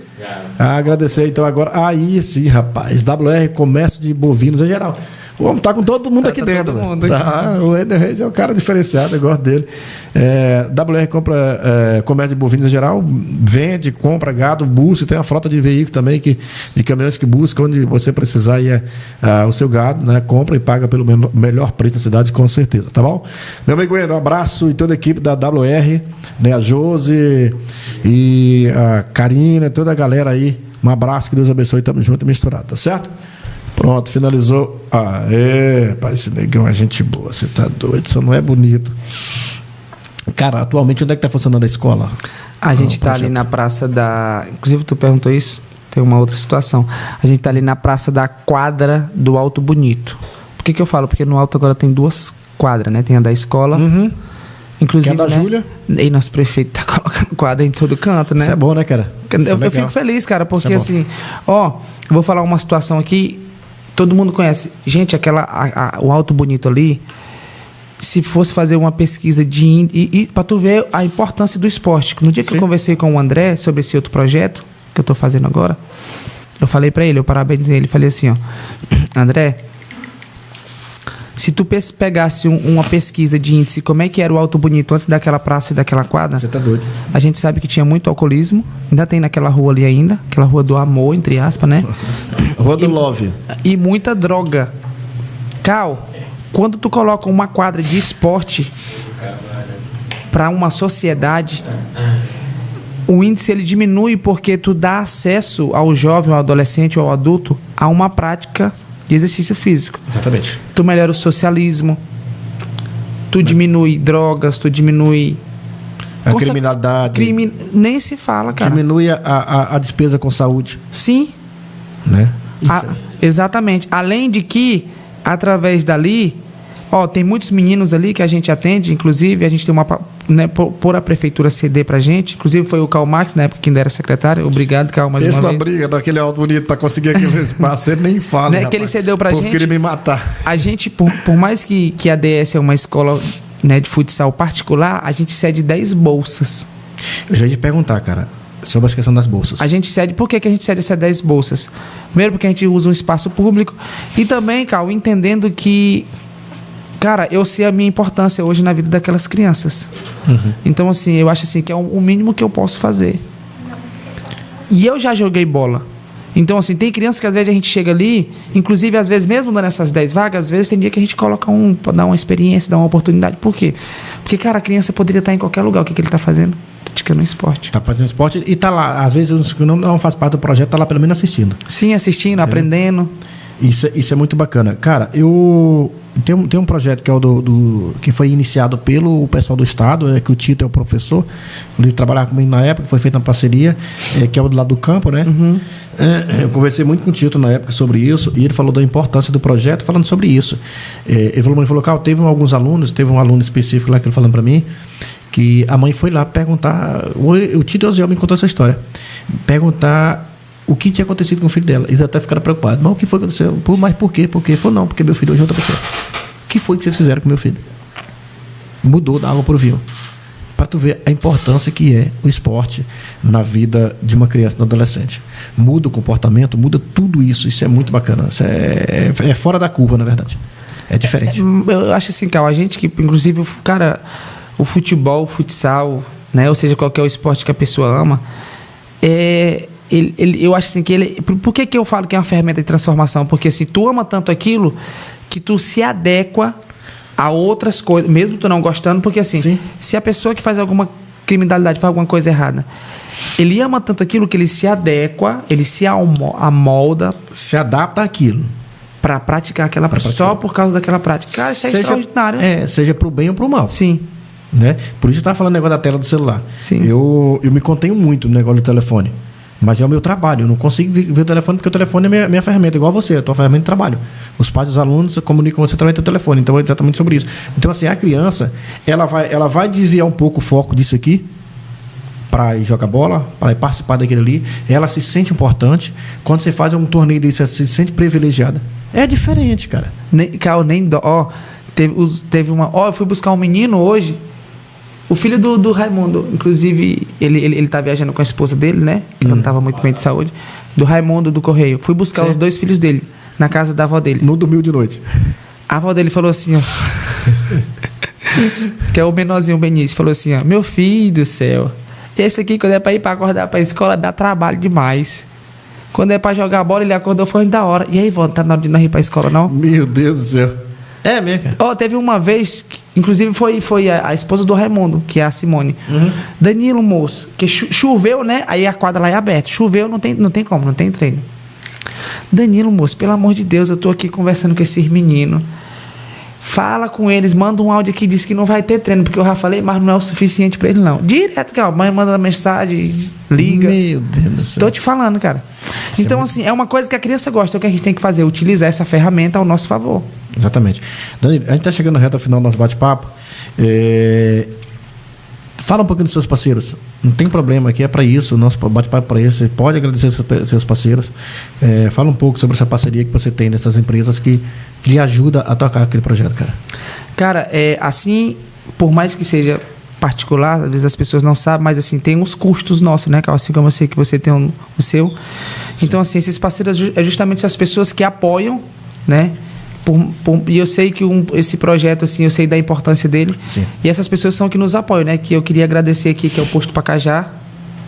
Agradecer então agora. Aí sim, rapaz. WR Comércio de Bovinos em geral. O homem tá com todo mundo aqui dentro. Tá, o Ender Reis é um cara diferenciado, eu gosto dele. WR compra comércio de bovinos em geral, vende, compra gado, busca, tem uma frota de veículos também, de caminhões que buscam onde você precisar ir o seu gado, né? Compra e paga pelo melhor preço da cidade, com certeza, tá bom? Meu amigo Ender, um abraço e toda a equipe da WR, né? A Josi e a Karina, toda a galera aí. Um abraço, que Deus abençoe, tamo junto e misturado, tá certo? Pronto, finalizou. Pai, esse negão é gente boa, você tá doido, só não é bonito. Cara, atualmente onde é que tá funcionando a escola? A gente tá ali na praça da... Inclusive tu perguntou isso, tem uma outra situação. A gente tá ali na praça da quadra do Alto Bonito. Por que eu falo? Porque no Alto agora tem 2 quadras, né? Tem a da escola... Inclusive, que é da Júlia. E nosso prefeito tá colocando quadra em todo canto, né? Isso é bom, né, cara? Eu fico feliz, cara, porque assim... eu vou falar uma situação aqui... Todo mundo conhece. Gente, o Alto Bonito ali, se fosse fazer uma pesquisa e para tu ver a importância do esporte. No dia que eu conversei com o André sobre esse outro projeto que eu tô fazendo agora, eu falei para ele, eu parabenizei ele, falei assim, André, se tu pegasse uma pesquisa de índice, como é que era o Alto Bonito antes daquela praça e daquela quadra... Você tá doido. A gente sabe que tinha muito alcoolismo. Ainda tem naquela rua ali ainda. Aquela rua do amor, entre aspas, né? Rua do Love. E muita droga. Cal, quando tu coloca uma quadra de esporte para uma sociedade, o índice ele diminui porque tu dá acesso ao jovem, ao adolescente ou ao adulto a uma prática de exercício físico. Exatamente. Tu melhora o socialismo, tu diminui drogas, tu diminui... A criminalidade. Nem se fala, cara. Diminui a despesa com saúde. Sim. Né? Exatamente. Além de que, através dali... tem muitos meninos ali que a gente atende, inclusive a gente tem uma... Né, por a prefeitura ceder pra gente, inclusive foi o Karl Marx, na época que ainda era secretário. Obrigado, Karl, mais uma vez. Briga daquele Alto Bonito pra conseguir aquele espaço, ele nem fala, né, que ele cedeu pra gente. Queria me matar. A gente, por mais que a DS é uma escola, né, de futsal particular, a gente cede 10 bolsas. Eu já ia te perguntar, cara, sobre a questão das bolsas. A gente cede, por que a gente cede essas 10 bolsas? Primeiro porque a gente usa um espaço público e também, Karl, entendendo que... Cara, eu sei a minha importância hoje na vida daquelas crianças. Então, assim, eu acho assim que é o mínimo que eu posso fazer. E eu já joguei bola. Então, assim, tem crianças que às vezes a gente chega ali, inclusive, às vezes, mesmo dando essas 10 vagas, às vezes tem dia que a gente coloca pra dar uma experiência, dar uma oportunidade. Por quê? Porque, cara, a criança poderia estar em qualquer lugar. O que ele tá fazendo? Praticando esporte. Tá praticando esporte e tá lá. Às vezes, os que não faz parte do projeto, tá lá pelo menos assistindo. Sim, assistindo, aprendendo. Isso é muito bacana. Cara, tem um projeto que é que foi iniciado pelo pessoal do estado, que o Tito é o professor, ele trabalhava comigo na época, foi feita uma parceria, que é o do lado do campo, né? Eu conversei muito com o Tito na época sobre isso, e ele falou da importância do projeto, falando sobre isso. Ele falou, cara, teve alguns alunos, teve um aluno específico lá que ele falando para mim, que a mãe foi lá perguntar, o Tito Osiel me contou essa história, perguntar o que tinha acontecido com o filho dela. Eles até ficaram preocupados. Mas o que foi que aconteceu? Mas por quê? Por quê? Ele falou, não, porque meu filho hoje é outra pessoa. O que foi que vocês fizeram com meu filho? Mudou da água pro vinho. Para tu ver a importância que é o esporte na vida de uma criança e de um adolescente. Muda o comportamento, muda tudo isso. Isso é muito bacana. Isso é fora da curva, na verdade. É diferente. Eu acho assim, Cal, a gente que, inclusive, cara, o futebol, o futsal, né? Ou seja, qualquer esporte que a pessoa ama, eu acho assim que ele... Por que eu falo que é uma ferramenta de transformação? Porque assim, tu ama tanto aquilo que tu se adequa a outras coisas, mesmo tu não gostando, porque assim, se a pessoa que faz alguma criminalidade, faz alguma coisa errada, Ele ama tanto aquilo que ele se adequa, ele se amolda Se adapta àquilo. pra praticar aquela prática. Só por causa daquela prática. Cara, isso é extraordinário. Seja pro bem ou pro mal. Sim. Né? Por isso eu tava falando negócio da tela do celular. Sim. Eu me contenho muito no negócio do telefone. Mas é o meu trabalho. Eu não consigo ver o telefone porque o telefone é minha ferramenta, igual você, a tua ferramenta de trabalho. Os pais dos alunos comunicam com você através do teu telefone. Então é exatamente sobre isso. Então, assim, a criança, ela vai desviar um pouco o foco disso aqui para ir jogar bola, para ir participar daquele ali. Ela se sente importante. Quando você faz um torneio desse, ela se sente privilegiada. É diferente, cara. Nem dó. Ó, teve uma. Ó, eu fui buscar um menino hoje. O filho do Raimundo, inclusive, ele tá viajando com a esposa dele, né? Que não tava muito bem de saúde. Do Raimundo do Correio. Fui buscar os 2 filhos dele na casa da avó dele. Não dormiu de noite. A avó dele falou assim, ó. Que é o menorzinho, o Benício. Falou assim, ó. Meu filho do céu. Esse aqui, quando é pra ir pra acordar pra escola, dá trabalho demais. Quando é pra jogar bola, ele acordou, foi da hora. E aí, vó, tá na hora de nós ir pra escola, não? Meu Deus do céu. É mesmo, cara. Ó, teve uma vez, inclusive foi a esposa do Raimundo, que é a Simone. Danilo, moço, que choveu, né? Aí a quadra lá é aberta. Choveu, não tem como, não tem treino. Danilo, moço, pelo amor de Deus, eu tô aqui conversando com esses meninos. Fala com eles, manda um áudio aqui, diz que não vai ter treino, porque eu já falei, mas não é o suficiente pra eles, não. Direto, cara, a mãe manda mensagem, liga. Meu Deus do céu. Tô te falando, cara. Então, assim, é uma coisa que a criança gosta, é o que a gente tem que fazer, utilizar essa ferramenta ao nosso favor. Exatamente. Danilo, a gente está chegando na reta final do nosso bate-papo. Fala um pouquinho dos seus parceiros. Não tem problema aqui, é para isso. O nosso bate-papo é para isso. Você pode agradecer seus parceiros. Fala um pouco sobre essa parceria que você tem dessas empresas que lhe ajuda a tocar aquele projeto, cara. Cara, assim, por mais que seja particular, às vezes as pessoas não sabem, mas assim, tem uns custos nossos, né, Carl? Assim como eu sei que você tem o seu. Sim. Então, assim, esses parceiros é justamente essas pessoas que apoiam, né? E eu sei que esse projeto, assim, eu sei da importância dele. Sim. E essas pessoas são que nos apoiam, né? Que eu queria agradecer aqui, que é o Posto Pacajá,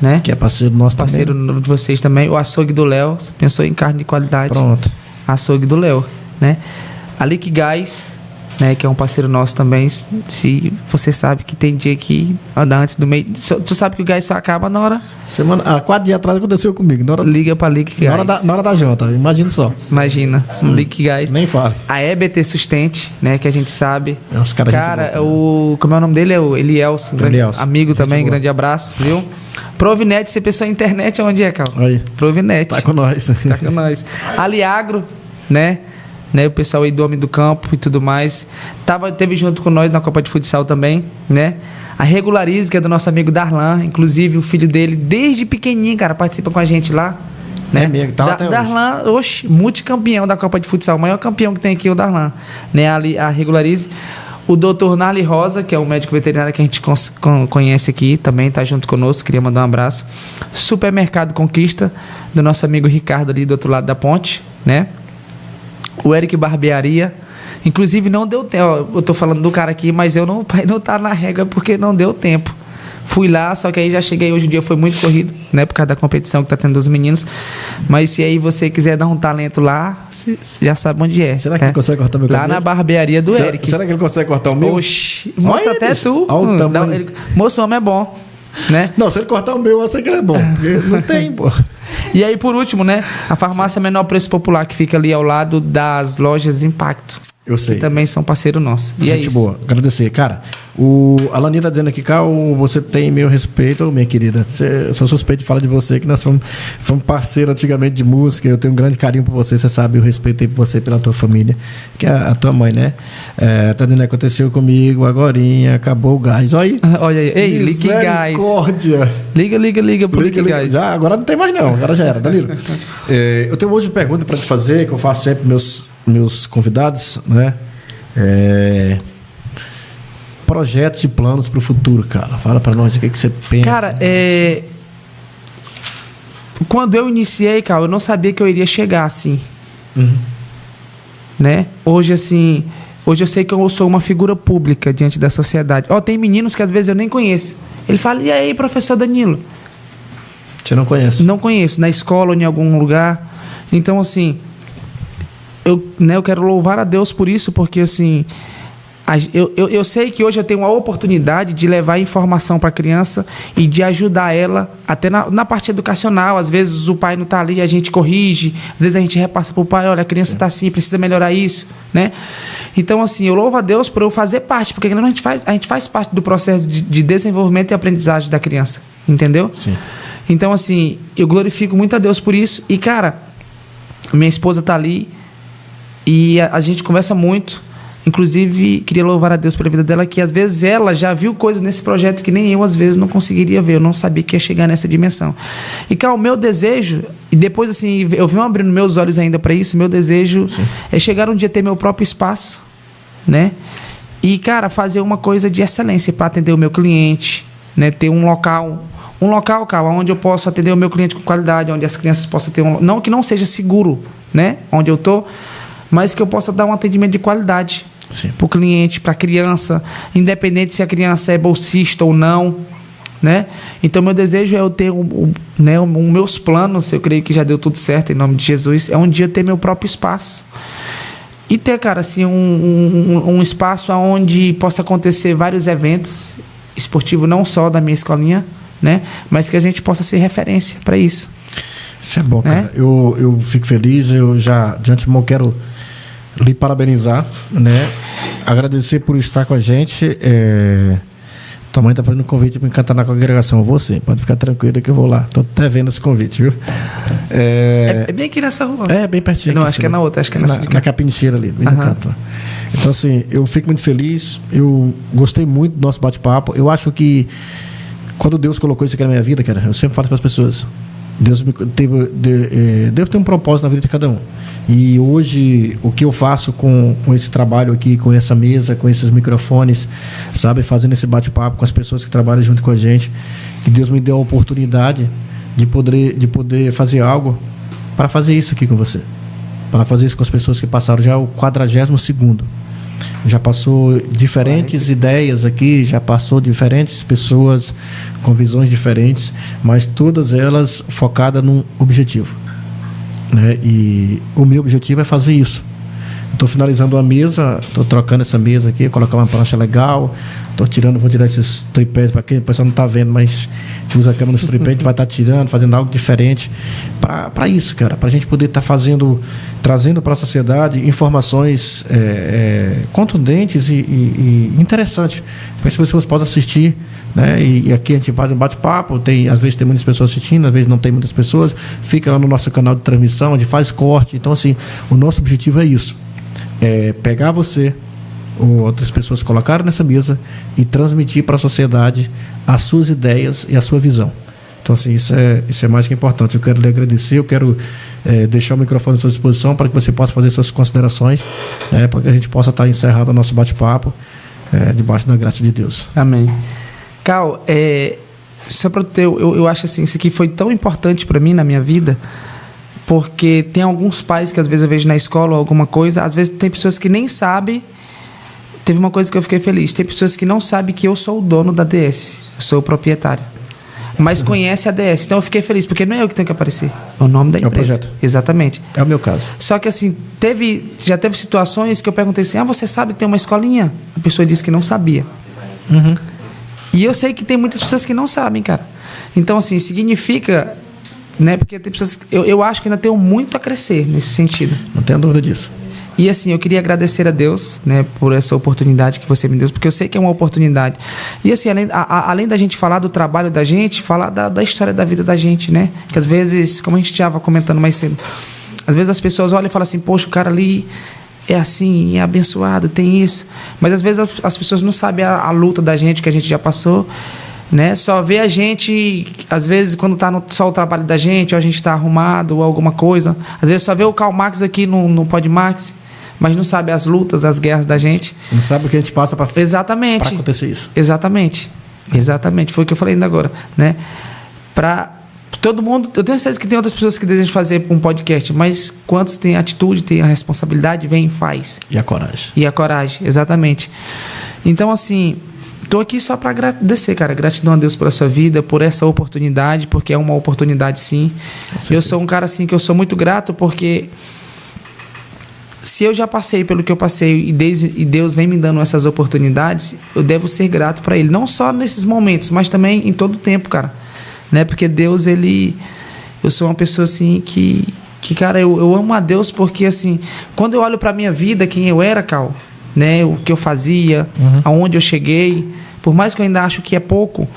né? Que é parceiro nosso parceiro também. Parceiro de vocês também. O Açougue do Léo, você pensou em carne de qualidade. Pronto. Açougue do Léo, né? A Liquigás, né? Que é um parceiro nosso também. Se você sabe que tem dia que anda antes do meio... Tu sabe que o gás só acaba na hora... 4 dias atrás aconteceu comigo. Liga pra Liquigás. Na hora da janta, imagina só. Imagina, Liquigás. Nem fale. A EBT Sustente, né? Que a gente sabe. É uns caras. Cara, como é o nome dele? É o Elielson. Amigo também, grande abraço, viu? Provinet, você pensou em internet, onde é, Carl? Aí. Provinet. Tá com nós. Tá com nós. Aliagro, né? O pessoal aí do Homem do Campo e tudo mais. Teve junto com nós na Copa de Futsal também, né? A Regularize, que é do nosso amigo Darlan. Inclusive, o filho dele, desde pequenininho, cara, participa com a gente lá. Né? É mesmo, tá lá até hoje. Darlan, multicampeão da Copa de Futsal. O maior campeão que tem aqui é o Darlan. Né? A Regularize. O doutor Narli Rosa, que é um médico veterinário que a gente conhece aqui, também tá junto conosco. Queria mandar um abraço. Supermercado Conquista, do nosso amigo Ricardo ali do outro lado da ponte, né? O Eric Barbearia. Inclusive não deu tempo. Eu tô falando do cara aqui, mas eu não tá na regra porque não deu tempo. Fui lá, só que aí já cheguei. Hoje o dia foi muito corrido, né? Por causa da competição que tá tendo dos meninos. Mas se aí você quiser dar um talento lá, você já sabe onde é. Será que ele consegue cortar meu cabelo? Lá na barbearia do Eric. Será que ele consegue cortar o meu? Oxi, moça, até tu. Moço, o homem é bom, né? Não, se ele cortar o meu, eu sei que ele é bom. Não tem, pô. E aí, por último, né? A farmácia Menor Preço Popular, que fica ali ao lado das lojas Impacto. Eu sei. Que também são parceiro nosso. E gente boa. Agradecer. Cara, a Laninha tá dizendo aqui, Carl, você tem meu respeito, minha querida. Eu sou suspeito de falar de você, que nós fomos parceiros antigamente de música. Eu tenho um grande carinho por você. Você sabe o respeito por você, pela tua família, que é a tua mãe, né? Tá dizendo que aconteceu comigo agorinha, acabou o gás. Olha aí. Olha aí. Ei, Liquigás. Misericórdia. Liga pro Liquigás. Já, agora não tem mais não. Agora já era, Danilo. Eu tenho um monte de pergunta para te fazer, que eu faço sempre meus convidados, né? Projetos e planos para o futuro, cara. Fala para nós o que você pensa. Cara, quando eu iniciei, cara, eu não sabia que eu iria chegar assim. Né? Hoje eu sei que eu sou uma figura pública diante da sociedade. Tem meninos que às vezes eu nem conheço. Ele fala: e aí, professor Danilo? Você não conhece? Não conheço, na escola ou em algum lugar. Então, assim, eu quero louvar a Deus por isso, porque, assim, Eu sei que hoje eu tenho a oportunidade de levar informação para a criança e de ajudar ela até na parte educacional. Às vezes o pai não está ali, a gente corrige, às vezes a gente repassa para o pai, olha, a criança está assim, precisa melhorar isso, né? Então, assim, eu louvo a Deus por eu fazer parte, porque a gente faz parte do processo de desenvolvimento e aprendizagem da criança, entendeu? Sim. Então, assim, eu glorifico muito a Deus por isso. E, cara, minha esposa está ali e a gente conversa muito. Inclusive, queria louvar a Deus pela vida dela, que às vezes ela já viu coisas nesse projeto que nem eu, às vezes, não conseguiria ver. Eu não sabia que ia chegar nessa dimensão. E, cara, o meu desejo, e depois, assim, eu venho abrindo meus olhos ainda para isso, meu desejo é chegar um dia a ter meu próprio espaço, né? E, cara, fazer uma coisa de excelência para atender o meu cliente, né? Ter um local, cara, onde eu posso atender o meu cliente com qualidade, onde as crianças possam ter um... Não que não seja seguro, né? Onde eu tô, mas que eu possa dar um atendimento de qualidade para o cliente, para a criança, independente se a criança é bolsista ou não, né? Então, meu desejo é eu ter meus planos, eu creio que já deu tudo certo, em nome de Jesus, é um dia ter meu próprio espaço. E ter, cara, assim, um espaço onde possa acontecer vários eventos esportivos, não só da minha escolinha, né? Mas que a gente possa ser referência para isso. Isso é bom, cara. Eu fico feliz, eu já, de antemão, quero lhe parabenizar, né? Agradecer por estar com a gente. Tua mãe tá fazendo um convite para cantar na congregação. Você, pode ficar tranquilo que eu vou lá. Tô até vendo esse convite, viu? É bem aqui nessa rua. É, bem pertinho. Não, acho que é na outra, acho que é na Capinicheira ali, bem no canto. Então, assim, eu fico muito feliz. Eu gostei muito do nosso bate-papo. Eu acho que quando Deus colocou isso aqui na minha vida, cara, eu sempre falo para as pessoas, Deus tem um propósito na vida de cada um. E hoje, o que eu faço com esse trabalho aqui, com essa mesa, com esses microfones, sabe, fazendo esse bate-papo com as pessoas que trabalham junto com a gente, que Deus me deu a oportunidade de poder fazer algo para fazer isso aqui com você, para fazer isso com as pessoas que passaram. Já é o 42º. Já passou diferentes ideias aqui, já passou diferentes pessoas com visões diferentes, mas todas elas focadas num objetivo, né? E o meu objetivo é fazer isso. Estou finalizando a mesa, estou trocando essa mesa aqui, colocar uma prancha legal, vou tirar esses tripés para quem o pessoal não está vendo, mas a gente usa a câmera nos tripés, a gente vai estar tirando, fazendo algo diferente para isso, cara, para a gente poder estar trazendo para a sociedade informações contundentes e interessantes, para que as pessoas possam assistir, né? E aqui a gente faz um bate-papo, às vezes tem muitas pessoas assistindo, às vezes não tem muitas pessoas, fica lá no nosso canal de transmissão, onde faz corte. Então, assim, o nosso objetivo é isso. Pegar você ou outras pessoas colocaram nessa mesa e transmitir para a sociedade as suas ideias e a sua visão. Então, assim, isso é mais que importante. Eu quero lhe agradecer, eu quero deixar o microfone à sua disposição para que você possa fazer suas considerações, para que a gente possa estar encerrando o nosso bate-papo debaixo da graça de Deus. Amém. Cal, só para eu acho assim, isso aqui foi tão importante para mim na minha vida, porque tem alguns pais que às vezes eu vejo na escola ou alguma coisa, às vezes tem pessoas que nem sabem. Teve uma coisa que eu fiquei feliz, tem pessoas que não sabem que eu sou o dono da DS, eu sou o proprietário, mas conhece a DS, então eu fiquei feliz, porque não é eu que tenho que aparecer, é o nome da empresa. É o projeto. Exatamente. É o meu caso. Só que assim, já teve situações que eu perguntei assim, você sabe que tem uma escolinha? A pessoa disse que não sabia. E eu sei que tem muitas pessoas que não sabem, cara. Então, assim, significa, né? Porque tem pessoas... Eu acho que ainda tenho muito a crescer nesse sentido. Não tenho dúvida disso. E, assim, eu queria agradecer a Deus, né? Por essa oportunidade que você me deu, porque eu sei que é uma oportunidade. E, assim, além da gente falar do trabalho da gente, falar da história da vida da gente, né? Que, às vezes, como a gente estava comentando mais cedo, às vezes as pessoas olham e falam assim, poxa, o cara ali... é assim, é abençoado, tem isso. Mas às vezes as pessoas não sabem a luta da gente, que a gente já passou, né? Só vê a gente, às vezes, quando está só o trabalho da gente, ou a gente está arrumado, ou alguma coisa. Às vezes só vê o Karl Marx aqui no Podmax, mas não sabe as lutas, as guerras da gente. Não sabe o que a gente passa para acontecer isso. Exatamente. Foi o que eu falei ainda agora, né? Para todo mundo, eu tenho certeza que tem outras pessoas que desejam fazer um podcast, mas quantos têm atitude, têm a responsabilidade, vem e faz. E a coragem, exatamente. Então, assim, tô aqui só para agradecer, cara. Gratidão a Deus pela sua vida, por essa oportunidade, porque é uma oportunidade, sim. Eu sou um cara, assim, que eu sou muito grato, porque se eu já passei pelo que eu passei e Deus vem me dando essas oportunidades, eu devo ser grato para Ele. Não só nesses momentos, mas também em todo o tempo, cara. Né? Porque Deus, eu sou uma pessoa assim que cara, eu amo a Deus porque, assim, quando eu olho pra minha vida, quem eu era, Cal, né? O que eu fazia, aonde eu cheguei, por mais que eu ainda acho que é pouco,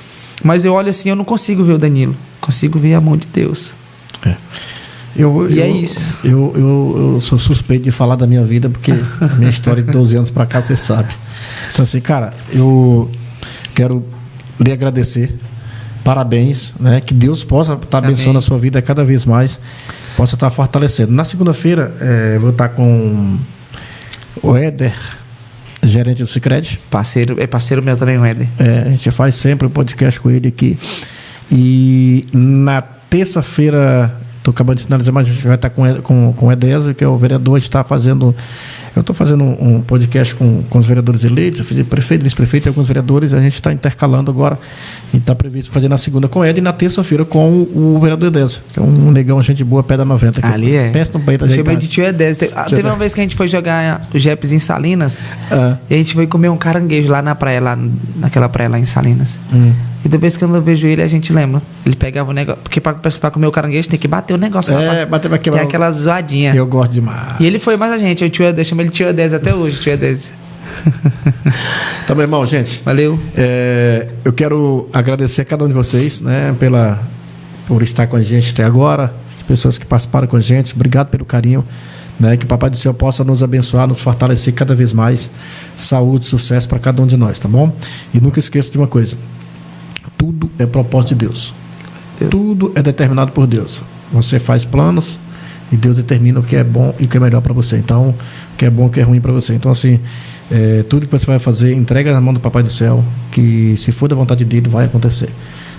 mas eu olho assim, eu não consigo ver o Danilo. Consigo ver a mão de Deus. É isso. Eu sou suspeito de falar da minha vida, porque a minha história de 12 anos pra cá, você sabe. Então, assim, cara, eu quero lhe agradecer. Parabéns, né? Que Deus possa estar abençoando a sua vida cada vez mais, possa estar fortalecendo. Na segunda-feira, eu vou estar com o Éder, gerente do Sicredi. Parceiro meu também, o Éder. A gente faz sempre um podcast com ele aqui. E na terça-feira, estou acabando de finalizar, mas a gente vai estar com o Edésio, que é o vereador, está fazendo... Eu estou fazendo um podcast com os vereadores eleitos, eu fiz prefeito, vice-prefeito e alguns vereadores, a gente está intercalando agora, e está previsto fazer na segunda com o Ed e na terça-feira com o vereador Edésio, que é um negão, gente boa, pé da 90. Ali é. Pensa no peito ajeitado. Chama de tio Edésio. Teve uma vez que a gente foi jogar o Jeps em Salinas, e a gente foi comer um caranguejo lá na praia, naquela praia lá em Salinas. E toda vez que eu vejo ele, a gente lembra. Ele pegava o negócio. Porque pra comer o caranguejo tem que bater o negócio. Bater pra quebrar. Tem aquela zoadinha. Eu gosto demais. E ele foi mais a gente. O tio Edésio, chama ele tio Edésio até hoje, tio Edésio. Tá bom, irmão, gente. Valeu. Eu quero agradecer a cada um de vocês, né, por estar com a gente até agora. As pessoas que participaram com a gente. Obrigado pelo carinho. Né, que o Papai do Céu possa nos abençoar, nos fortalecer cada vez mais. Saúde, sucesso para cada um de nós, tá bom? E nunca esqueça de uma coisa. Tudo é propósito de Deus. Tudo é determinado por Deus. Você faz planos e Deus determina o que é bom e o que é melhor para você. Então, o que é bom e o que é ruim para você. Então, assim, tudo que você vai fazer, entrega na mão do Papai do Céu, que se for da vontade dele, vai acontecer.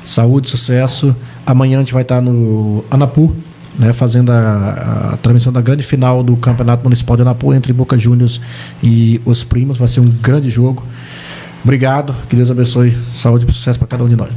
Saúde, sucesso. Amanhã a gente vai estar no Anapu, né, fazendo a transmissão da grande final do Campeonato Municipal de Anapu entre Boca Juniors e os Primos. Vai ser um grande jogo. Obrigado, que Deus abençoe, saúde e sucesso para cada um de nós.